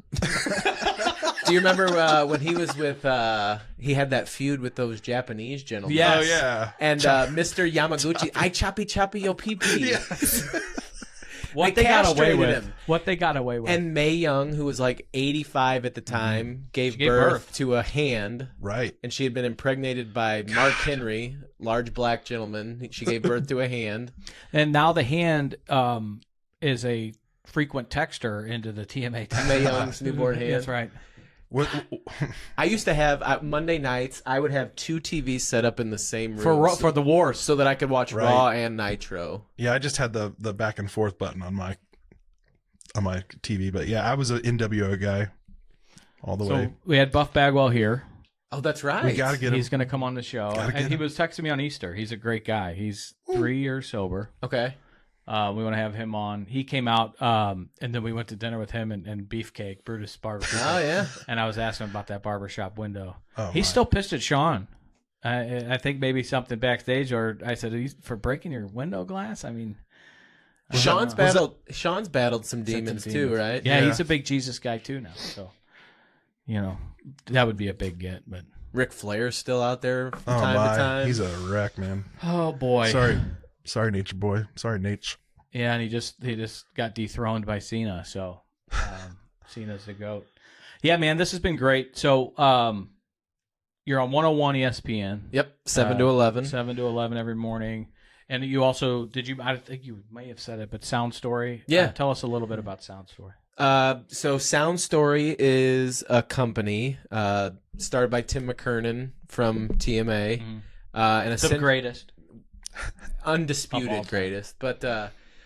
Do you remember when he was with? He had that feud with those Japanese gentlemen. Yes. Oh yeah. And Mr. Yamaguchi, I choppy your pee pee. What They they got away castrated with. him. What they got away with. And Mae Young, who was like 85 at the time, gave gave birth birth. to a hand. Right. And she had been impregnated by Mark Henry, large black gentleman. She gave birth to a hand. And now the hand is a frequent texter into the TMA. Mae Young's newborn hand. That's right. I used to have Monday nights. I would have 2 TVs set up in the same room For the wars. so that I could watch Right. Raw and Nitro. Yeah, I just had the back and forth button on my TV, but yeah, I was an NWO guy all the way. So we had Buff Bagwell here. Oh, that's right. We gotta get him. He's going to come on the show. Gotta get And he him. was texting me on Easter. He's a great guy. He's 3 years sober. Okay. We want to have him on. He came out, and then we went to dinner with him and Beefcake, Brutus Barbecue. Oh yeah. And I was asking him about that barbershop window. Oh, He's my. still pissed at Shawn. I think maybe something backstage, or I said, "He's for breaking your window glass." I mean, I don't Sean's know. battled some demons too, right? Yeah, Yeah. he's a big Jesus guy too now. So, that would be a big get. But Ric Flair's still out there from Oh time my, to time. he's a wreck, man. oh boy, Sorry, Nature Boy. Sorry, Nate. yeah, and he just got dethroned by Cena. So, Cena's the GOAT. Yeah, man, this has been great. So, you're on 101 ESPN. Yep, 7 to 11. 7 to 11 every morning. And you also, I think you may have said it, but SoundStory. Yeah. Tell us a little bit about SoundStory. So SoundStory is a company started by Tim McKernan from TMA. And The greatest. undisputed greatest. But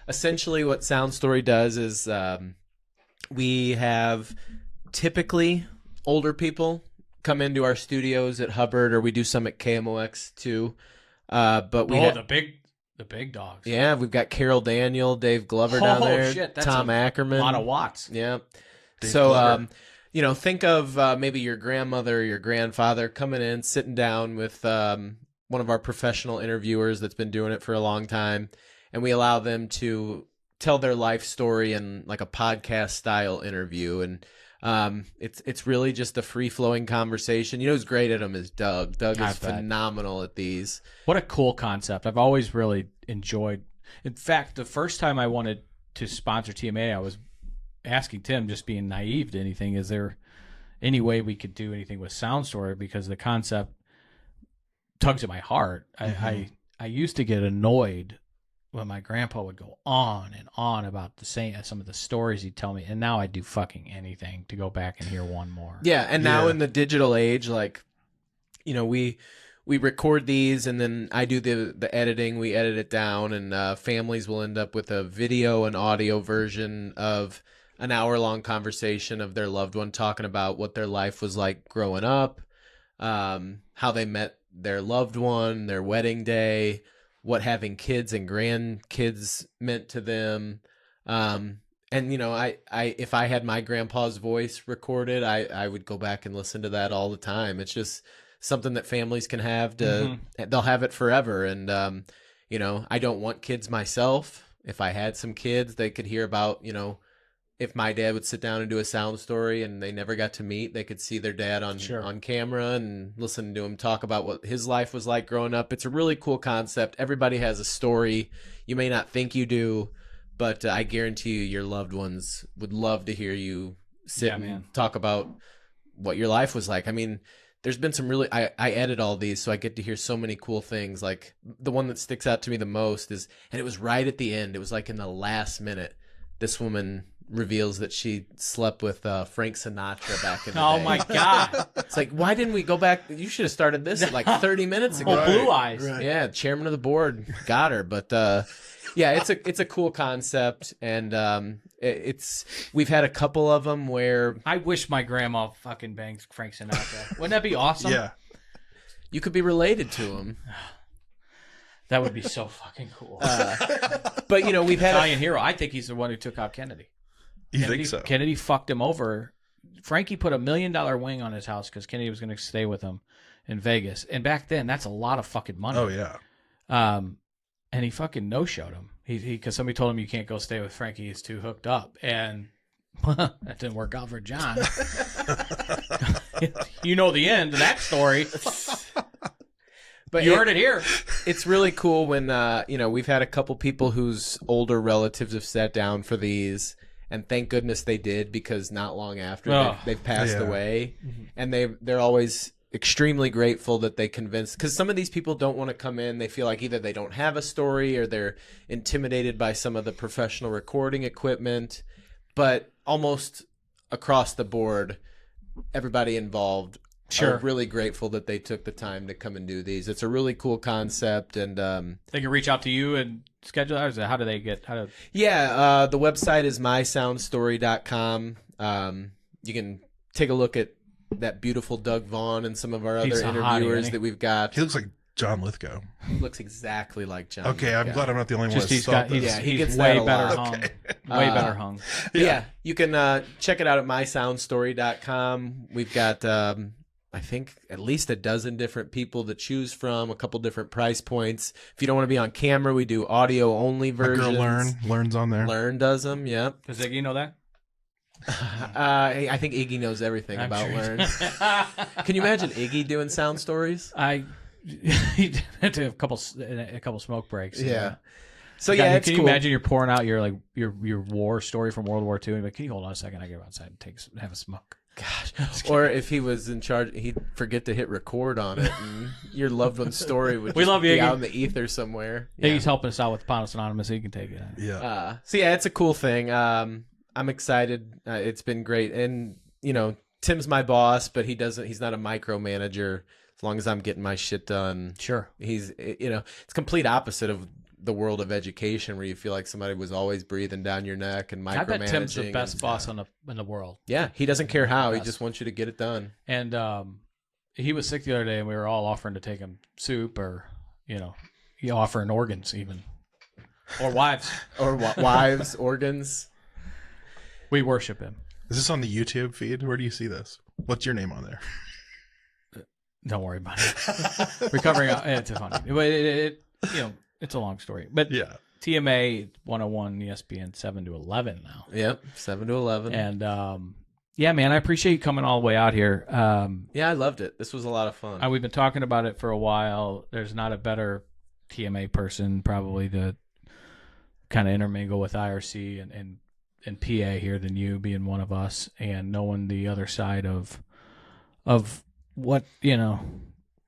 essentially what SoundStory does is we have typically older people come into our studios at Hubbard, or we do some at KMOX too. But we the big dogs. yeah, we've got Carol Daniel, Dave Glover down Oh, there, shit, that's Tom a Ackerman. A lot of watts. Yeah. Dave So, Glover. think of maybe your grandmother or your grandfather coming in, sitting down with one of our professional interviewers that's been doing it for a long time, and we allow them to tell their life story in like a podcast style interview. And it's really just a free flowing conversation. You know who's great at them is Doug. Doug I is bet. phenomenal at these. What a cool concept. I've always really enjoyed. In fact, the first time I wanted to sponsor TMA, I was asking Tim, just being naive to anything, is there any way we could do anything with SoundStory? Because the concept tugs at my heart. I used to get annoyed when my grandpa would go on and on about some of the stories he'd tell me, and now I do fucking anything to go back and hear one more. Yeah, and now Yeah. in the digital age, like, we record these, and then I do the editing. We edit it down, and families will end up with a video and audio version of an hour-long conversation of their loved one talking about what their life was like growing up, how they met their loved one, their wedding day, what having kids and grandkids meant to them. And I if I had my grandpa's voice recorded, I would go back and listen to that all the time. It's just something that families can have they'll have it forever. And I don't want kids myself. If I had some kids, they could hear about, if my dad would sit down and do a sound story and they never got to meet, they could see their dad on camera and listen to him talk about what his life was like growing up. It's a really cool concept. Everybody has a story. You may not think you do, but I guarantee you your loved ones would love to hear you sit and talk about what your life was like. I mean, there's been some really, I edit all these, so I get to hear so many cool things. Like the one that sticks out to me the most is, and it was right at the end, it was like in the last minute, this woman reveals that she slept with Frank Sinatra back in the day. Oh my God. It's like, why didn't we go back? You should have started this like 30 minutes ago. Oh, Blue Eyes. Right. Yeah, chairman of the board got her, but yeah, it's a cool concept, and we've had a couple of them where I wish my grandma fucking banged Frank Sinatra. Wouldn't that be awesome? Yeah. you could be related to him. That would be so fucking cool. But we've had Italian hero. I think he's the one who took out Kennedy. You think so? Kennedy fucked him over. Frankie put $1 million wing on his house because Kennedy was going to stay with him in Vegas. And back then, that's a lot of fucking money. Oh yeah. And he fucking no-showed him. Because somebody told him you can't go stay with Frankie. He's too hooked up. And that didn't work out for John. You know the end of that story. But you heard it here. It's really cool when, we've had a couple people whose older relatives have sat down for these. And thank goodness they did, because not long after they've passed away. Mm-hmm. And they're always extremely grateful that they convinced, because some of these people don't want to come in. They feel like either they don't have a story or they're intimidated by some of the professional recording equipment. But almost across the board, everybody involved are really grateful that they took the time to come and do these. It's a really cool concept, and they can reach out to you and schedule that. How do they get? The website is mysoundstory.com. You can take a look at that beautiful Doug Vaughn and some of our other interviewers that we've got. He looks like John Lithgow. He looks exactly like John. Okay, Lithgow. I'm glad I'm not the only one. He's gets way that better a lot. hung. Okay. Way better hung. Yeah, you can check it out at mysoundstory.com. We've got I think at least a dozen different people to choose from, a couple different price points. If you don't want to be on camera, we do audio only versions. My girl Learn's on there. Learn does them, yep. Does Iggy know that? I think Iggy knows everything about Learn. Can you imagine Iggy doing sound stories? He did a couple smoke breaks. Yeah. So yeah, it's can cool. You imagine you're pouring out your war story from World War II, and you're like, can you hold on a second? I get outside and have a smoke. Gosh. Or if he was in charge, he'd forget to hit record on it, and your loved one's story would just be out in the ether somewhere. Yeah. He's helping us out with Ponos Anonymous, so he can take it. Yeah. So yeah, it's a cool thing. I'm excited. It's been great, and Tim's my boss, but he's not a micromanager. As long as I'm getting my shit done, sure. It's complete opposite of the world of education, where you feel like somebody was always breathing down your neck and micromanaging. I bet Tim's the best boss in the world. Yeah, he doesn't care how. He just wants you to get it done. And he was sick the other day, and we were all offering to take him soup, or offering organs even, or wives, wives, organs. We worship him. Is this on the YouTube feed? Where do you see this? What's your name on there? Don't worry about it. Recovering. It's funny, but it's a long story. But yeah, TMA 101 ESPN 7 to 11 now. Yep, 7 to 11. And yeah, man, I appreciate you coming all the way out here. Yeah, I loved it. This was a lot of fun. We've been talking about it for a while. There's not a better TMA person probably to kind of intermingle with IRC and PA here than you, being one of us and knowing the other side of what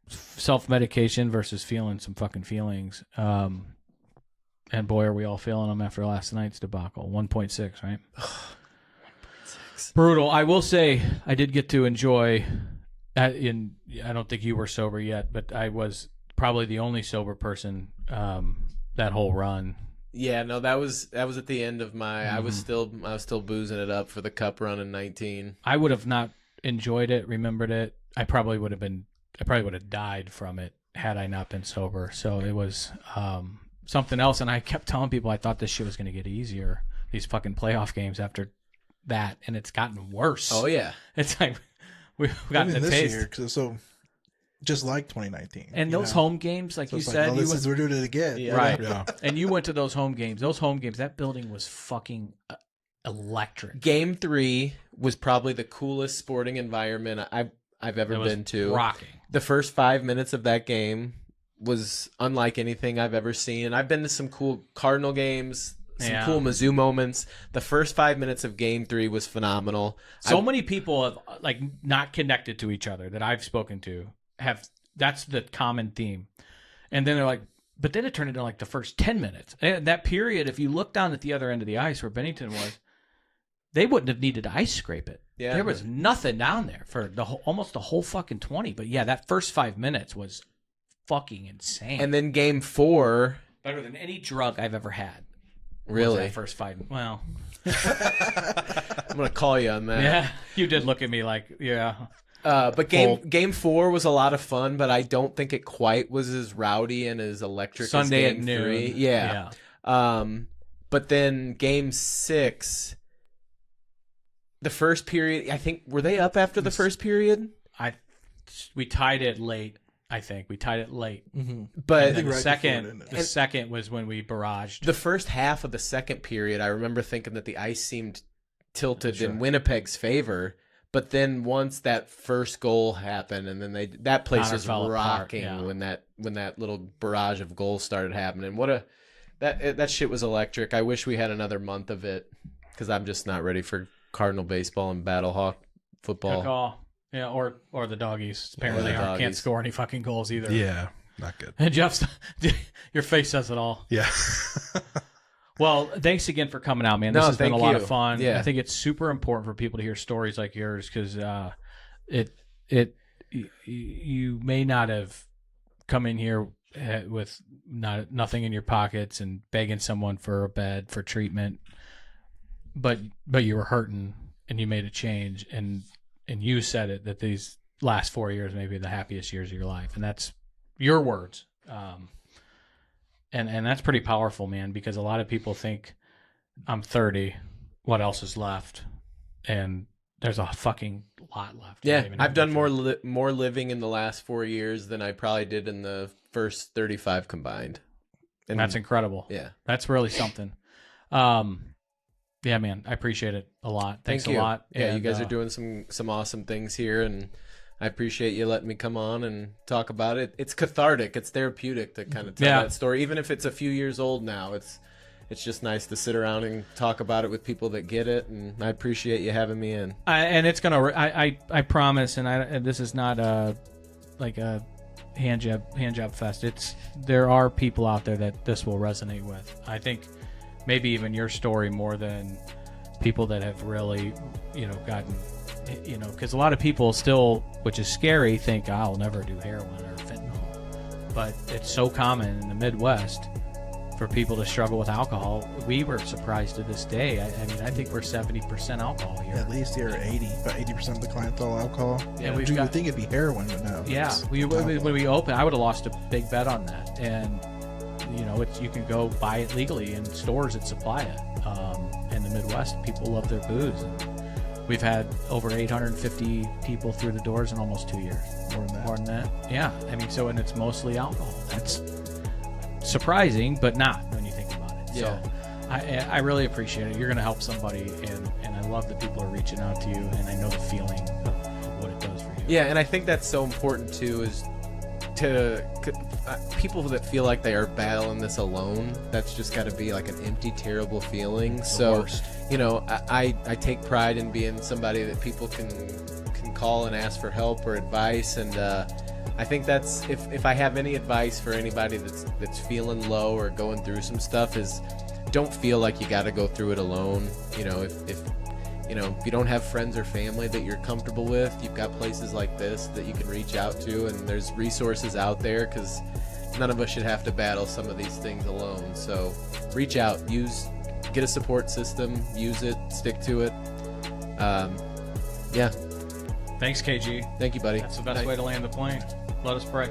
self-medication versus feeling some fucking feelings. And boy, are we all feeling them after last night's debacle. 1.6, right? 1.6. Brutal. I will say I did get to enjoy I don't think you were sober yet, but I was probably the only sober person that whole run. Yeah, no, that was at the end of my I was still boozing it up for the cup run in 19. I would have not enjoyed it, remembered it. I probably would have died from it had I not been sober. So it was something else, and I kept telling people I thought this shit was going to get easier, these fucking playoff games after that, and it's gotten worse. Oh yeah, it's like we've gotten the this taste. year, so just like 2019. And those home games, like so you said, we're doing it again, right? Yeah. And you went to those home games. Those home games, that building was fucking electric. Game 3 was probably the coolest sporting environment I've ever been to. Rocking. The first 5 minutes of that game was unlike anything I've ever seen. I've been to some cool Cardinal games, some cool Mizzou moments. The first 5 minutes of Game 3 was phenomenal. So many people have not connected to each other that I've spoken to that's the common theme. And then they're like, but then it turned into the first 10 minutes. And that period, if you look down at the other end of the ice where Bennington was, they wouldn't have needed to ice scrape it. Yeah, there was nothing down there for almost the whole fucking 20. But yeah, that first 5 minutes was fucking insane. And then Game 4, better than any drug I've ever had. Really? That first 5. Well, I'm gonna call you on that. Yeah, you did look at me like, yeah. But game 4 was a lot of fun, but I don't think it quite was as rowdy and as electric Sunday as game at noon. 3. Yeah. But then game 6, the first period, I think, were they up after the first period? We tied it late. I think we tied it late. Mm-hmm. But the second was when we barraged. The first half of the second period, I remember thinking that the ice seemed tilted in Winnipeg's favor. But then once that first goal happened, and then that place was rocking when that little barrage of goals started happening. That shit was electric. I wish we had another month of it because I'm just not ready for Cardinal baseball and Battlehawk football. Good call. Yeah, or the Doggies. Apparently they can't score any fucking goals either. Yeah, not good. And Jeff's, your face says it all. Yeah. Well, thanks again for coming out, man. This has been a lot of fun. Yeah. I think it's super important for people to hear stories like yours because you may not have come in here with nothing in your pockets and begging someone for a bed for treatment, but you were hurting and you made a change and you said it that these last 4 years may be the happiest years of your life, and that's your words. And that's pretty powerful, man, because a lot of people think I'm 30, what else is left? And there's a fucking lot left. Yeah, I've done more living in the last 4 years than I probably did in the first 35 combined. And that's incredible. Yeah. That's really something. Yeah, man, I appreciate it a lot. Thanks a lot. Yeah, and, you guys are doing some awesome things here, and I appreciate you letting me come on and talk about it. It's cathartic. It's therapeutic to kind of tell that story. Even if it's a few years old now, it's just nice to sit around and talk about it with people that get it, and I appreciate you having me in. And it's going to I promise, and this is not like a hand job fest. There are people out there that this will resonate with. I think maybe even your story more than people that have really, gotten, because a lot of people still, which is scary, think I'll never do heroin or fentanyl. But it's so common in the Midwest for people to struggle with alcohol. We were surprised to this day. I mean, I think we're 70% alcohol here. At least here, 80% of the clients all alcohol. Yeah, you would think it'd be heroin, but no. Yeah, when we opened, I would have lost a big bet on that. And you can go buy it legally in stores that supply it. In the Midwest, people love their booze. And we've had over 850 people through the doors in almost 2 years. More than that. Yeah, I mean, and it's mostly alcohol. That's surprising, but not when you think about it. Yeah. So I really appreciate it. You're going to help somebody, and I love that people are reaching out to you, and I know the feeling of what it does for you. Yeah, and I think that's so important too, is to people that feel like they are battling this alone. That's just got to be like an empty, terrible feeling. So, I take pride in being somebody that people can call and ask for help or advice, and I think that's if I have any advice for anybody that's feeling low or going through some stuff, is don't feel like you got to go through it alone. If you don't have friends or family that you're comfortable with, you've got places like this that you can reach out to, and there's resources out there, because none of us should have to battle some of these things alone. So reach out, get a support system, use it, stick to it. Yeah. Thanks, KG. Thank you, buddy. That's the best way to land the plane. Let us pray.